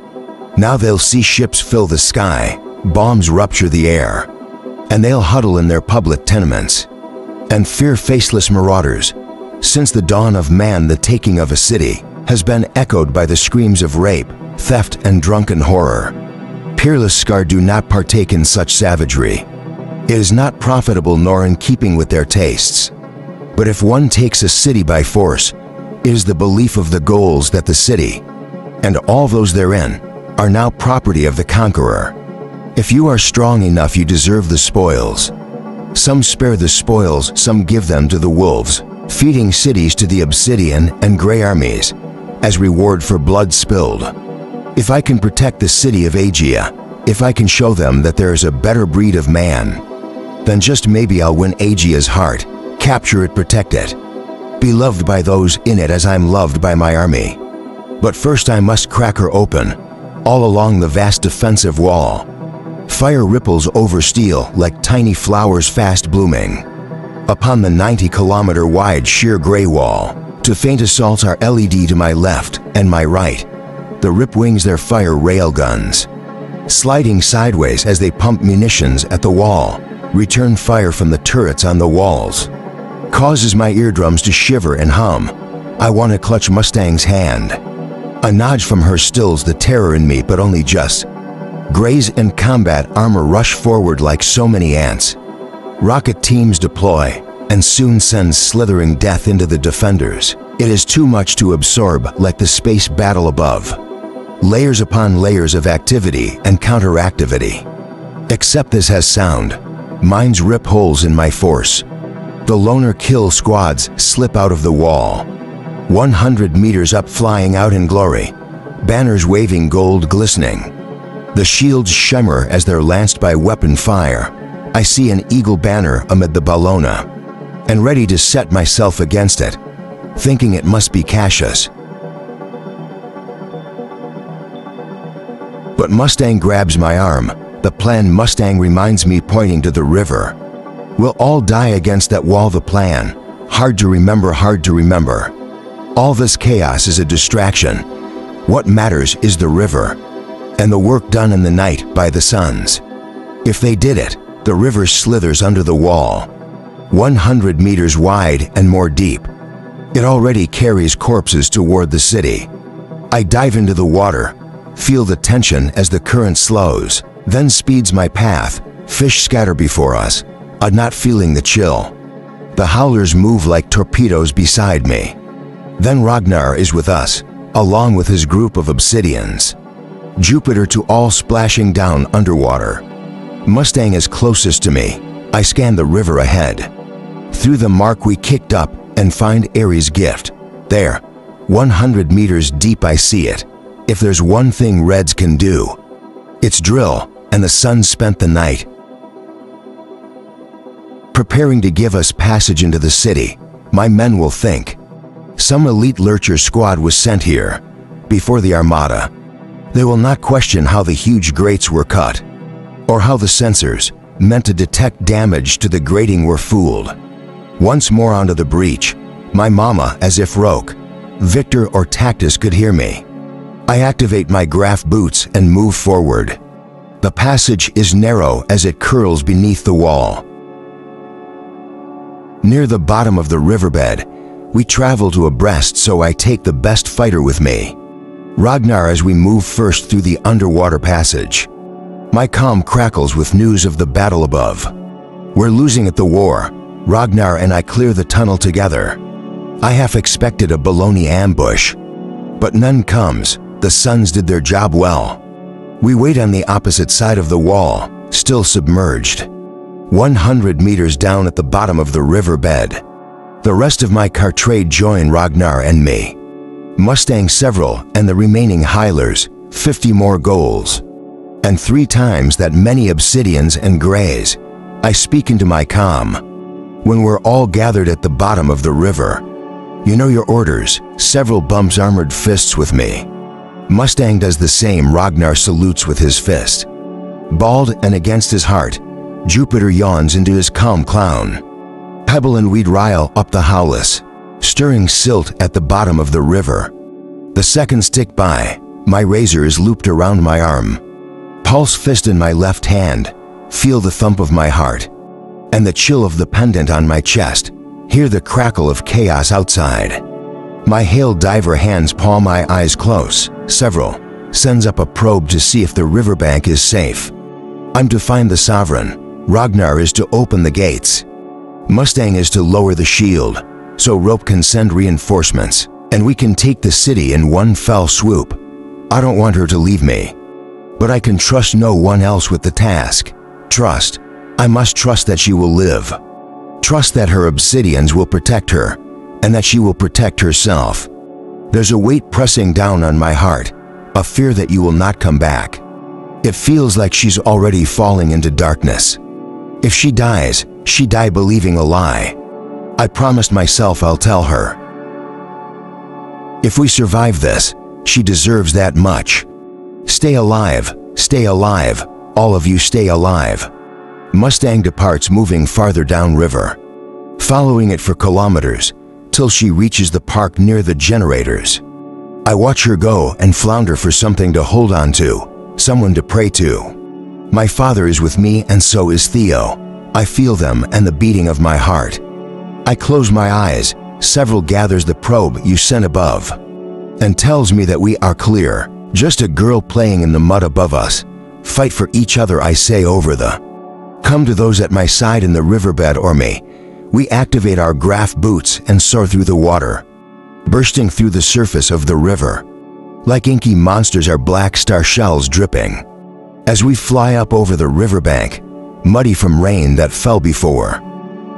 Now they'll see ships fill the sky, bombs rupture the air, and they'll huddle in their public tenements and fear faceless marauders. Since the dawn of man, the taking of a city has been echoed by the screams of rape, theft, and drunken horror. Peerless Scar do not partake in such savagery. It is not profitable nor in keeping with their tastes. But if one takes a city by force, it is the belief of the goals that the city, and all those therein, are now property of the conqueror. If you are strong enough, you deserve the spoils. Some spare the spoils, some give them to the wolves, feeding cities to the obsidian and gray armies, as reward for blood spilled. If I can protect the city of Aegea, If I can show them that there is a better breed of man, then just maybe I'll win Aegea's heart, capture it, protect it, be loved by those in it as I'm loved by my army. But first I must crack her open, all along the vast defensive wall. Fire ripples over steel like tiny flowers fast blooming. Upon the 90-kilometer wide sheer gray wall, to feint assaults are LED to my left and my right. The rip wings their fire rail guns, sliding sideways as they pump munitions at the wall. Return fire from the turrets on the walls causes my eardrums to shiver and hum. I want to clutch Mustang's hand. A nod from her stills the terror in me, but only just. Greys and combat armor rush forward like so many ants. Rocket teams deploy and soon send slithering death into the defenders. It is too much to absorb, like the space battle above. Layers upon layers of activity and counteractivity. Except this has sound. Mines rip holes in my force. The loner kill squads slip out of the wall. 100 meters up, flying out in glory. Banners waving, gold glistening. The shields shimmer as they're lanced by weapon fire. I see an eagle banner amid the Bellona, and ready to set myself against it, thinking it must be Cassius. But Mustang grabs my arm. The plan Mustang reminds me, pointing to the river. We'll all die against that wall, the plan. Hard to remember, hard to remember. All this chaos is a distraction. What matters is the river, and the work done in the night by the suns. If they did it, the river slithers under the wall. 100 meters wide and more deep. It already carries corpses toward the city. I dive into the water, feel the tension as the current slows, then speeds my path. Fish scatter before us, not feeling the chill. The howlers move like torpedoes beside me. Then Ragnar is with us, along with his group of obsidians. Jupiter to all splashing down underwater. Mustang is closest to me. I scan the river ahead. Through the mark we kicked up and find Ares' gift. There, 100 meters deep, I see it. If there's one thing Reds can do, it's drill, and the sun spent the night preparing to give us passage into the city. My men will think. Some elite lurcher squad was sent here, before the Armada. They will not question how the huge grates were cut, or how the sensors, meant to detect damage to the grating, were fooled. Once more onto the breach, my mama, as if Roke, Victor or Tactus could hear me. I activate my graph boots and move forward. The passage is narrow as it curls beneath the wall. Near the bottom of the riverbed, we travel to abreast, so I take the best fighter with me. Ragnar, as we move first through the underwater passage. My comm crackles with news of the battle above. We're losing at the war. Ragnar and I clear the tunnel together. I half expected a baloney ambush, but none comes. The Suns did their job well. We wait on the opposite side of the wall, still submerged. 100 meters down at the bottom of the riverbed. The rest of my cartrade join Ragnar and me. Mustang several, and the remaining Hylers, 50 more goals. And 3 times that many obsidians and greys. I speak into my comm. When we're all gathered at the bottom of the river. You know your orders. Several bumps armored fists with me. Mustang does the same. Ragnar salutes with his fist. Bald and against his heart, Jupiter yawns into his calm clown. Pebble and weed rile up the Howless, stirring silt at the bottom of the river. The seconds tick by. My razor is looped around my arm. Pulse fist in my left hand. Feel the thump of my heart, and the chill of the pendant on my chest. Hear the crackle of chaos outside. My hail diver hands paw my eyes close. Several sends up a probe to see if the riverbank is safe. I'm to find the Sovereign. Ragnar is to open the gates. Mustang is to lower the shield, so Rope can send reinforcements, and we can take the city in one fell swoop. I don't want her to leave me, but I can trust no one else with the task. Trust. I must trust that she will live. Trust that her obsidians will protect her, and that she will protect herself. There's a weight pressing down on my heart, a fear that you will not come back. It feels like she's already falling into darkness. If she dies, she die believing a lie. I promised myself I'll tell her. If we survive this, she deserves that much. Stay alive, all of you stay alive. Mustang departs, moving farther downriver, following it for kilometers, till she reaches the park near the generators. I watch her go and flounder for something to hold on to, someone to pray to. My father is with me, and so is Theo. I feel them and the beating of my heart. I close my eyes. Several gathers the probe you sent above and tells me that we are clear. Just a girl playing in the mud above us. Fight for each other, I say over the. Come to those at my side in the riverbed or me. We activate our graph boots and soar through the water, bursting through the surface of the river. Like inky monsters, our black star shells dripping. As we fly up over the riverbank, muddy from rain that fell before.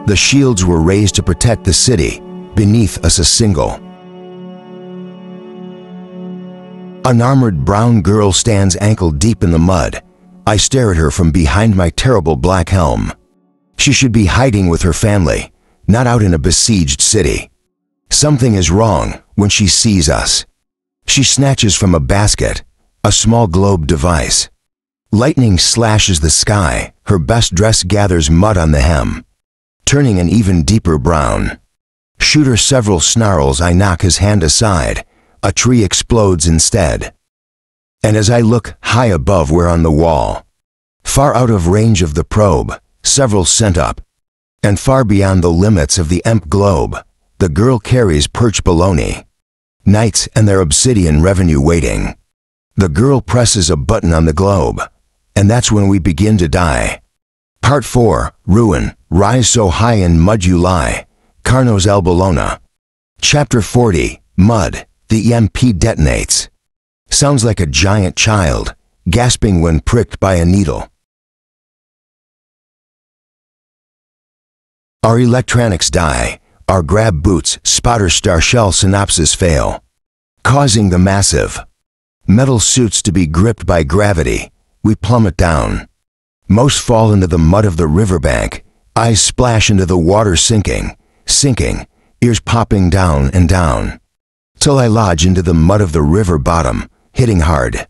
The shields were raised to protect the city. Beneath us a single, unarmored brown girl stands ankle deep in the mud. I stare at her from behind my terrible black helm. She should be hiding with her family, not out in a besieged city. Something is wrong when she sees us. She snatches from a basket a small globe device. Lightning slashes the sky. Her best dress gathers mud on the hem, turning an even deeper brown. Shooter several snarls. I knock his hand aside. A tree explodes instead. And as I look high above, we're on the wall, far out of range of the probe, several sent up, and far beyond the limits of the EMP globe, the girl carries perch baloney. Knights and their obsidian revenue waiting. The girl presses a button on the globe, and that's when we begin to die. Part 4, Ruin, Rise so high in mud you lie. Carnos El Bologna. Chapter 40, Mud, the EMP detonates. Sounds like a giant child, gasping when pricked by a needle. Our electronics die. Our grab boots, spotter star shell synapses fail, causing the massive metal suits to be gripped by gravity. We plummet down. Most fall into the mud of the riverbank. Eyes splash into the water, sinking, ears popping down and down, till I lodge into the mud of the river bottom, hitting hard.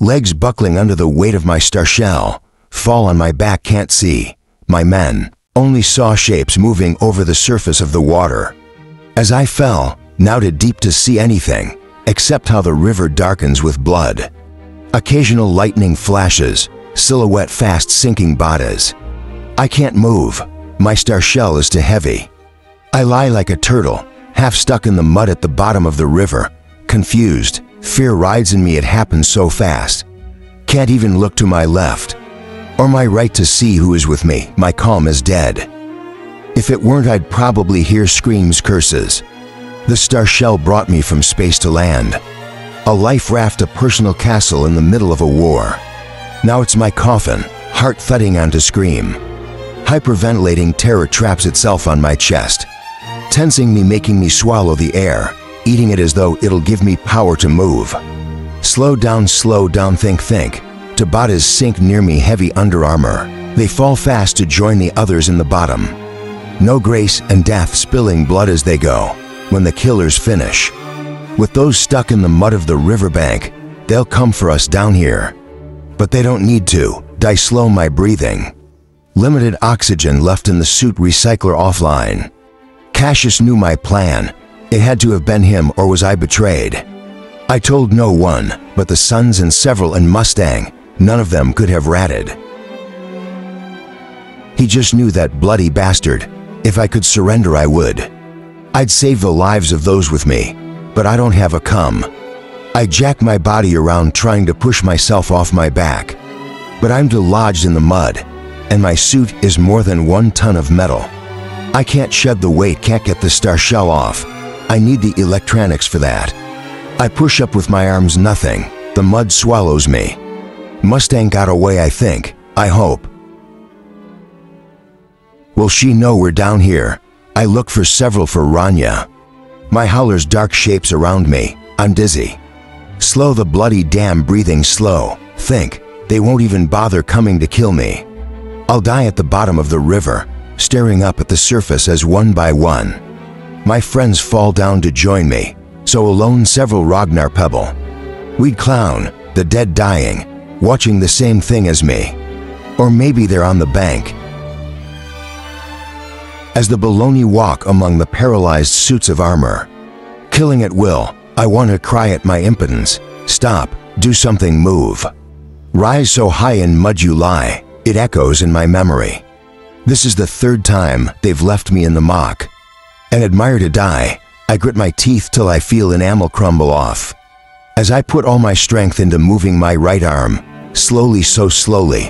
Legs buckling under the weight of my star shell, fall on my back, can't see. My men only saw shapes moving over the surface of the water. As I fell, now too deep to see anything, except how the river darkens with blood. Occasional lightning flashes, silhouette fast sinking bodies. I can't move. My star shell is too heavy. I lie like a turtle, half stuck in the mud at the bottom of the river, confused. Fear rides in me, it happens so fast. Can't even look to my left or my right to see who is with me. My calm is dead. If it weren't, I'd probably hear screams, curses. The star shell brought me from space to land. A life raft, a personal castle in the middle of a war. Now it's my coffin, heart thudding on to scream. Hyperventilating terror traps itself on my chest, tensing me, making me swallow the air, eating it as though it'll give me power to move. Slow down, think. Tabatas sink near me, heavy under armor. They fall fast to join the others in the bottom. No grace and death, spilling blood as they go. When the killers finish, with those stuck in the mud of the riverbank, they'll come for us down here. But they don't need to. Die slow, my breathing. Limited oxygen left in the suit, recycler offline. Cassius knew my plan. It had to have been him, or was I betrayed? I told no one, but the sons and several in Mustang. None of them could have ratted. He just knew, that bloody bastard. If I could surrender, I would. I'd save the lives of those with me, but I don't have a come. I jack my body around, trying to push myself off my back, but I'm lodged in the mud, and my suit is more than 1 ton of metal. I can't shed the weight, can't get the star shell off. I need the electronics for that. I push up with my arms, nothing. The mud swallows me. Mustang got away, I think. I hope. Will she know we're down here? I look for several for Rania. My howler's dark shapes around me. I'm dizzy. Slow, the bloody damn breathing slow. Think. They won't even bother coming to kill me. I'll die at the bottom of the river, staring up at the surface as one by one. My friends fall down to join me, so alone several Ragnar pebble. We'd clown, the dead dying, watching the same thing as me. Or maybe they're on the bank. As the baloney walk among the paralyzed suits of armor. Killing at will, I want to cry at my impotence. Stop, do something, move. Rise so high in mud you lie, it echoes in my memory. This is the third time they've left me in the muck. And admire to die, I grit my teeth till I feel enamel crumble off. As I put all my strength into moving my right arm, slowly so slowly,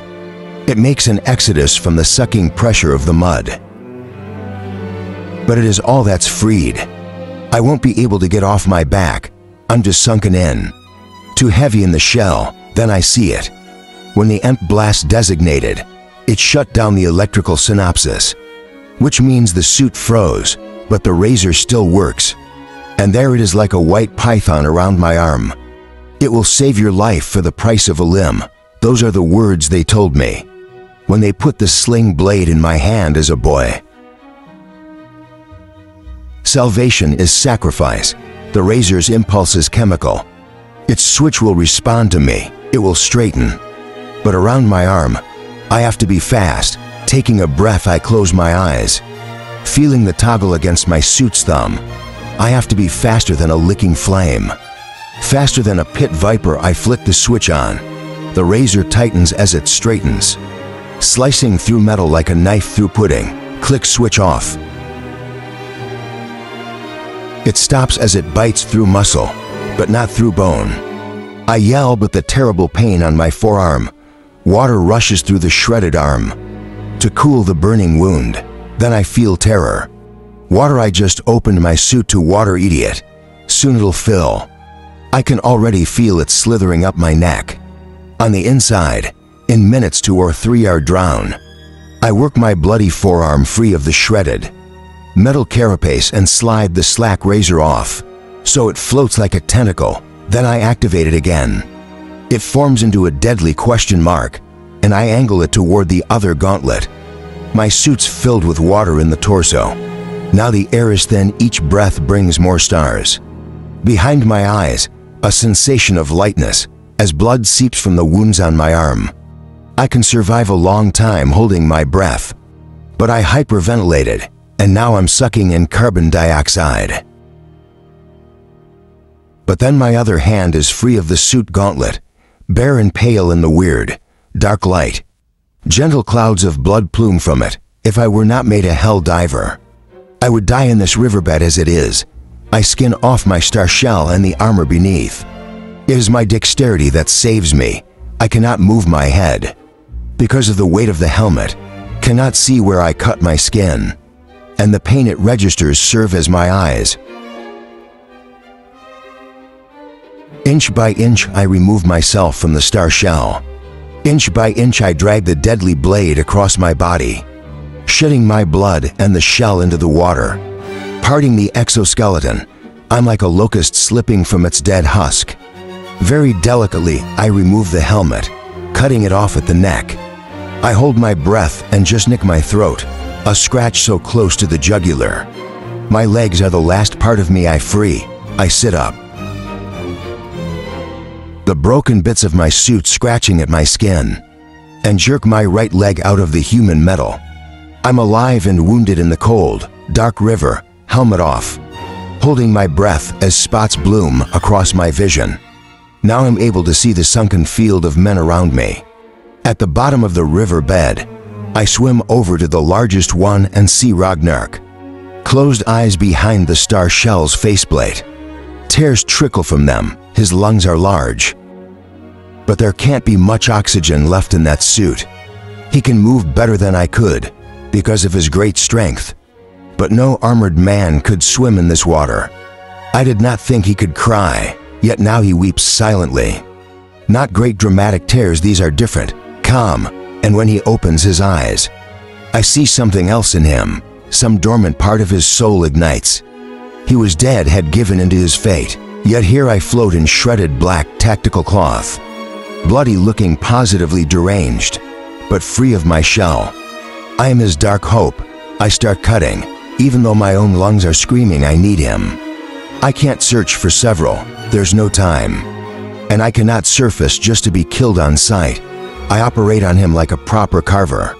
it makes an exodus from the sucking pressure of the mud. But it is all that's freed. I won't be able to get off my back. I'm just sunken in. Too heavy in the shell, then I see it. When the EMP blast designated, it shut down the electrical synapses, which means the suit froze, but the razor still works. And there it is like a white python around my arm. It will save your life for the price of a limb. Those are the words they told me when they put the sling blade in my hand as a boy. Salvation is sacrifice. The razor's impulse is chemical. Its switch will respond to me. It will straighten. But around my arm, I have to be fast. Taking a breath, I close my eyes. Feeling the toggle against my suit's thumb. I have to be faster than a licking flame. Faster than a pit viper, I flick the switch on. The razor tightens as it straightens. Slicing through metal like a knife through pudding. Click, switch off. It stops as it bites through muscle, but not through bone. I yell, but the terrible pain on my forearm. Water rushes through the shredded arm to cool the burning wound. Then I feel terror. Water, I just opened my suit to water, idiot. Soon it'll fill. I can already feel it slithering up my neck. On the inside, in minutes 2 or 3 are drown. I work my bloody forearm free of the shredded metal carapace and slide the slack razor off, so it floats like a tentacle. Then I activate it again. It forms into a deadly question mark, and I angle it toward the other gauntlet. My suit's filled with water in the torso. Now the air is thin, each breath brings more stars. Behind my eyes, a sensation of lightness as blood seeps from the wounds on my arm. I can survive a long time holding my breath, but I hyperventilated, and now I'm sucking in carbon dioxide. But then my other hand is free of the suit gauntlet, bare and pale in the weird, dark light. Gentle clouds of blood plume from it. If I were not made a hell diver, I would die in this riverbed as it is. I skin off my star shell and the armor beneath. It is my dexterity that saves me. I cannot move my head because of the weight of the helmet, cannot see where I cut my skin, and the pain it registers serve as my eyes. Inch by inch I remove myself from the star shell. Inch by inch I drag the deadly blade across my body, shedding my blood and the shell into the water. Parting the exoskeleton, I'm like a locust slipping from its dead husk. Very delicately I remove the helmet, cutting it off at the neck. I hold my breath and just nick my throat, a scratch so close to the jugular. My legs are the last part of me I free. I sit up, the broken bits of my suit scratching at my skin, and jerk my right leg out of the human metal. I'm alive and wounded in the cold, dark river, helmet off, holding my breath as spots bloom across my vision. Now I'm able to see the sunken field of men around me. At the bottom of the river bed, I swim over to the largest one and see Ragnarok. Closed eyes behind the star shell's faceplate. Tears trickle from them. His lungs are large. But there can't be much oxygen left in that suit. He can move better than I could because of his great strength. But no armored man could swim in this water. I did not think he could cry, yet now he weeps silently. Not great dramatic tears, these are different, calm, and when he opens his eyes, I see something else in him. Some dormant part of his soul ignites. He was dead, had given into his fate, yet here I float in shredded black tactical cloth. bloody, looking positively deranged, but free of my shell. I am his dark hope. I start cutting, even though my own lungs are screaming I need him. I can't search for several, there's no time. And I cannot surface just to be killed on sight. I operate on him like a proper carver,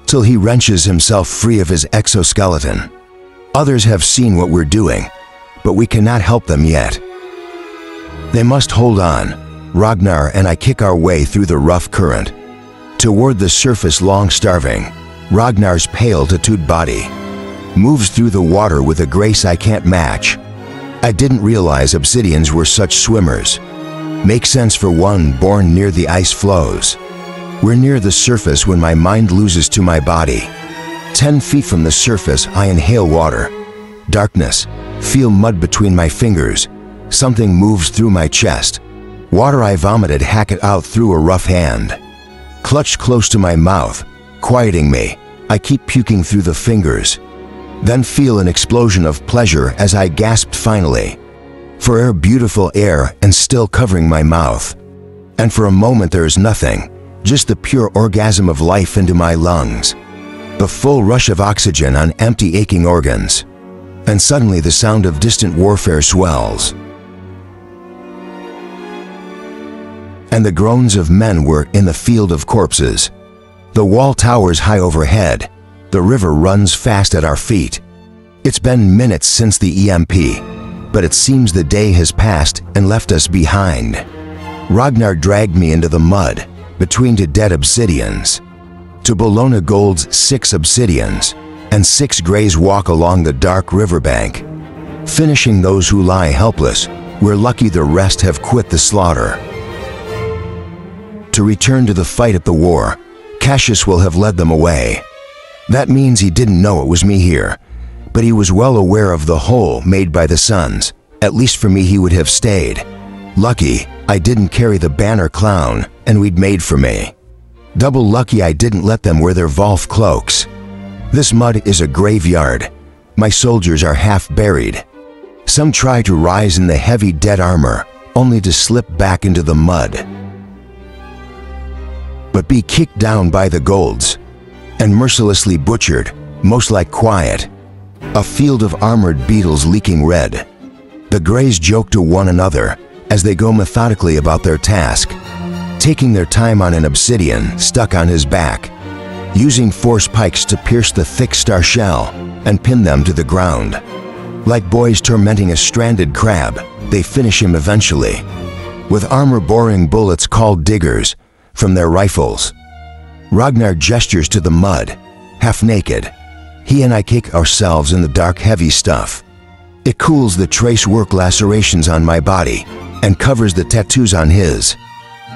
till he wrenches himself free of his exoskeleton. Others have seen what we're doing, but we cannot help them yet. They must hold on. Ragnar and I kick our way through the rough current. Toward the surface, long starving, Ragnar's pale tattooed body moves through the water with a grace I can't match. I didn't realize obsidians were such swimmers. Makes sense for one born near the ice flows. We're near the surface when my mind loses to my body. 10 feet from the surface, I inhale water. Darkness. Feel mud between my fingers. Something moves through my chest. Water I vomited, hack it out through a rough hand. Clutched close to my mouth, quieting me. I keep puking through the fingers. Then feel an explosion of pleasure as I gasped finally. For air, beautiful air, and still covering my mouth. And for a moment there is nothing, just the pure orgasm of life into my lungs. The full rush of oxygen on empty, aching organs. And suddenly the sound of distant warfare swells. And the groans of men were in the field of corpses. The wall towers high overhead. The river runs fast at our feet. It's been minutes since the EMP, but it seems the day has passed and left us behind. Ragnar dragged me into the mud, between two dead obsidians. To Bologna Gold's 6 obsidians, and 6 grays walk along the dark riverbank. Finishing those who lie helpless, we're lucky the rest have quit the slaughter. To return to the fight at the war, Cassius will have led them away. That means he didn't know it was me here, but he was well aware of the hole made by the suns. At least for me, he would have stayed. Lucky I didn't carry the banner clown, and we'd made for me. Double lucky I didn't let them wear their Volf cloaks. This mud is a graveyard. My soldiers are half buried. Some try to rise in the heavy dead armor, only to slip back into the mud. But be kicked down by the golds, and mercilessly butchered, most like quiet. A field of armored beetles leaking red. The grays joke to one another as they go methodically about their task, taking their time on an obsidian stuck on his back, using force pikes to pierce the thick star shell and pin them to the ground. Like boys tormenting a stranded crab, they finish him eventually, with armor-boring bullets called diggers from their rifles. Ragnar gestures to the mud, half naked. He and I kick ourselves in the dark, heavy stuff. It cools the trace work lacerations on my body and covers the tattoos on his.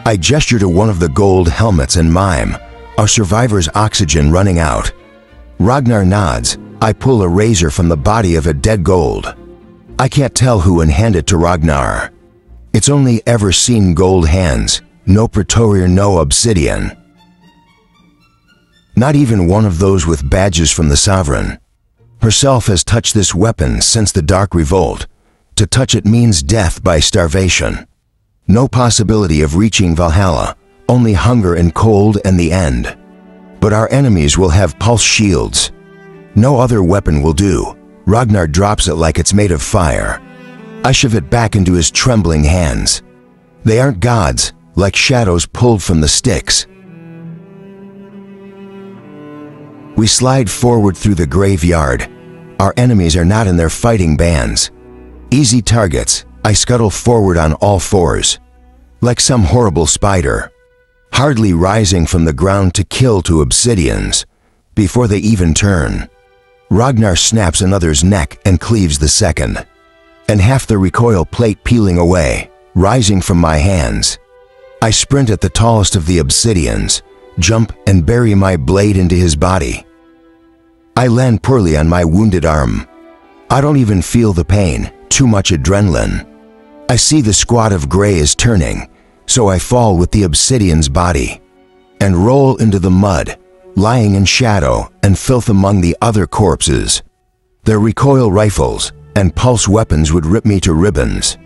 I gesture to one of the gold helmets and mime, our survivor's oxygen running out. Ragnar nods. I pull a razor from the body of a dead gold. I can't tell who and hand it to Ragnar. It's only ever seen gold hands, no praetorian, no obsidian. Not even one of those with badges from the sovereign. Herself has touched this weapon since the Dark Revolt. To touch it means death by starvation. No possibility of reaching Valhalla, only hunger and cold and the end. But our enemies will have pulse shields. No other weapon will do. Ragnar drops it like it's made of fire. I shove it back into his trembling hands. They aren't gods, like shadows pulled from the sticks. We slide forward through the graveyard. Our enemies are not in their fighting bands. Easy targets. I scuttle forward on all fours, like some horrible spider, hardly rising from the ground to kill 2 obsidians before they even turn. Ragnar snaps another's neck and cleaves the second, and half the recoil plate peeling away, rising from my hands. I sprint at the tallest of the obsidians, jump and bury my blade into his body. I land poorly on my wounded arm. I don't even feel the pain, too much adrenaline. I see the squad of gray is turning, so I fall with the obsidian's body and roll into the mud, lying in shadow and filth among the other corpses. Their recoil rifles and pulse weapons would rip me to ribbons.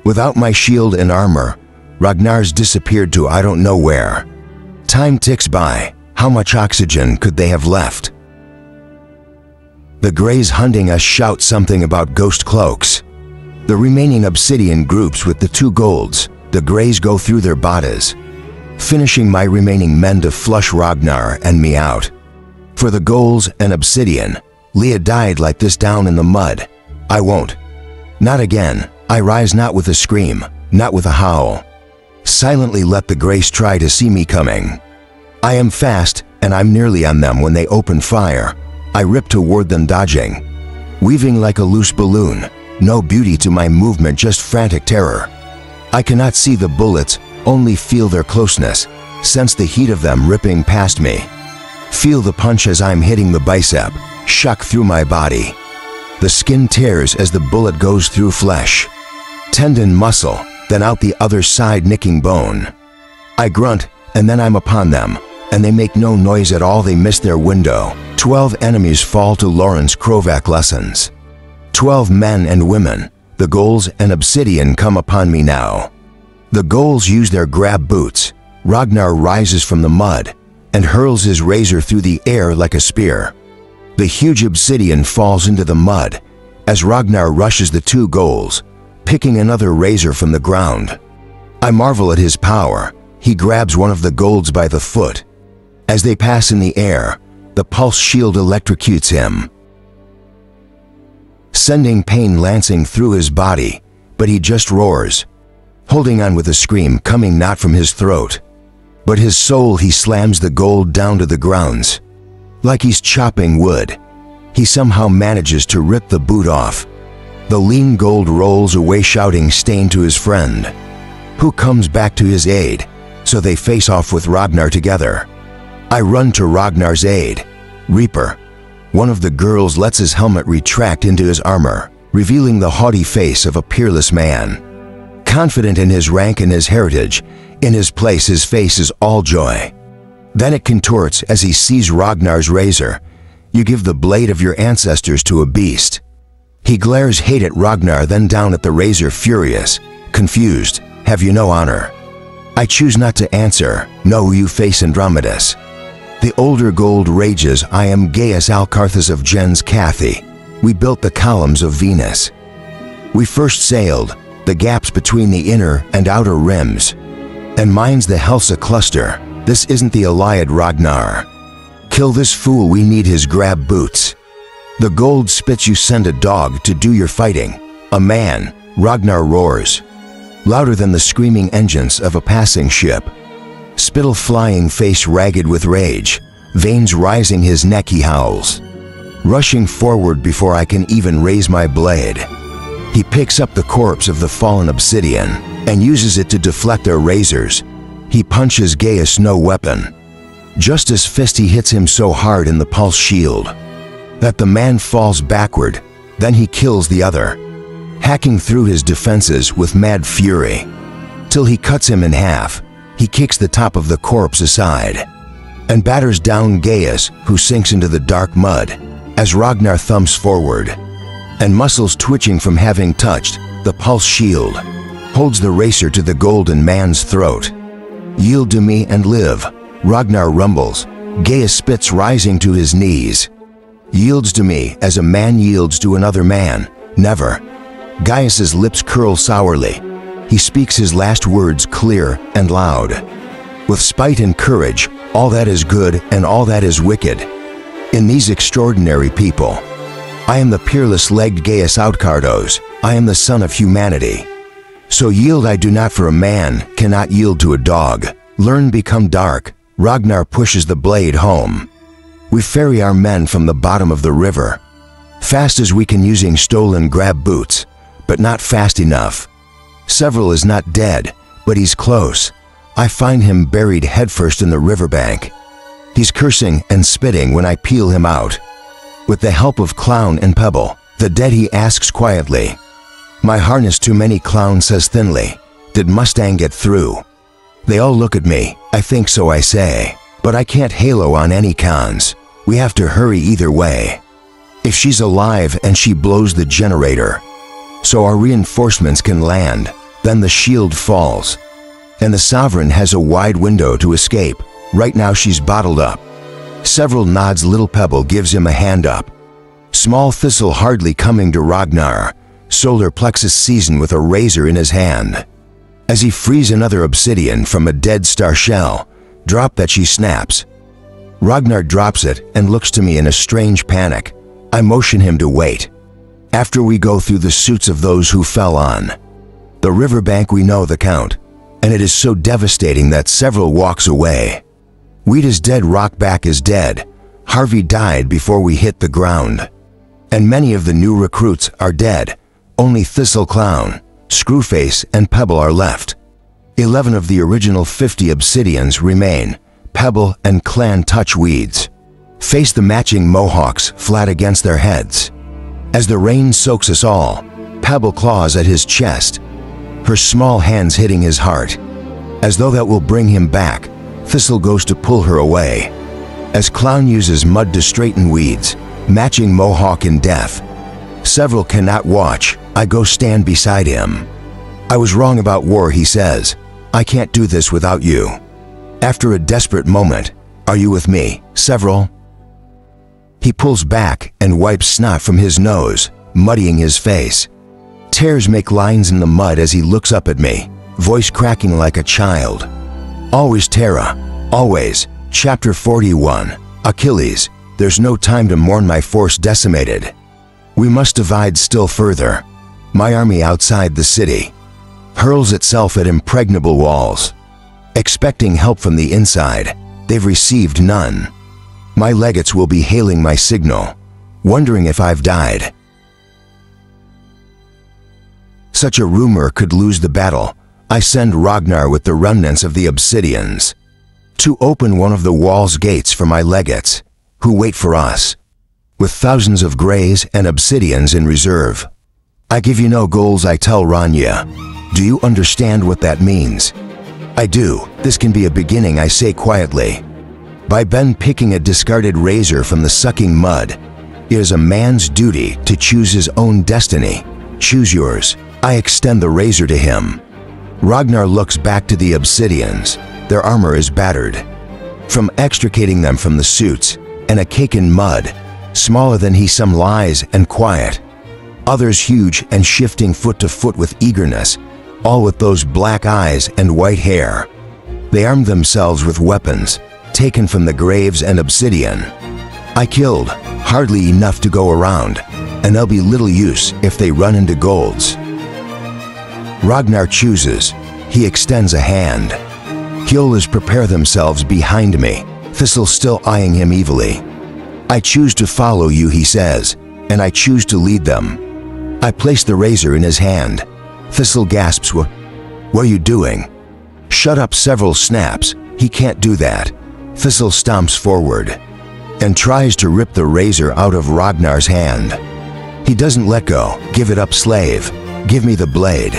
Without my shield and armor, Ragnar's disappeared to I don't know where. Time ticks by. How much oxygen could they have left? The Greys hunting us shout something about ghost cloaks. The remaining obsidian groups with the 2 golds. The Greys go through their bodies, finishing my remaining men to flush Ragnar and me out. For the golds and obsidian, Leah died like this down in the mud. I won't. Not again. I rise not with a scream, not with a howl. Silently let the Greys try to see me coming. I am fast, and I'm nearly on them when they open fire. I rip toward them dodging, weaving like a loose balloon. No beauty to my movement, just frantic terror. I cannot see the bullets, only feel their closeness, sense the heat of them ripping past me. Feel the punch as I'm hitting the bicep, shock through my body. The skin tears as the bullet goes through flesh. Tendon, muscle, then out the other side nicking bone. I grunt, and then I'm upon them, and they make no noise at all. They miss their window. 12 enemies fall to Lawrence Krovak lessons. 12 men and women, the ghouls and obsidian come upon me now. The ghouls use their grab boots. Ragnar rises from the mud and hurls his razor through the air like a spear. The huge obsidian falls into the mud as Ragnar rushes the 2 ghouls, picking another razor from the ground. I marvel at his power. He grabs one of the golds by the foot. As they pass in the air, the pulse shield electrocutes him, sending pain lancing through his body, but he just roars, holding on with a scream coming not from his throat, but his soul. He slams the gold down to the grounds. Like he's chopping wood, he somehow manages to rip the boot off. The lean gold rolls away shouting stain to his friend, who comes back to his aid, so they face off with Ragnar together. I run to Ragnar's aid. Reaper, one of the girls, lets his helmet retract into his armor, revealing the haughty face of a peerless man. Confident in his rank and his heritage, in his place his face is all joy. Then it contorts as he sees Ragnar's razor. You give the blade of your ancestors to a beast. He glares hate at Ragnar, then down at the razor, furious, confused. Have you no honor? I choose not to answer. No, you face Andromedus. The older gold rages. I am Gaius Alcarthus of Gens Cathy. We built the columns of Venus. We first sailed, the gaps between the inner and outer rims. And mine's the Helsa cluster. This isn't the Iliad Ragnar. Kill this fool, we need his grab boots. The gold spits. You send a dog to do your fighting. A man, Ragnar roars, louder than the screaming engines of a passing ship. Spittle flying, face ragged with rage, veins rising his neck, he howls, rushing forward before I can even raise my blade. He picks up the corpse of the fallen obsidian and uses it to deflect their razors. He punches Gaius, no weapon. Just his fist, he hits him so hard in the pulse shield that the man falls backward. Then he kills the other, hacking through his defenses with mad fury, till he cuts him in half. He kicks the top of the corpse aside and batters down Gaius, who sinks into the dark mud as Ragnar thumps forward, and muscles twitching from having touched the pulse shield, holds the racer to the golden man's throat. Yield to me and live, Ragnar rumbles. Gaius spits, rising to his knees. Yields to me as a man yields to another man. Never. Gaius's lips curl sourly. He speaks his last words clear and loud, with spite and courage, all that is good and all that is wicked in these extraordinary people. I am the peerless-legged Gaius Outcardos. I am the son of humanity. So yield I do not, for a man cannot yield to a dog. Learn, become dark. Ragnar pushes the blade home. We ferry our men from the bottom of the river, fast as we can, using stolen grab boots, but not fast enough. Several is not dead, but he's close. I find him buried headfirst in the riverbank. He's cursing and spitting when I peel him out. With the help of Clown and Pebble, the dead, he asks quietly. My harness too many, Clown says thinly. Did Mustang get through? They all look at me. I think so, I say. But I can't halo on any cons. We have to hurry either way. If she's alive and she blows the generator, so our reinforcements can land, then the shield falls, and the sovereign has a wide window to escape. Right now she's bottled up. Several nods. Little Pebble gives him a hand up. Small Thistle hardly coming to Ragnar. Solar plexus season with a razor in his hand. As he frees another obsidian from a dead star shell, drop that she snaps. Ragnar drops it and looks to me in a strange panic. I motion him to wait. After we go through the suits of those who fell on the riverbank, we know the count, and it is so devastating that several walks away. Wheat is dead, Rockback is dead, Harvey died before we hit the ground, and many of the new recruits are dead. Only Thistle, Clown, Screwface, and Pebble are left. 11 of the original 50 obsidians remain. Pebble and Clan touch weeds. Face the matching mohawks flat against their heads. As the rain soaks us all, Pebble claws at his chest, her small hands hitting his heart. As though that will bring him back, Thistle goes to pull her away. As Clown uses mud to straighten weeds, matching mohawk in death. Several cannot watch. I go stand beside him. I was wrong about war, he says. I can't do this without you. After a desperate moment, are you with me, Several? He pulls back and wipes snot from his nose, muddying his face. Tears make lines in the mud as he looks up at me, voice cracking like a child. Always Terra, always. Chapter 41, Achilles, there's no time to mourn my force decimated. We must divide still further. My army outside the city hurls itself at impregnable walls. Expecting help from the inside, they've received none. My legates will be hailing my signal, wondering if I've died. Such a rumor could lose the battle. I send Ragnar with the remnants of the obsidians to open one of the wall's gates for my legates, who wait for us, with thousands of greys and obsidians in reserve. I give you no goals, I tell Ranya. Do you understand what that means? I do. This can be a beginning, I say quietly. By Ben picking a discarded razor from the sucking mud, it is a man's duty to choose his own destiny. Choose yours. I extend the razor to him. Ragnar looks back to the obsidians. Their armor is battered from extricating them from the suits, and a cake in mud, smaller than he, some lies and quiet, others huge and shifting foot to foot with eagerness, all with those black eyes and white hair. They armed themselves with weapons taken from the graves and obsidian. I killed, hardly enough to go around, and they'll be little use if they run into golds. Ragnar chooses. He extends a hand. Hyolas prepare themselves behind me, Thistle still eyeing him evilly. I choose to follow you, he says, and I choose to lead them. I place the razor in his hand. Thistle gasps, what are you doing? Shut up, Several snaps. He can't do that. Thistle stomps forward and tries to rip the razor out of Ragnar's hand. He doesn't let go. Give it up, slave. Give me the blade.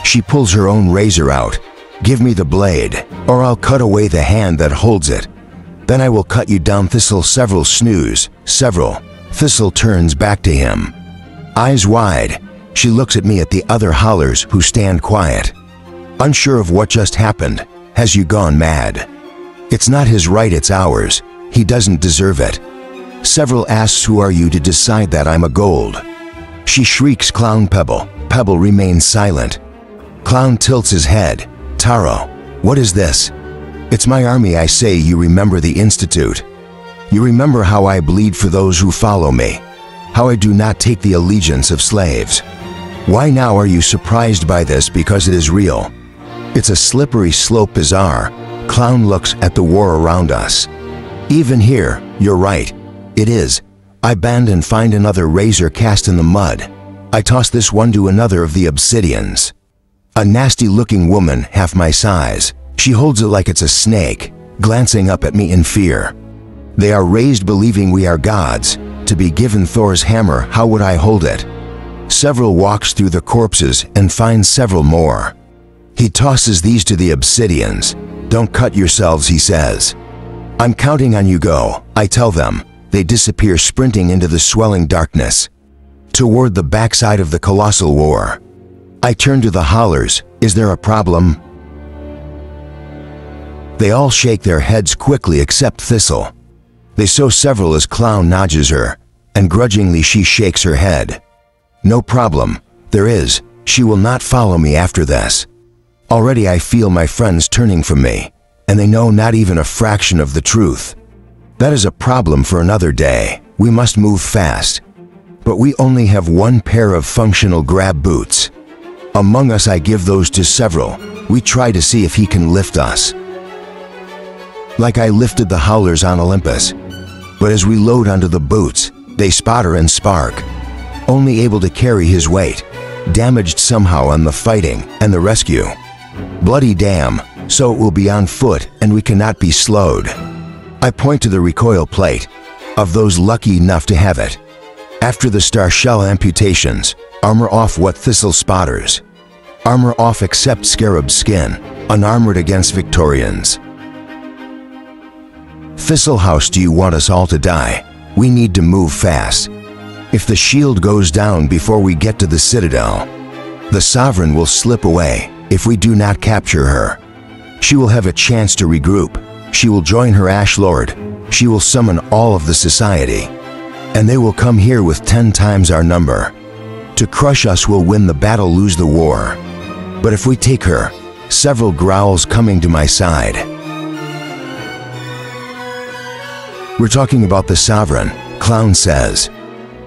She pulls her own razor out. Give me the blade, or I'll cut away the hand that holds it. Then I will cut you down, Thistle. Several snooze. Several. Thistle turns back to him. Eyes wide. She looks at me, at the other hollers who stand quiet. Unsure of what just happened. Has you gone mad? It's not his right, it's ours. He doesn't deserve it. Several asks, who are you to decide that? I'm a gold. She shrieks, Clown. Pebble. Pebble remains silent. Clown tilts his head. Taro, what is this? It's my army, I say. You remember the Institute. You remember how I bleed for those who follow me, how I do not take the allegiance of slaves. Why now are you surprised by this? Because it is real. It's a slippery slope, bizarre. Clown looks at the war around us. Even here, you're right. It is. I bend and find another razor cast in the mud. I toss this one to another of the obsidians. A nasty-looking woman, half my size. She holds it like it's a snake, glancing up at me in fear. They are raised believing we are gods. To be given Thor's hammer, how would I hold it? Several walks through the corpses and finds several more. He tosses these to the obsidians. Don't cut yourselves, he says. I'm counting on you, go, I tell them. They disappear, sprinting into the swelling darkness toward the backside of the colossal war. I turn to the hollers. Is there a problem? They all shake their heads quickly except Thistle. They sow several as Clown nudges her, and grudgingly she shakes her head. No problem, there is, she will not follow me after this. Already I feel my friends turning from me, and they know not even a fraction of the truth. That is a problem for another day. We must move fast. But we only have one pair of functional grab boots. Among us I give those to several. We try to see if he can lift us. Like I lifted the howlers on Olympus. But as we load onto the boots, they sputter and spark. Only able to carry his weight. Damaged somehow on the fighting and the rescue. Bloody damn, so it will be on foot and we cannot be slowed. I point to the recoil plate, of those lucky enough to have it. After the star shell amputations, armor off what Thistle spotters. Armor off except Scarab's skin, unarmored against Victorians. Thistle, House, do you want us all to die? We need to move fast. If the shield goes down before we get to the Citadel, the Sovereign will slip away if we do not capture her. She will have a chance to regroup. She will join her Ash Lord. She will summon all of the society. And they will come here with 10 times our number. To crush us will win the battle, lose the war. But if we take her, several growls coming to my side. We're talking about the Sovereign, Clown says.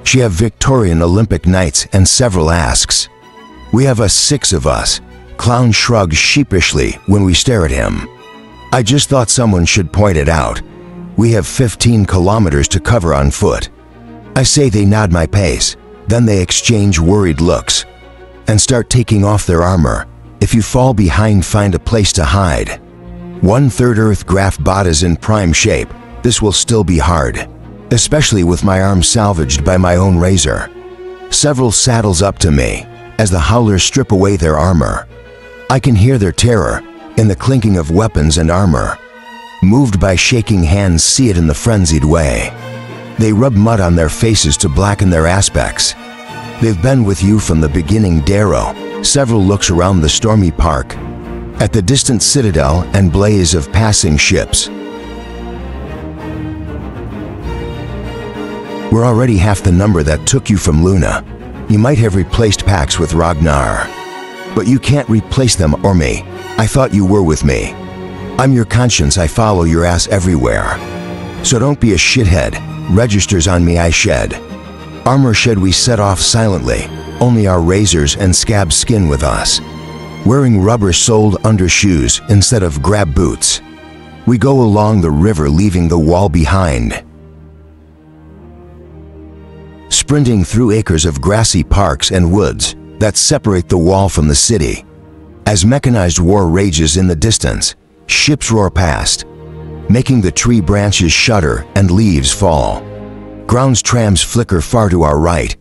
She have Victorian Olympic Knights and several asks. We have 6 of us. Clown shrugs sheepishly when we stare at him. I just thought someone should point it out. We have 15 kilometers to cover on foot. I say, they nod my pace. Then they exchange worried looks and start taking off their armor. If you fall behind, find a place to hide. 1/3 Earth Graph bot is in prime shape. This will still be hard, especially with my arm salvaged by my own razor. Several saddles up to me as the howlers strip away their armor. I can hear their terror in the clinking of weapons and armor. Moved by shaking hands, see it in the frenzied way. They rub mud on their faces to blacken their aspects. They've been with you from the beginning, Darrow. Several looks around the stormy park, at the distant citadel and blaze of passing ships. We're already half the number that took you from Luna. You might have replaced Pax with Ragnar. But you can't replace them or me. I thought you were with me. I'm your conscience, I follow your ass everywhere. So don't be a shithead. Registers on me I shed. Armor shed we set off silently, only our razors and scab skin with us. Wearing rubber-soled undershoes instead of grab boots. We go along the river, leaving the wall behind. Sprinting through acres of grassy parks and woods that separate the wall from the city. As mechanized war rages in the distance, ships roar past, making the tree branches shudder and leaves fall. Grounds trams flicker far to our right,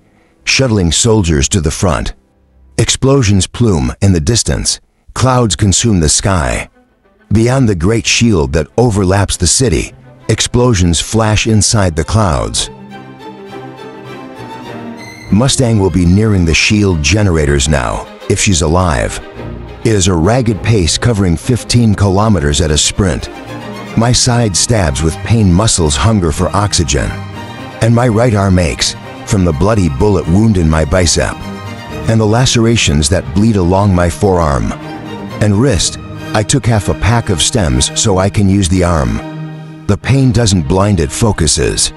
shuttling soldiers to the front. Explosions plume in the distance, clouds consume the sky. Beyond the great shield that overlaps the city, explosions flash inside the clouds. Mustang will be nearing the shield generators now, if she's alive. It is a ragged pace covering 15 kilometers at a sprint. My side stabs with pain, muscles hunger for oxygen. And my right arm aches from the bloody bullet wound in my bicep, and the lacerations that bleed along my forearm and wrist. I took half a pack of stems so I can use the arm. The pain doesn't blind, it focuses.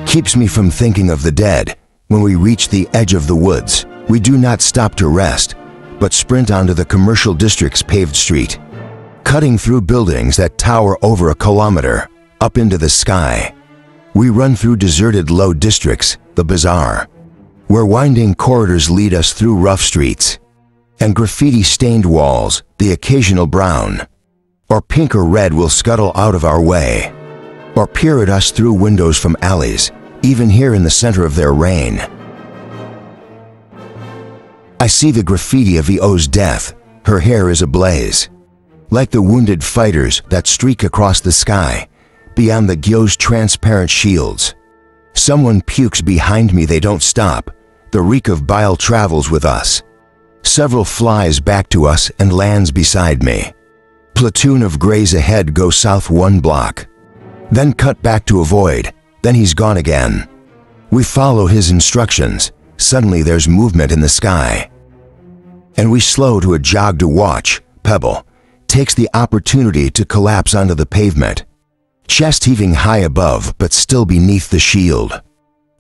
Keeps me from thinking of the dead. When we reach the edge of the woods, we do not stop to rest, but sprint onto the commercial district's paved street, cutting through buildings that tower over a kilometer, up into the sky. We run through deserted low districts, the bazaar, where winding corridors lead us through rough streets, and graffiti-stained walls, the occasional brown or pink or red will scuttle out of our way, or peer at us through windows from alleys, even here in the center of their reign. I see the graffiti of EO's death. Her hair is ablaze, like the wounded fighters that streak across the sky, beyond the Gyo's transparent shields. Someone pukes behind me, they don't stop. The reek of bile travels with us. Several flies back to us and lands beside me. Platoon of Greys ahead, go south 1 block. Then cut back to avoid, then he's gone again. We follow his instructions. Suddenly there's movement in the sky. And we slow to a jog to watch. Pebble takes the opportunity to collapse onto the pavement, chest heaving high above but still beneath the shield.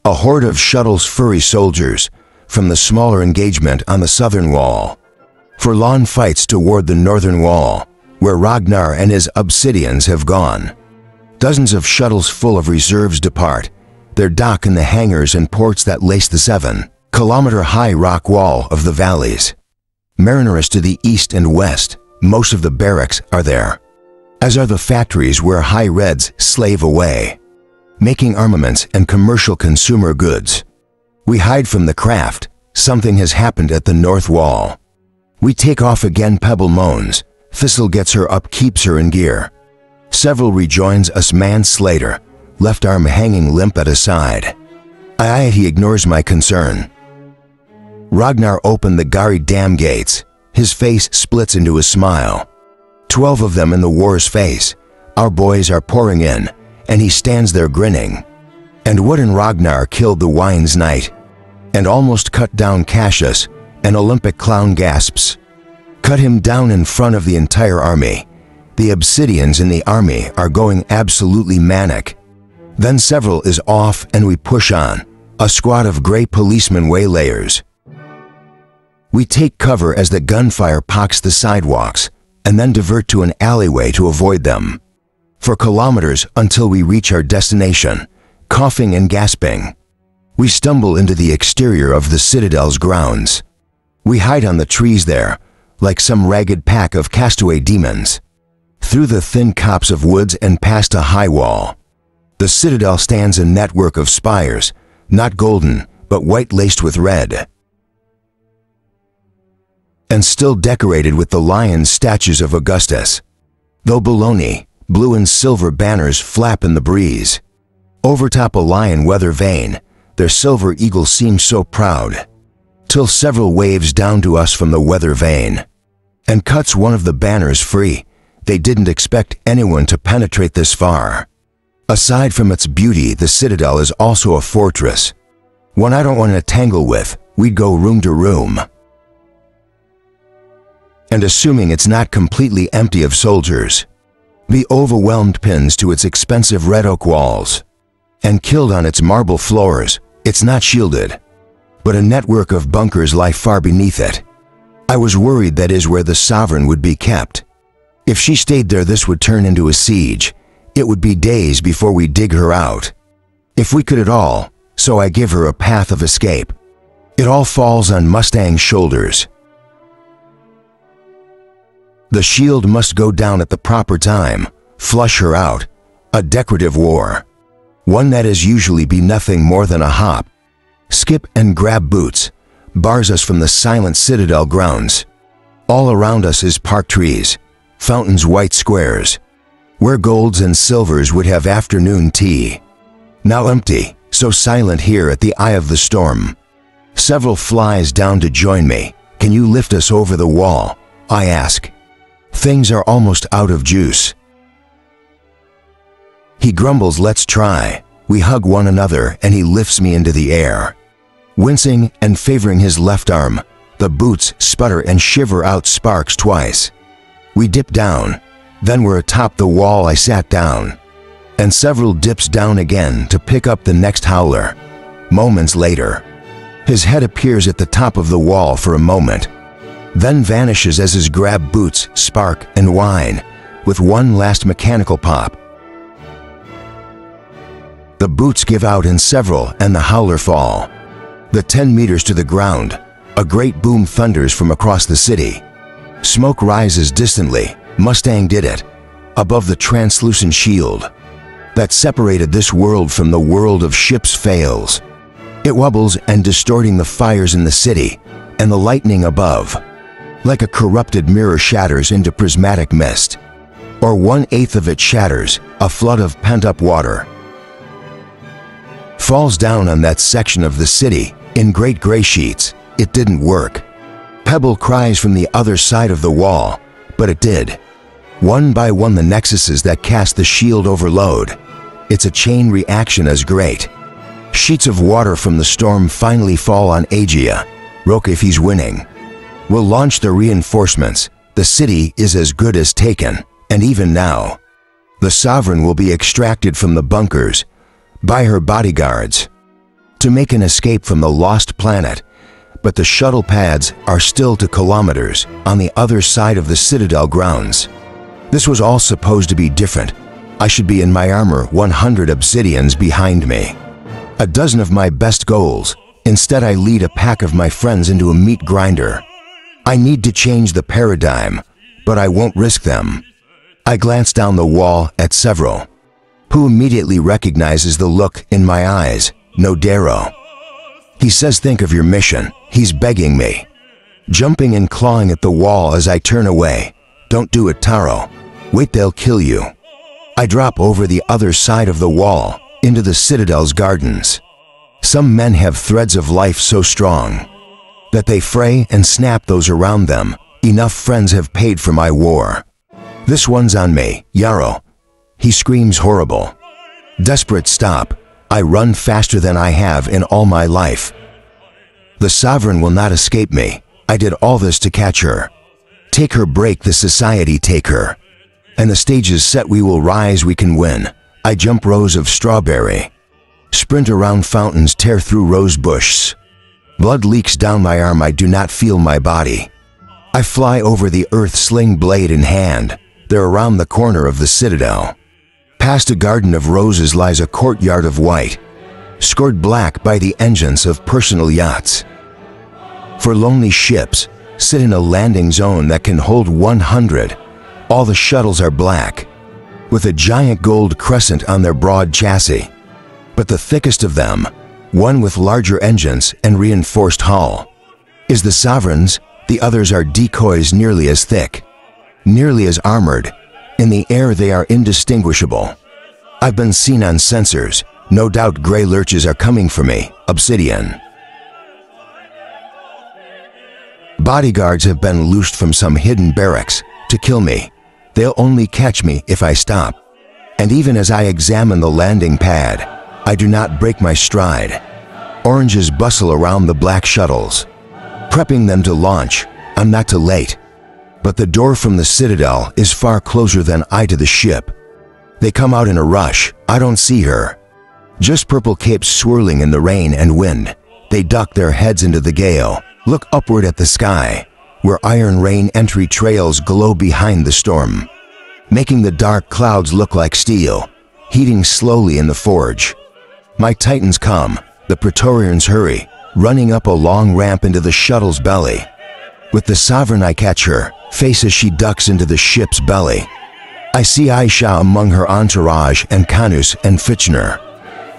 A horde of Shuttle's furry soldiers from the smaller engagement on the southern wall. Forlorn fights toward the northern wall, where Ragnar and his obsidians have gone. Dozens of shuttles full of reserves depart. Their dock in the hangars and ports that lace the 7-kilometer-high rock wall of the valleys. Mariners to the east and west, most of the barracks are there, as are the factories where High Reds slave away, making armaments and commercial consumer goods. We hide from the craft. Something has happened at the north wall. We take off again. Pebble moans. Thistle gets her up, keeps her in gear. Several rejoins us. Man Slater, left arm hanging limp at his side. He ignores my concern. Ragnar opened the Gari dam gates. His face splits into a smile. 12 of them in the war's face. Our boys are pouring in, and he stands there grinning. And Wooden Ragnar killed the Wine's Knight, and almost cut down Cassius. An Olympic clown gasps. Cut him down in front of the entire army. The obsidians in the army are going absolutely manic. Then several is off and we push on. A squad of gray policemen waylayers. We take cover as the gunfire pocks the sidewalks, and then divert to an alleyway to avoid them. For kilometers until we reach our destination, coughing and gasping. We stumble into the exterior of the Citadel's grounds. We hide on the trees there, like some ragged pack of castaway demons. Through the thin copse of woods and past a high wall. The Citadel stands a network of spires, not golden, but white laced with red, and still decorated with the lion statues of Augustus. Though baloney, blue and silver banners flap in the breeze. Overtop a lion weather vane, their silver eagle seems so proud, till several waves down to us from the weather vane, and cuts one of the banners free. They didn't expect anyone to penetrate this far. Aside from its beauty, the Citadel is also a fortress. One I don't want to tangle with. We'd go room to room. And assuming it's not completely empty of soldiers, be overwhelmed pins to its expensive red oak walls, and killed on its marble floors. It's not shielded, but a network of bunkers lie far beneath it. I was worried that is where the sovereign would be kept. If she stayed there, this would turn into a siege. It would be days before we dig her out. If we could at all, so I give her a path of escape. It all falls on Mustang's shoulders. The shield must go down at the proper time, flush her out. A decorative war. One that is usually be nothing more than a hop, skip and grab boots, bars us from the silent Citadel grounds. All around us is park trees, fountains, white squares, where golds and silvers would have afternoon tea. Now empty, so silent here at the eye of the storm. Several flies down to join me. Can you lift us over the wall? I ask. Things are almost out of juice. He grumbles, let's try. We hug one another and he lifts me into the air. Wincing and favoring his left arm, the boots sputter and shiver out sparks twice. We dip down, then we're atop the wall. I sat down, and several dips down again to pick up the next howler. Moments later, his head appears at the top of the wall for a moment, then vanishes as his grab boots spark and whine with one last mechanical pop. The boots give out in several and the howler fall. The 10 meters to the ground, a great boom thunders from across the city. Smoke rises distantly. Mustang did it, above the translucent shield that separated this world from the world of ships fails. It wobbles and distorting the fires in the city, and the lightning above, like a corrupted mirror, shatters into prismatic mist, or 1/8 of it shatters, a flood of pent-up water falls down on that section of the city in great gray sheets. It didn't work. Pebble cries from the other side of the wall, but it did. One by one, the nexuses that cast the shield overload. It's a chain reaction as great. Sheets of water from the storm finally fall on Aegea. Rokefi's winning. We'll launch the reinforcements. The city is as good as taken, and even now, the Sovereign will be extracted from the bunkers by her bodyguards to make an escape from the lost planet, but the shuttle pads are still 2 kilometers on the other side of the Citadel grounds. This was all supposed to be different. I should be in my armor, 100 obsidians behind me. A dozen of my best goals. Instead, I lead a pack of my friends into a meat grinder. I need to change the paradigm, but I won't risk them. I glance down the wall at several, who immediately recognizes the look in my eyes. No Darrow. He says, think of your mission. He's begging me. Jumping and clawing at the wall as I turn away. Don't do it, Taro. Wait, they'll kill you. I drop over the other side of the wall, into the Citadel's gardens. Some men have threads of life so strong that they fray and snap those around them. Enough friends have paid for my war. This one's on me, Yarrow. He screams horrible. Desperate, stop. I run faster than I have in all my life. The Sovereign will not escape me. I did all this to catch her. Take her, break the society, take her. And the stage is set, we will rise, we can win. I jump rows of strawberry. Sprint around fountains, tear through rose bushes. Blood leaks down my arm, I do not feel my body. I fly over the earth, sling blade in hand. They're around the corner of the Citadel. Past a garden of roses lies a courtyard of white, scored black by the engines of personal yachts. For lonely ships, sit in a landing zone that can hold 100. All the shuttles are black, with a giant gold crescent on their broad chassis. But the thickest of them, one with larger engines and reinforced hull, is the Sovereign's. The others are decoys nearly as thick, nearly as armored. In the air they are indistinguishable. I've been seen on sensors. No doubt gray lurches are coming for me. Obsidian. Bodyguards have been loosed from some hidden barracks to kill me. They'll only catch me if I stop. And even as I examine the landing pad, I do not break my stride. Oranges bustle around the black shuttles, prepping them to launch. I'm not too late. But the door from the Citadel is far closer than I to the ship. They come out in a rush. I don't see her. Just purple capes swirling in the rain and wind. They duck their heads into the gale, look upward at the sky, where iron rain entry trails glow behind the storm, making the dark clouds look like steel, heating slowly in the forge. My Titans come. The Praetorians hurry, running up a long ramp into the shuttle's belly. With the Sovereign I catch her face as she ducks into the ship's belly. I see Aisha among her entourage and Kanus and Fitchner.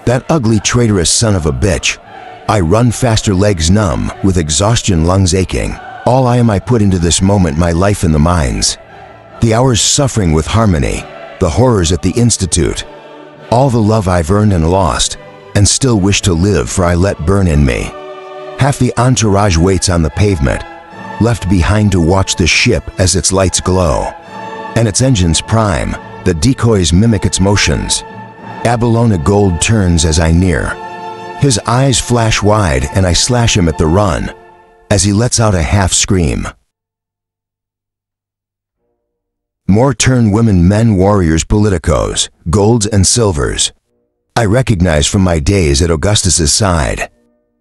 That ugly traitorous son of a bitch. I run faster, legs numb, with exhaustion, lungs aching. All I am, I put into this moment my life in the mines. The hours suffering with harmony, the horrors at the Institute. All the love I've earned and lost, and still wish to live, for I let burn in me. Half the entourage waits on the pavement, left behind to watch the ship as its lights glow, and its engines prime. The decoys mimic its motions. Abelona Gold turns as I near. His eyes flash wide, and I slash him at the run as he lets out a half scream. More turn women, men, warriors, politicos, golds and silvers. I recognize from my days at Augustus's side.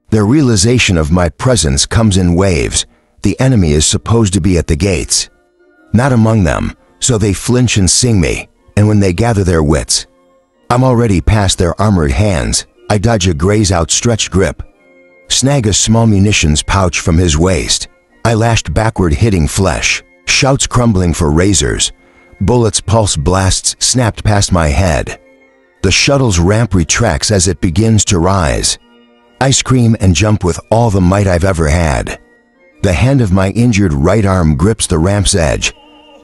Their realization of my presence comes in waves. The enemy is supposed to be at the gates, not among them, so they flinch and sing me, and when they gather their wits, I'm already past their armored hands. I dodge a Gray's outstretched grip, snag a small munitions pouch from his waist. I lashed backward, hitting flesh, shouts crumbling for razors, bullets, pulse blasts snapped past my head. The shuttle's ramp retracts as it begins to rise. I scream and jump with all the might I've ever had. The hand of my injured right arm grips the ramp's edge.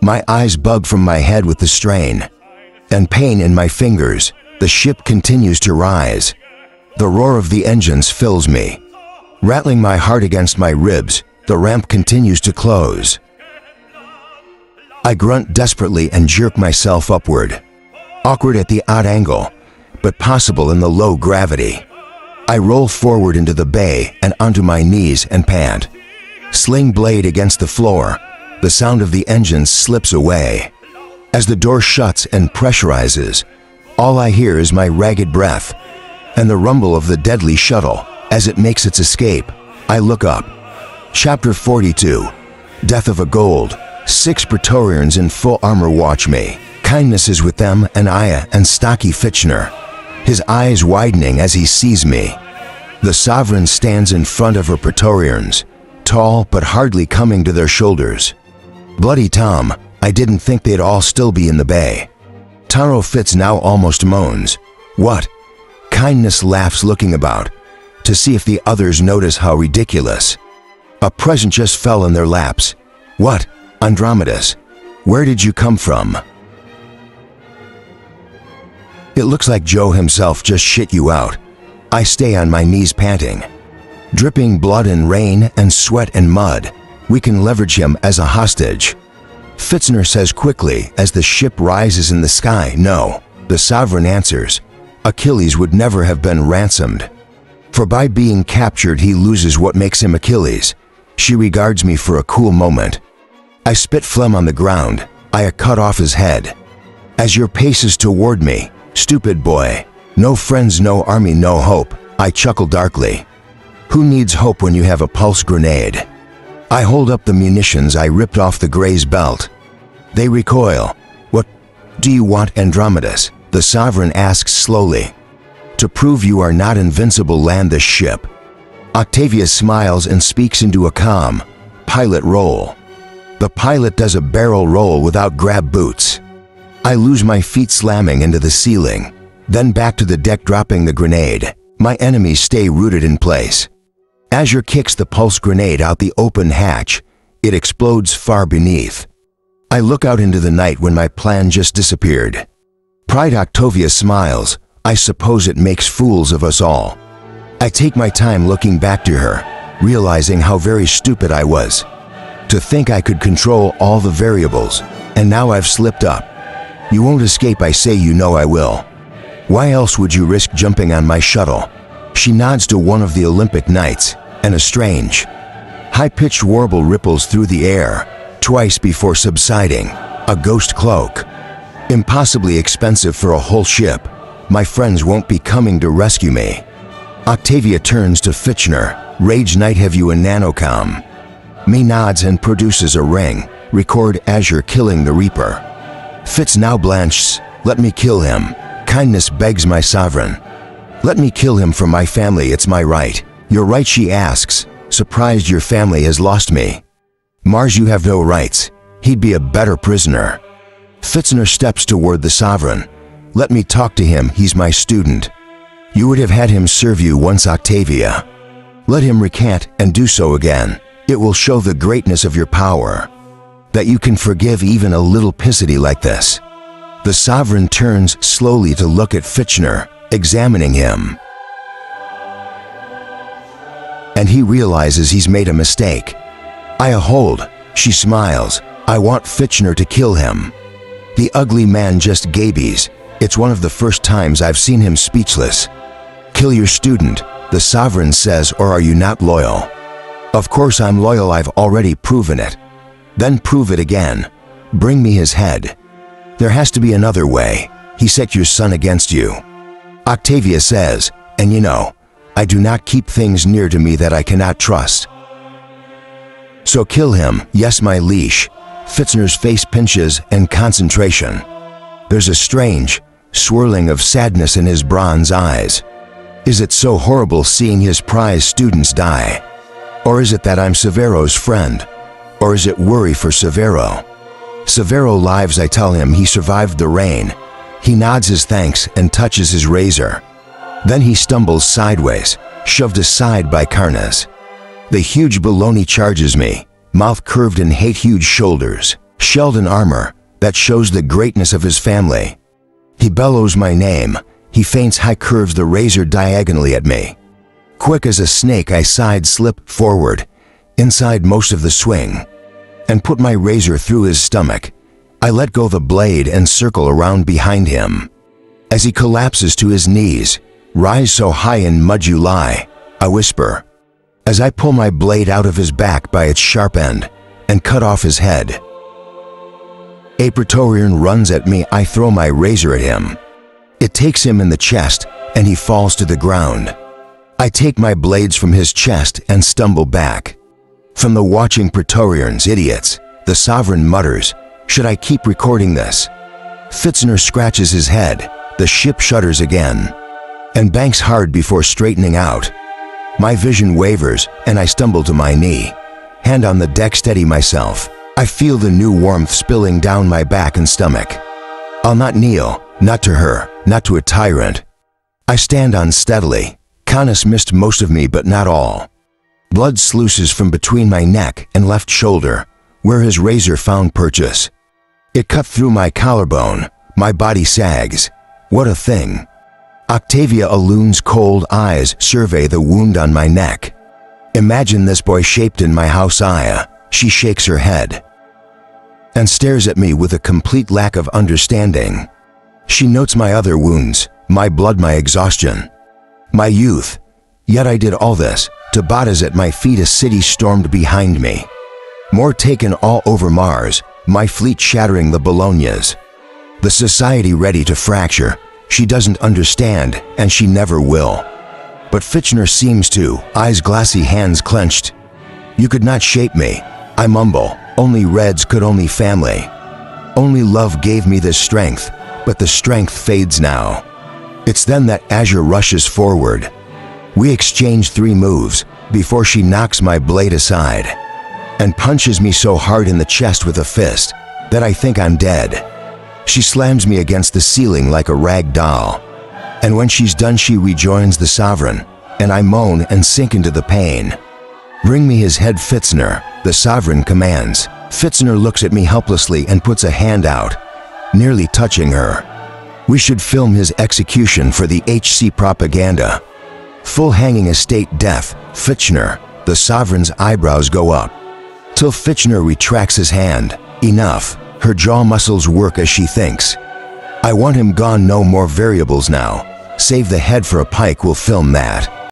My eyes bug from my head with the strain and pain in my fingers. The ship continues to rise. The roar of the engines fills me, rattling my heart against my ribs. The ramp continues to close. I grunt desperately and jerk myself upward. Awkward at the odd angle, but possible in the low gravity. I roll forward into the bay and onto my knees and pant. Sling blade against the floor, the sound of the engine slips away. As the door shuts and pressurizes, all I hear is my ragged breath and the rumble of the deadly shuttle as it makes its escape. I look up. Chapter 42. Death of a Gold. 6 Praetorians in full armor watch me. Kindness is with them and Aya and stocky Fitchner, his eyes widening as he sees me. The sovereign stands in front of her Praetorians, tall but hardly coming to their shoulders. Bloody Tom, I didn't think they'd all still be in the bay. Taro Fitz now almost moans. What? Kindness laughs, looking about to see if the others notice how ridiculous. A present just fell in their laps. What? Andromedas, where did you come from? It looks like Joe himself just shit you out. I stay on my knees panting. Dripping blood and rain and sweat and mud. We can leverage him as a hostage. Fitzner says quickly as the ship rises in the sky. No, the sovereign answers. Achilles would never have been ransomed. For by being captured he loses what makes him Achilles. She regards me for a cool moment. I spit phlegm on the ground. I cut off his head. As your paces toward me, stupid boy. No friends, no army, no hope. I chuckle darkly. Who needs hope when you have a pulse grenade? I hold up the munitions I ripped off the Gray's belt. They recoil. What do you want, Andromedas? The sovereign asks slowly. To prove you are not invincible, land this ship. Octavia smiles and speaks into a calm pilot roll. The pilot does a barrel roll without grab boots. I lose my feet slamming into the ceiling, then back to the deck, dropping the grenade. My enemies stay rooted in place. Azure kicks the pulse grenade out the open hatch. It explodes far beneath. I look out into the night when my plan just disappeared. Pride Octavia smiles. I suppose it makes fools of us all. I take my time looking back to her, realizing how very stupid I was. To think I could control all the variables, and now I've slipped up. You won't escape, I say, you know I will. Why else would you risk jumping on my shuttle? She nods to one of the Olympic Knights, and a strange, high-pitched warble ripples through the air, twice before subsiding. A ghost cloak. Impossibly expensive for a whole ship. My friends won't be coming to rescue me. Octavia turns to Fitchner. Rage Knight, have you a nanocom? Me nods and produces a ring. Record Azure killing the Reaper. Fitz now blanches. Let me kill him. Kindness begs my sovereign. Let me kill him for my family, it's my right. You're right, she asks. Surprised your family has lost me. Mars, you have no rights. He'd be a better prisoner. Fitzner steps toward the sovereign. Let me talk to him, he's my student. You would have had him serve you once, Octavia. Let him recant and do so again. It will show the greatness of your power. That you can forgive even a little pissity like this. The sovereign turns slowly to look at Fitchner, examining him. And he realizes he's made a mistake. I hold. She smiles. I want Fitchner to kill him. The ugly man just gabies. It's one of the first times I've seen him speechless. Kill your student, the sovereign says, or are you not loyal? Of course I'm loyal, I've already proven it. Then prove it again. Bring me his head. There has to be another way. He set your son against you. Octavia says, and you know, I do not keep things near to me that I cannot trust. So kill him, yes, my leash. Fitzner's face pinches and concentration. There's a strange swirling of sadness in his bronze eyes. Is it so horrible seeing his prize students die? Or is it that I'm Severo's friend? Or is it worry for Severo? Severo lives, I tell him. He survived the rain. He nods his thanks and touches his razor. Then he stumbles sideways, shoved aside by Carnes. The huge baloney charges me, mouth curved and hate-huge shoulders, shelled in armor that shows the greatness of his family. He bellows my name. He feints, high curves the razor diagonally at me. Quick as a snake, I side-slip forward, inside most of the swing, and put my razor through his stomach. I let go the blade and circle around behind him. As he collapses to his knees, "Rise so high in mud you lie," I whisper, as I pull my blade out of his back by its sharp end and cut off his head. A Praetorian runs at me. I throw my razor at him. It takes him in the chest and he falls to the ground. I take my blades from his chest and stumble back. From the watching Praetorians, idiots, the sovereign mutters, "Should I keep recording this?" Fitzner scratches his head. The ship shudders again and banks hard before straightening out. My vision wavers and I stumble to my knee. Hand on the deck, steady myself. I feel the new warmth spilling down my back and stomach. I'll not kneel, not to her, not to a tyrant. I stand unsteadily. Canis missed most of me, but not all. Blood sluices from between my neck and left shoulder, where his razor found purchase. It cut through my collarbone. My body sags. What a thing. Octavia Alun's cold eyes survey the wound on my neck. Imagine this boy shaped in my house, Aya. She shakes her head and stares at me with a complete lack of understanding. She notes my other wounds, my blood, my exhaustion, my youth. Yet I did all this. Tabata's at my feet, a city stormed behind me. More taken all over Mars, my fleet shattering the Bolognas. The society ready to fracture. She doesn't understand, and she never will. But Fitchner seems to, eyes glassy, hands clenched. "You could not shape me," I mumble. "Only Reds could, only family. Only love gave me this strength, but the strength fades now." It's then that Azure rushes forward. We exchange 3 moves before she knocks my blade aside and punches me so hard in the chest with a fist that I think I'm dead. She slams me against the ceiling like a rag doll. And when she's done, she rejoins the Sovereign, and I moan and sink into the pain. "Bring me his head, Fitzner," the Sovereign commands. Fitzner looks at me helplessly and puts a hand out, nearly touching her. We should film his execution for the HC propaganda. Full hanging estate death, Fitzner. The Sovereign's eyebrows go up, till Fitzner retracts his hand. Enough. Her jaw muscles work as she thinks. "I want him gone, no more variables now. Save the head for a pike, we'll film that."